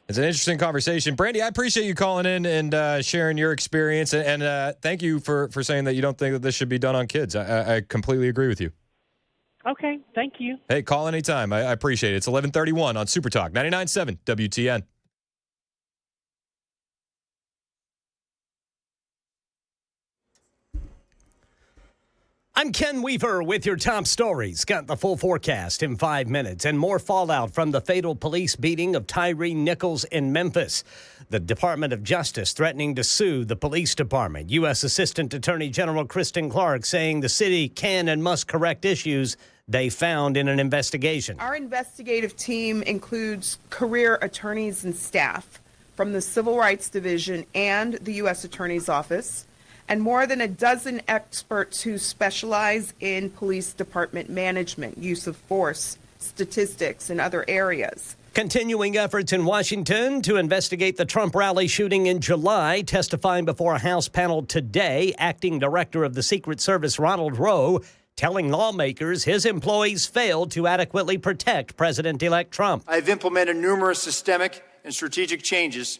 It's an interesting conversation. Brandy, I appreciate you calling in and sharing your experience. And thank you for saying that you don't think that this should be done on kids. I completely agree with you. Okay, thank you. Hey, call anytime. I appreciate it. It's 11:31 on Super Talk 99.7 WTN. I'm Ken Weaver with your top stories. Got the full forecast in 5 minutes and more fallout from the fatal police beating of Tyree Nichols in Memphis. The Department of Justice threatening to sue the police department. U.S. Assistant Attorney General Kristen Clark saying the city can and must correct issues they found in an investigation. Our investigative team includes career attorneys and staff from the Civil Rights Division and the U.S. Attorney's Office, and more than a dozen experts who specialize in police department management, use of force, statistics, and other areas. Continuing efforts in Washington to investigate the Trump rally shooting in July. Testifying before a House panel today, Acting Director of the Secret Service Ronald Rowe telling lawmakers his employees failed to adequately protect President-elect Trump. I've implemented numerous systemic and strategic changes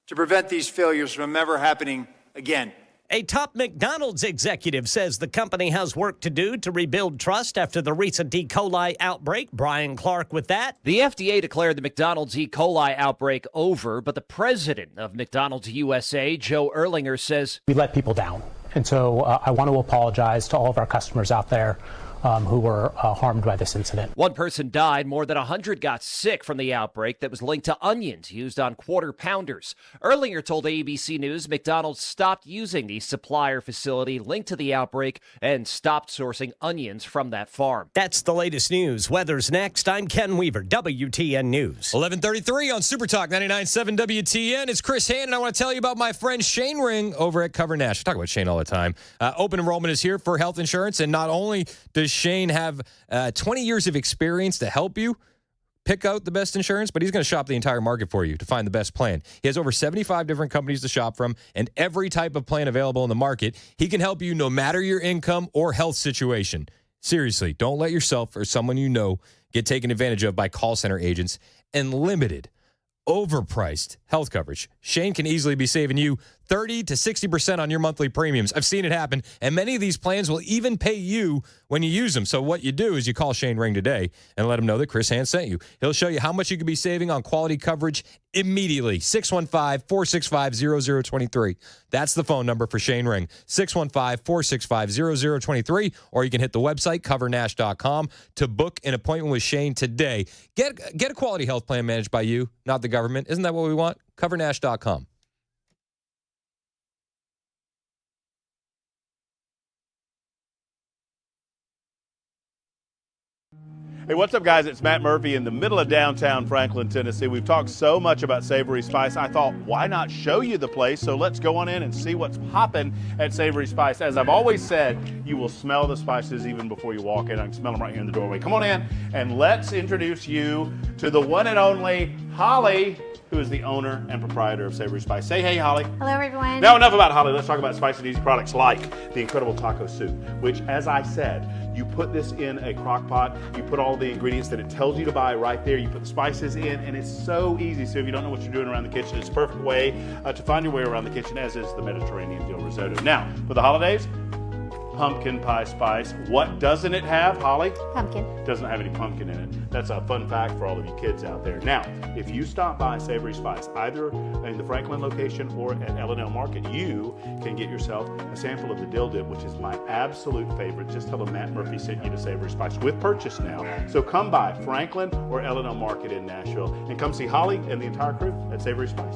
to prevent these failures from ever happening again. A top McDonald's executive says the company has work to do to rebuild trust after the recent E. coli outbreak. Brian Clark with that. The FDA declared the McDonald's E. coli outbreak over, but the president of McDonald's USA, Joe Erlinger, says we let people down. And so I want to apologize to all of our customers out there who were harmed by this incident. One person died. More than 100 got sick from the outbreak that was linked to onions used on quarter pounders. Erlinger told ABC News McDonald's stopped using the supplier facility linked to the outbreak and stopped sourcing onions from that farm. That's the latest news. Weather's next. I'm Ken Weaver, WTN News. 11:33 on Super Talk 99.7 WTN. It's Chris Hand, and I want to tell you about my friend Shane Ring over at Cover Nash. We talk about Shane all the time. Open enrollment is here for health insurance, and not only does Shane have 20 years of experience to help you pick out the best insurance, but he's going to shop the entire market for you to find the best plan. He has over 75 different companies to shop from and every type of plan available in the market. He can help you no matter your income or health situation. Seriously, don't let yourself or someone you know get taken advantage of by call center agents and limited, overpriced health coverage. Shane can easily be saving you 30 to 60% on your monthly premiums. I've seen it happen, and many of these plans will even pay you when you use them. So what you do is you call Shane Ring today and let him know that Chris Hand sent you. He'll show you how much you could be saving on quality coverage immediately. 615-465-0023. That's the phone number for Shane Ring. 615-465-0023. Or you can hit the website, covernash.com, to book an appointment with Shane today. Get a quality health plan managed by you, not the government. Isn't that what we want? Covernash.com. Hey, what's up, guys? It's Matt Murphy in the middle of downtown Franklin, Tennessee. We've talked so much about Savory Spice. I thought, why not show you the place? So let's go on in and see what's popping at Savory Spice. As I've always said, you will smell the spices even before you walk in. I can smell them right here in the doorway. Come on in, and let's introduce you to the one and only Holly, who is the owner and proprietor of Savory Spice. Say hey, Holly. Hello, everyone. Now, enough about Holly. Let's talk about spicy and easy products like the incredible taco soup, which, as I said, you put this in a crock pot, you put all the ingredients that it tells you to buy right there, you put the spices in, and it's so easy. So if you don't know what you're doing around the kitchen, it's a perfect way to find your way around the kitchen, as is the Mediterranean dill risotto. Now, for the holidays, pumpkin pie spice. What doesn't it have, Holly? Pumpkin. It doesn't have any pumpkin in it. That's a fun fact for all of you kids out there. Now, if you stop by Savory Spice, either in the Franklin location or at L&L Market, you can get yourself a sample of the dill dip, which is my absolute favorite. Just tell them Matt Murphy sent you to Savory Spice with purchase now. So come by Franklin or L&L Market in Nashville and come see Holly and the entire crew at Savory Spice.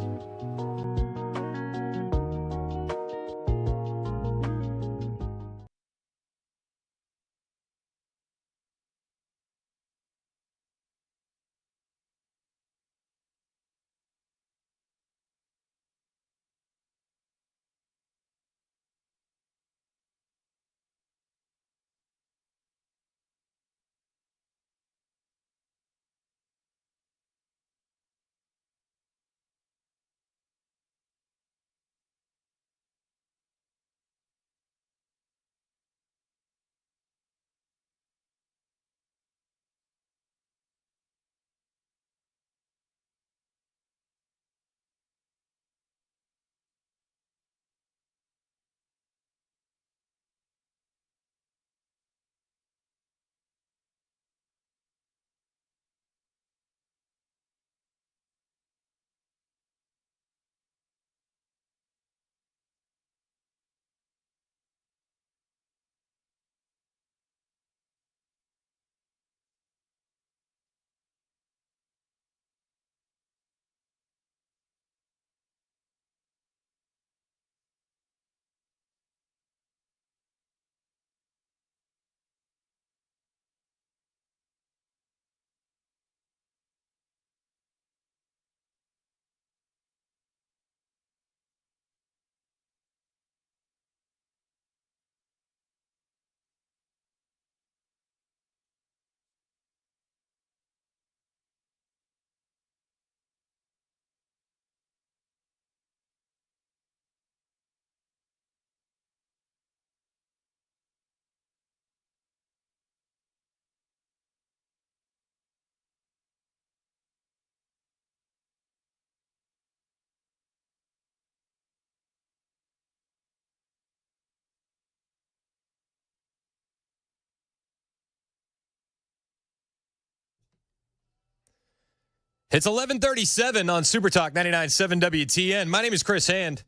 It's 11:37 on Super Talk 99.7 WTN. My name is Chris Hand.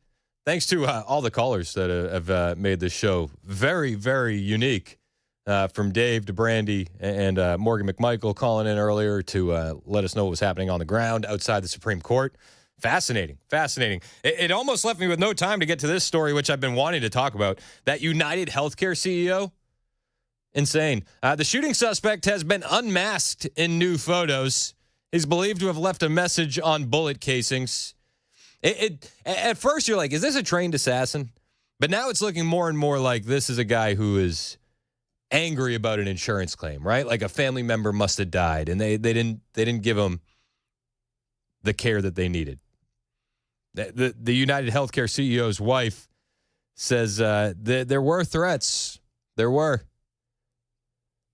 Thanks to all the callers that have made this show very, very unique. From Dave to Brandy and Morgan McMichael calling in earlier to let us know what was happening on the ground outside the Supreme Court. Fascinating. It almost left me with no time to get to this story, which I've been wanting to talk about. That United Healthcare CEO. Insane. The shooting suspect has been unmasked in new photos. He's believed to have left a message on bullet casings. At first, you're like, is this a trained assassin? But now it's looking more and more like this is a guy who is angry about an insurance claim, right? Like a family member must have died, and they didn't give him the care that they needed. The United Healthcare CEO's wife says there were threats. There were.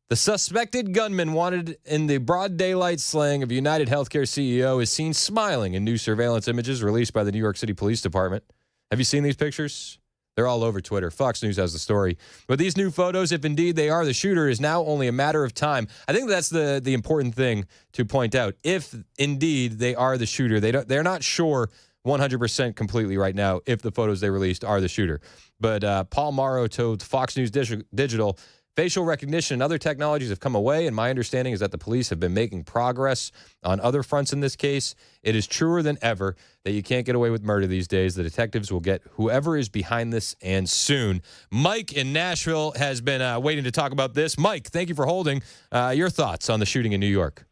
The suspected gunman wanted in the broad daylight slaying of United Healthcare CEO is seen smiling in new surveillance images released by the New York City Police Department. Have you seen these pictures? They're all over Twitter. Fox News has the story. But these new photos, if indeed they are the shooter, is now only a matter of time. I think that's the important thing to point out. If indeed they are the shooter, they're not sure 100% completely right now if the photos they released are the shooter. But Paul Morrow told Fox News Digital, Facial recognition and other technologies have come away, and my understanding is that the police have been making progress on other fronts in this case. It is truer than ever that you can't get away with murder these days. The detectives will get whoever is behind this, and soon. Mike in Nashville has been waiting to talk about this. Mike, thank you for holding. Your thoughts on the shooting in New York?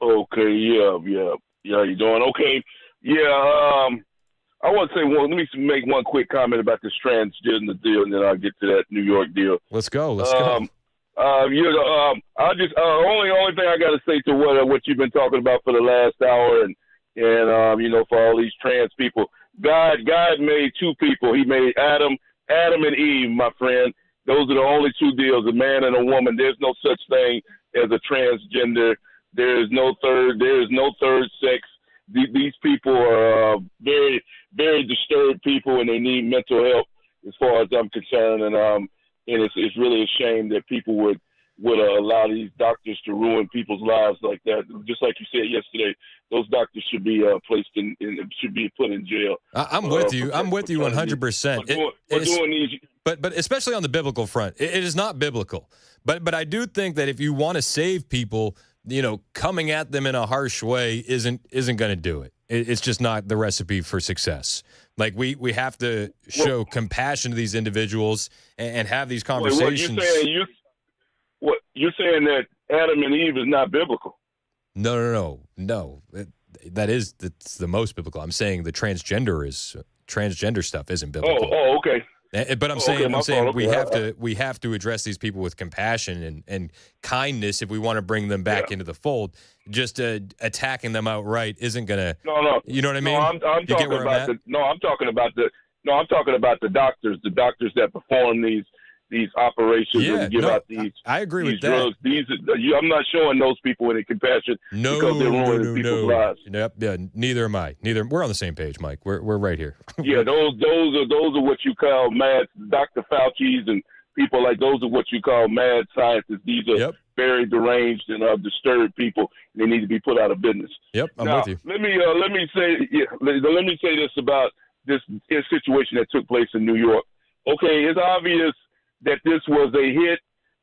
Okay, yeah. How you doing? Okay, yeah. I want to say, let me make one quick comment about this transgender deal, and then I'll get to that New York deal. Let's go. I just only thing I got to say to what you've been talking about for the last hour, and for all these trans people, God made two people. He made Adam and Eve, my friend. Those are the only two deals, a man and a woman. There's no such thing as a transgender. There is no third sex. These people are very, very disturbed people, and they need mental help, as far as I'm concerned. And it's really a shame that people would allow these doctors to ruin people's lives like that. Just like you said yesterday, those doctors should be should be put in jail. I'm with you. I'm with you 100%. But especially on the biblical front, it is not biblical. But I do think that if you want to save people, coming at them in a harsh way isn't going to do it. It's just not the recipe for success. Like we have to show compassion to these individuals and have these conversations. You're saying that Adam and Eve is not biblical? No. That's the most biblical. I'm saying the transgender stuff isn't biblical. Oh, okay. But I'm saying we have to address these people with compassion and kindness if we want to bring them back into the fold. Just attacking them outright isn't gonna. No. You know what I mean? I'm talking about the doctors. The doctors that perform these operations and give out these. I agree these with drugs. that. I'm not showing those people any compassion because they're ruining people's lives. Yep. Yeah. Neither am I. We're on the same page, Mike. We're right here. Yeah. Those are what you call mad Dr. Fauci's and people like those are what you call mad scientists. These are very deranged and disturbed people. They need to be put out of business. Yep. I'm now, with you. Let me say this about this situation that took place in New York. Okay, it's obvious that this was a hit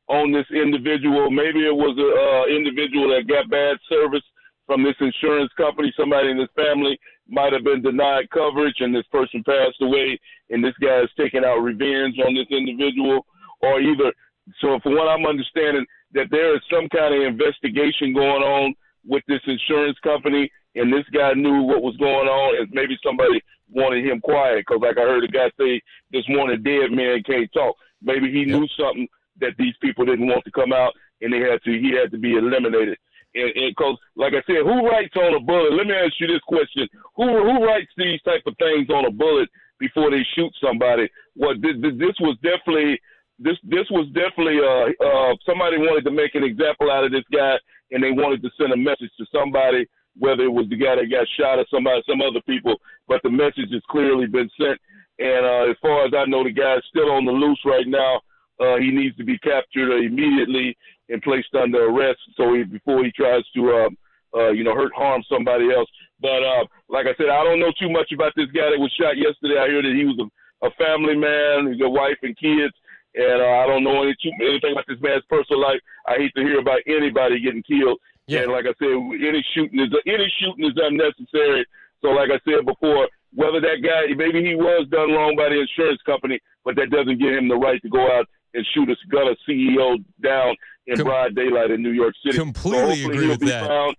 on this individual. Maybe it was an individual that got bad service from this insurance company. Somebody in his family might have been denied coverage, and this person passed away, and this guy is taking out revenge on this individual. Or either, so from what I'm understanding, that there is some kind of investigation going on with this insurance company, and this guy knew what was going on, and maybe somebody wanted him quiet, because like I heard a guy say this morning, dead man can't talk. Maybe he knew something that these people didn't want to come out, and he had to be eliminated. And because, like I said, who writes on a bullet? Let me ask you this question: Who writes these type of things on a bullet before they shoot somebody? This was definitely somebody wanted to make an example out of this guy, and they wanted to send a message to somebody, whether it was the guy that got shot or some other people. But the message has clearly been sent. And as far as I know, the guy's still on the loose right now. He needs to be captured immediately and placed under arrest before he tries to, harm somebody else. But like I said, I don't know too much about this guy that was shot yesterday. I hear that he was a family man, he's a wife and kids, and I don't know anything about this man's personal life. I hate to hear about anybody getting killed. Yeah. And like I said, any shooting is unnecessary. So like I said before, whether that guy, maybe he was done wrong by the insurance company, but that doesn't give him the right to go out and shoot a CEO down in broad daylight in New York City. Completely agree with that.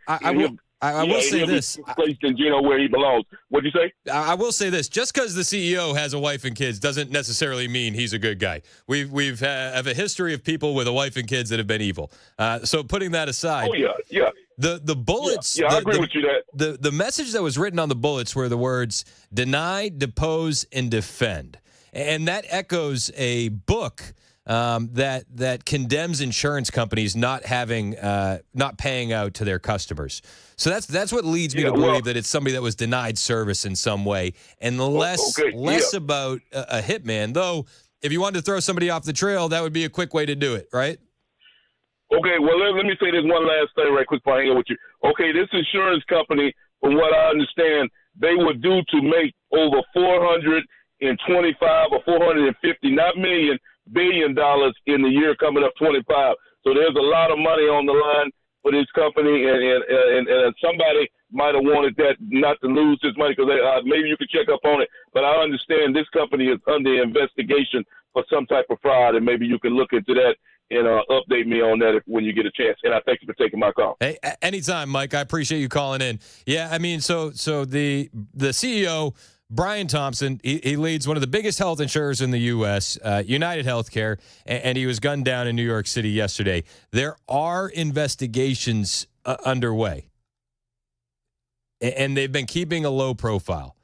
I will say this. Placed in where he belongs. What'd you say? I will say this. Just because the CEO has a wife and kids doesn't necessarily mean he's a good guy. We've have a history of people with a wife and kids that have been evil. So putting that aside. Oh, yeah. The bullets. Yeah, I agree with you that. The message that was written on the bullets were the words deny, depose, and defend. And that echoes a book that condemns insurance companies not paying out to their customers. So that's what leads me to believe that it's somebody that was denied service in some way, and less about a hitman. Though, if you wanted to throw somebody off the trail, that would be a quick way to do it, right? Okay, well, let me say this one last thing right quick before I hang out with you. Okay, this insurance company, from what I understand, they were due to make over $425 or $450, not million, billion in the year coming up 25. So there's a lot of money on the line for this company, and somebody might have wanted that not to lose this money because maybe you could check up on it. But I understand this company is under investigation for some type of fraud, and maybe you can look into that and update me on that when you get a chance. And I thank you for taking my call. Hey, anytime, Mike. I appreciate you calling in. Yeah, I mean, so the CEO, Brian Thompson, he leads one of the biggest health insurers in the U.S., United Healthcare, and he was gunned down in New York City yesterday. There are investigations underway, and they've been keeping a low profile.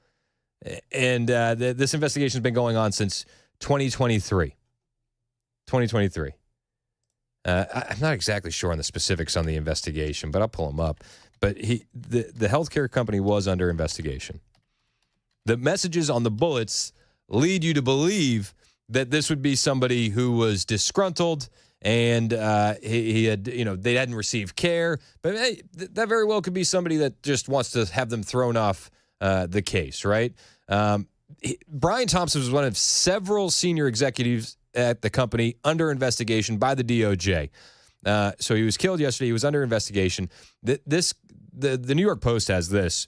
And this investigation has been going on since 2023. 2023. I'm not exactly sure on the specifics on the investigation, but I'll pull them up. But the healthcare company was under investigation. The messages on the bullets lead you to believe that this would be somebody who was disgruntled and he had, they hadn't received care. But hey, that very well could be somebody that just wants to have them thrown off the case, right? Brian Thompson was one of several senior executives at the company under investigation by the DOJ. So he was killed yesterday. He was under investigation. The New York Post has this.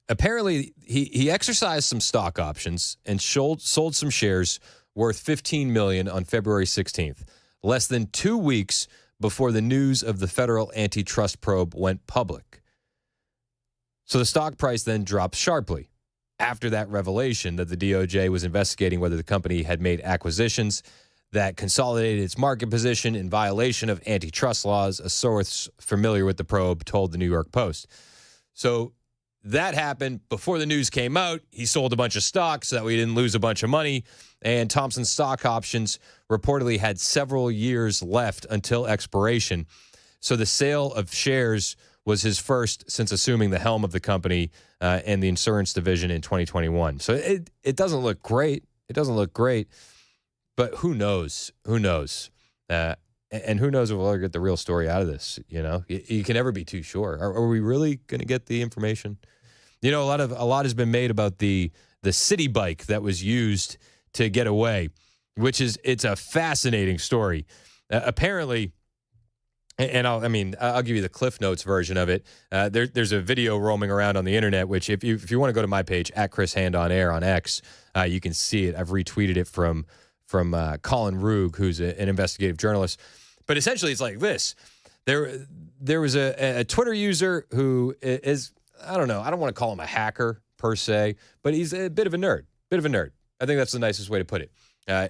Apparently, he exercised some stock options and sold some shares worth $15 million on February 16th, less than 2 weeks before the news of the federal antitrust probe went public. So the stock price then dropped sharply after that revelation that the DOJ was investigating whether the company had made acquisitions that consolidated its market position in violation of antitrust laws, a source familiar with the probe told the New York Post. So that happened before the news came out. He sold a bunch of stock so that we didn't lose a bunch of money. And Thompson's stock options reportedly had several years left until expiration. So the sale of shares was his first since assuming the helm of the company and the insurance division in 2021. So it doesn't look great. It doesn't look great. But who knows? Who knows? And who knows if we'll ever get the real story out of this? You can never be too sure. Are we really going to get the information? A lot has been made about the city bike that was used to get away, it's a fascinating story. Apparently, and I'll give you the Cliff Notes version of it. There's a video roaming around on the internet, which if you want to go to my page at Chris Hand on Air on X, you can see it. I've retweeted it from Colin Roog, who's an investigative journalist. But essentially, it's like this. There was a Twitter user who is, I don't know, I don't want to call him a hacker per se, but he's a bit of a nerd. I think that's the nicest way to put it.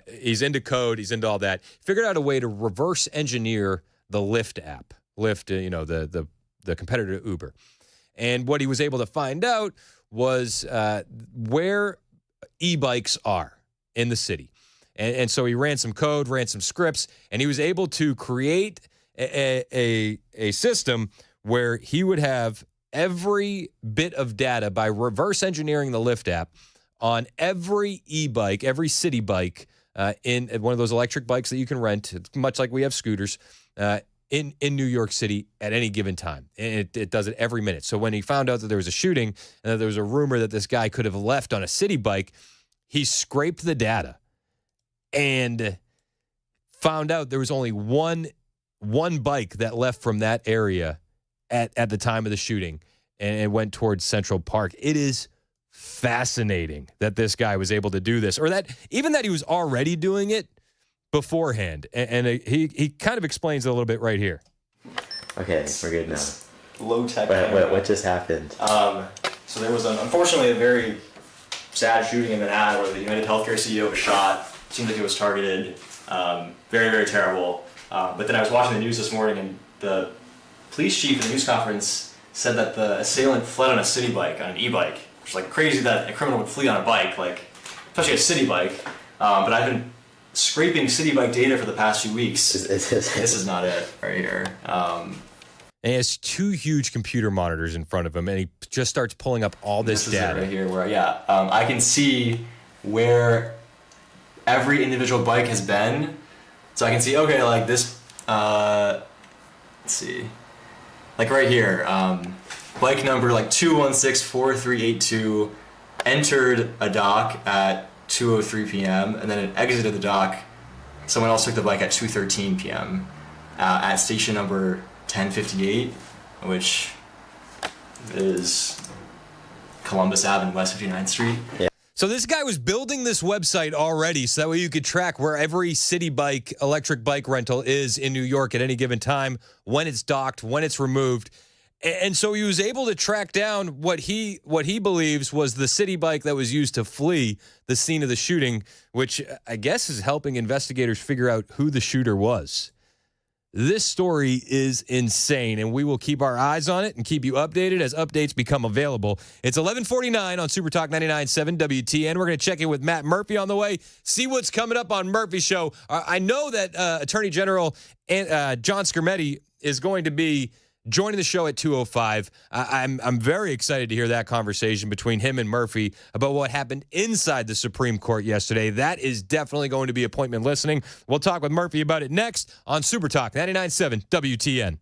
He's into code. He's into all that. Figured out a way to reverse engineer the Lyft app. Lyft, the competitor to Uber. And what he was able to find out was where e-bikes are in the city. And so he ran some code, ran some scripts, and he was able to create a system where he would have every bit of data by reverse engineering the Lyft app on every e-bike, every city bike in one of those electric bikes that you can rent. It's much like we have scooters in New York City at any given time. And it does it every minute. So when he found out that there was a shooting and that there was a rumor that this guy could have left on a city bike, he scraped the data and found out there was only one bike that left from that area at the time of the shooting, and it went towards Central Park. It is fascinating that this guy was able to do this, or that even that he was already doing it beforehand. And he kind of explains it a little bit right here. Okay, we're good now. Low tech. What just happened? So there was unfortunately a very sad shooting in Manhattan where the United Healthcare CEO was shot. Seemed like it was targeted. Very, very terrible. But then I was watching the news this morning, and the police chief at the news conference said that the assailant fled on a city bike, on an e-bike, which is like crazy that a criminal would flee on a bike, especially a city bike. But I've been scraping city bike data for the past few weeks. This is not it right here. And he has two huge computer monitors in front of him, and he just starts pulling up all this data. Right here, where I can see where every individual bike has been. So I can see, okay, like this, let's see, like right here, bike number 2164382 entered a dock at 2:03 p.m. and then it exited the dock. Someone else took the bike at 2:13 p.m. At station number 1058, which is Columbus Avenue, West 59th Street. Yeah. So this guy was building this website already so that way you could track where every city bike, electric bike rental is in New York at any given time, when it's docked, when it's removed. And so he was able to track down what he believes was the city bike that was used to flee the scene of the shooting, which I guess is helping investigators figure out who the shooter was. This story is insane, and we will keep our eyes on it and keep you updated as updates become available. It's 11:49 on Super Talk 99.7 WTN. We're going to check in with Matt Murphy on the way, see what's coming up on Murphy's show. I know that Attorney General John Skermetti is going to be joining the show at 2:05. I'm very excited to hear that conversation between him and Murphy about what happened inside the Supreme Court yesterday. That is definitely going to be appointment listening. We'll talk with Murphy about it next on Super Talk 99.7 WTN.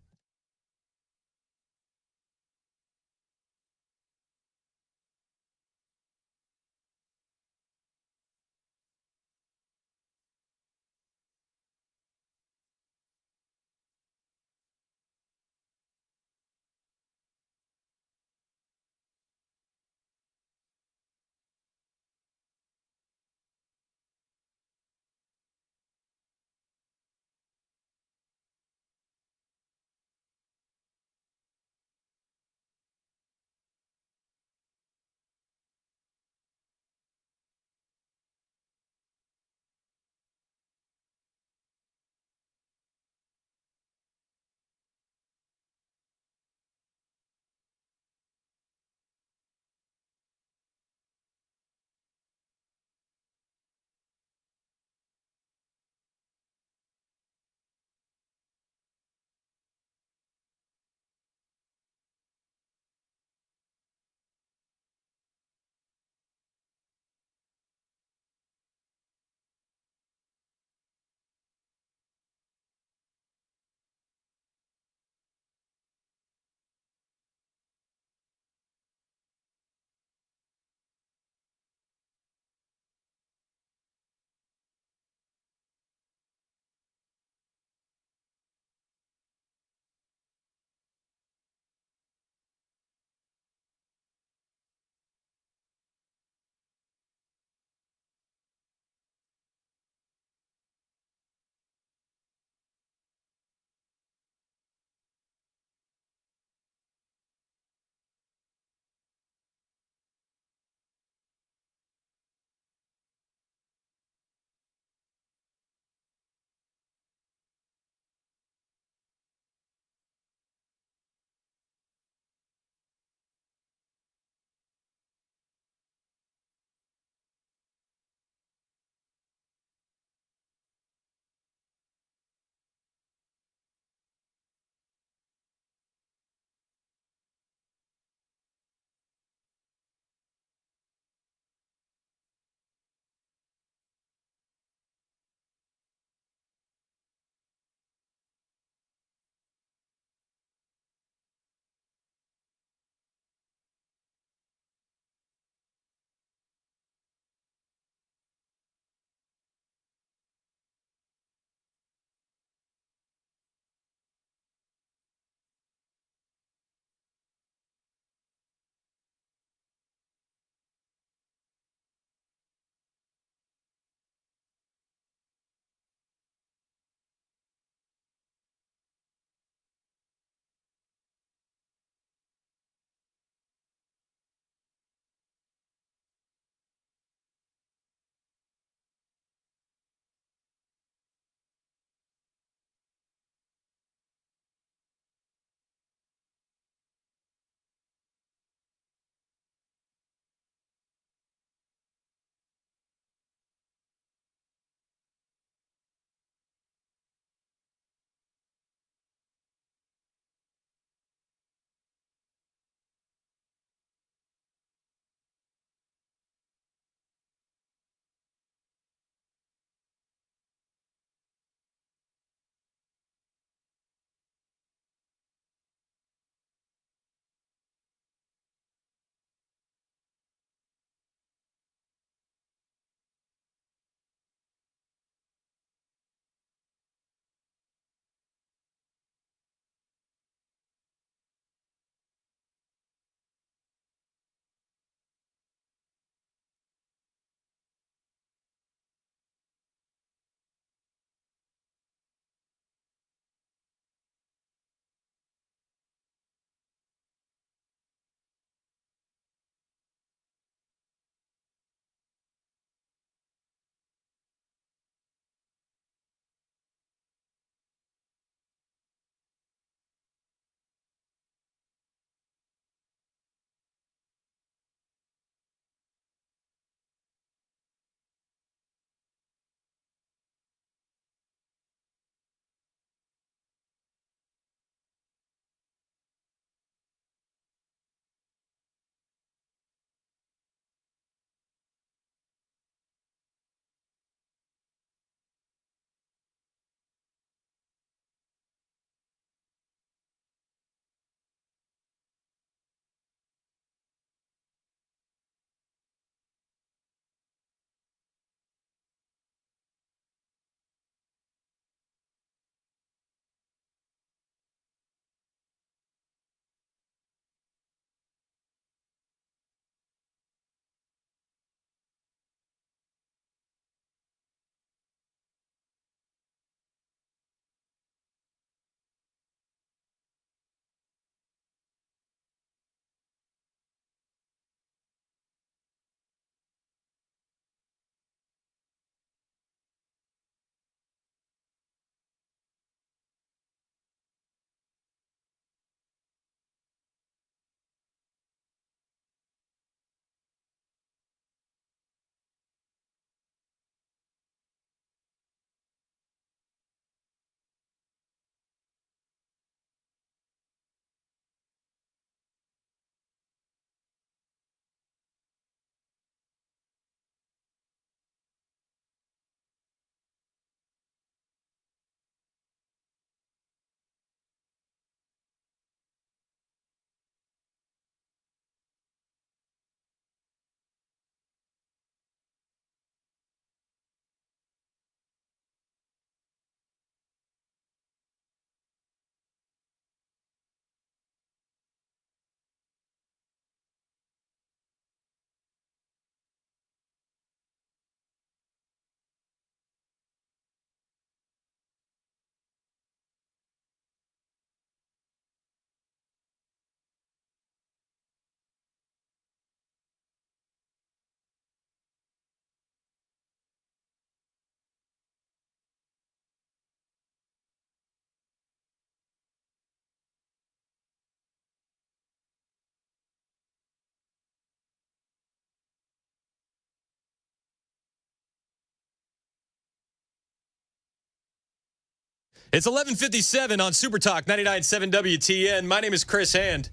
It's 11:57 on Super Talk 99.7 WTN. My name is Chris Hand.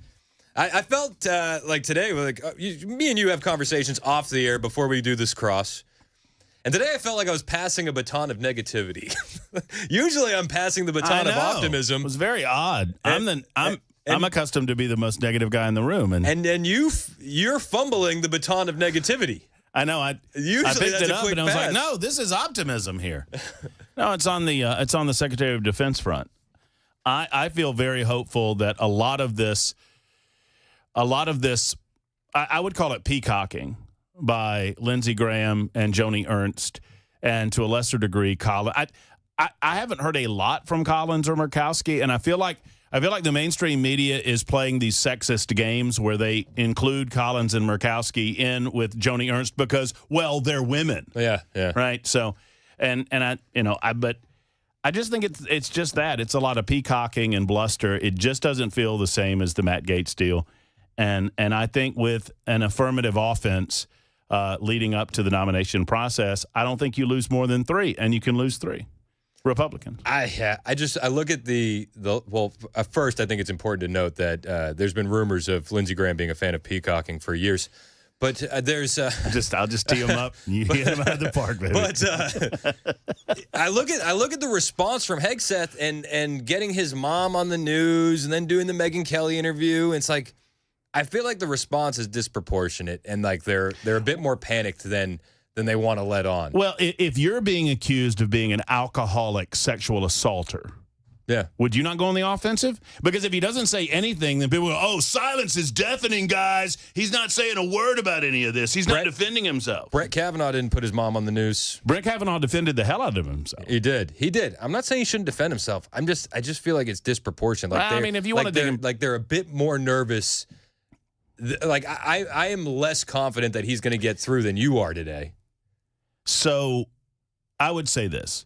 I felt like today, me and you have conversations off the air before we do this cross. And today I felt like I was passing a baton of negativity. Usually I'm passing the baton of optimism. It was very odd. I'm accustomed to be the most negative guy in the room. And you're fumbling the baton of negativity. I know. I picked it up and I was like, no, this is optimism here. No, it's on the Secretary of Defense front. I feel very hopeful that a lot of this, I would call it peacocking by Lindsey Graham and Joni Ernst, and to a lesser degree, Colin. I haven't heard a lot from Collins or Murkowski, and I feel like the mainstream media is playing these sexist games where they include Collins and Murkowski in with Joni Ernst because, well, they're women. Yeah. Right. So, but I just think it's just that it's a lot of peacocking and bluster. It just doesn't feel the same as the Matt Gaetz deal, and I think with an affirmative offense leading up to the nomination process, I don't think you lose more than 3, and you can lose 3. Republicans. I look at at first I think it's important to note that there's been rumors of Lindsey Graham being a fan of peacocking for years, but there's I'll just tee him up. You hit him out of the park, baby. But I look at the response from Hegseth and getting his mom on the news and then doing the Megyn Kelly interview. And it's like I feel like the response is disproportionate and like they're a bit more panicked than they want to let on. Well, if you're being accused of being an alcoholic sexual assaulter, would you not go on the offensive? Because if he doesn't say anything, then people go, silence is deafening, guys. He's not saying a word about any of this. He's not defending himself. Brett Kavanaugh didn't put his mom on the news. Brett Kavanaugh defended the hell out of himself. He did. I'm not saying he shouldn't defend himself. I just feel like it's disproportionate. Like if you want to they're a bit more nervous. Like I am less confident that he's going to get through than you are today. So I would say this.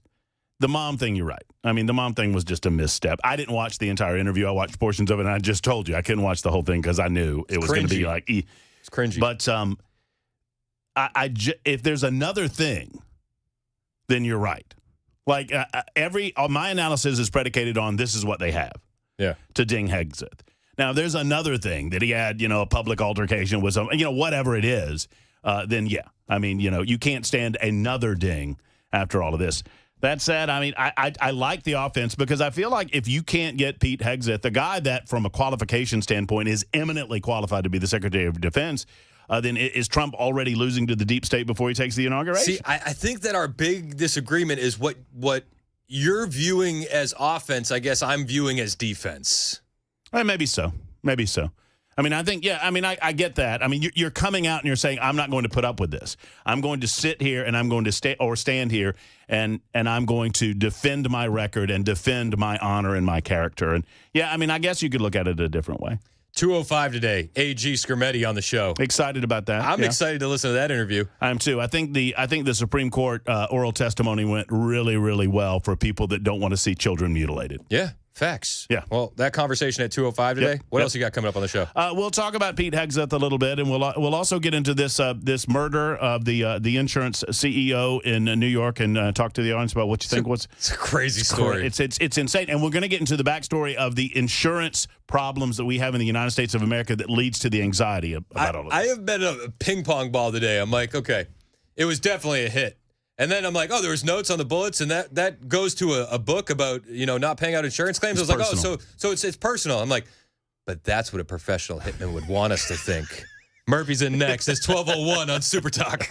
The mom thing, you're right. I mean, the mom thing was just a misstep. I didn't watch the entire interview. I watched portions of it, and I just told you I couldn't watch the whole thing because I knew it was going to be like... It's cringy. But if there's another thing, then you're right. Like, my analysis is predicated on this is what they have to ding Hegseth. Now, if there's another thing that he had, a public altercation with some, whatever it is, then I mean, you can't stand another ding after all of this. That said, I mean, I like the offense because I feel like if you can't get Pete Hegseth, the guy that from a qualification standpoint is eminently qualified to be the Secretary of Defense, then is Trump already losing to the deep state before he takes the inauguration? See, I think that our big disagreement is what you're viewing as offense, I guess I'm viewing as defense. Maybe so. I mean, I think, I get that. I mean, you're coming out and you're saying, I'm not going to put up with this. I'm going to sit here and I'm going to stand here and I'm going to defend my record and defend my honor and my character. And I guess you could look at it a different way. 2:05 today, A.G. Skermetti on the show. Excited about that. I'm excited to listen to that interview. I am too. I think the Supreme Court oral testimony went really, really well for people that don't want to see children mutilated. Yeah. Facts. Yeah. Well, that conversation at 2:05 today. What else you got coming up on the show? We'll talk about Pete Hegseth a little bit, and we'll also get into this murder of the insurance CEO in New York, and talk to the audience about what you think. It's a crazy story. It's insane, and we're going to get into the backstory of the insurance problems that we have in the United States of America that leads to the anxiety about all of this. I have been a ping pong ball today. I'm like, okay, it was definitely a hit. And then I'm like, there was notes on the bullets, and that goes to a book about, not paying out insurance claims. I was like, so it's personal. I'm like, but that's what a professional hitman would want us to think. Murphy's in next. It's 12:01 on Super Talk.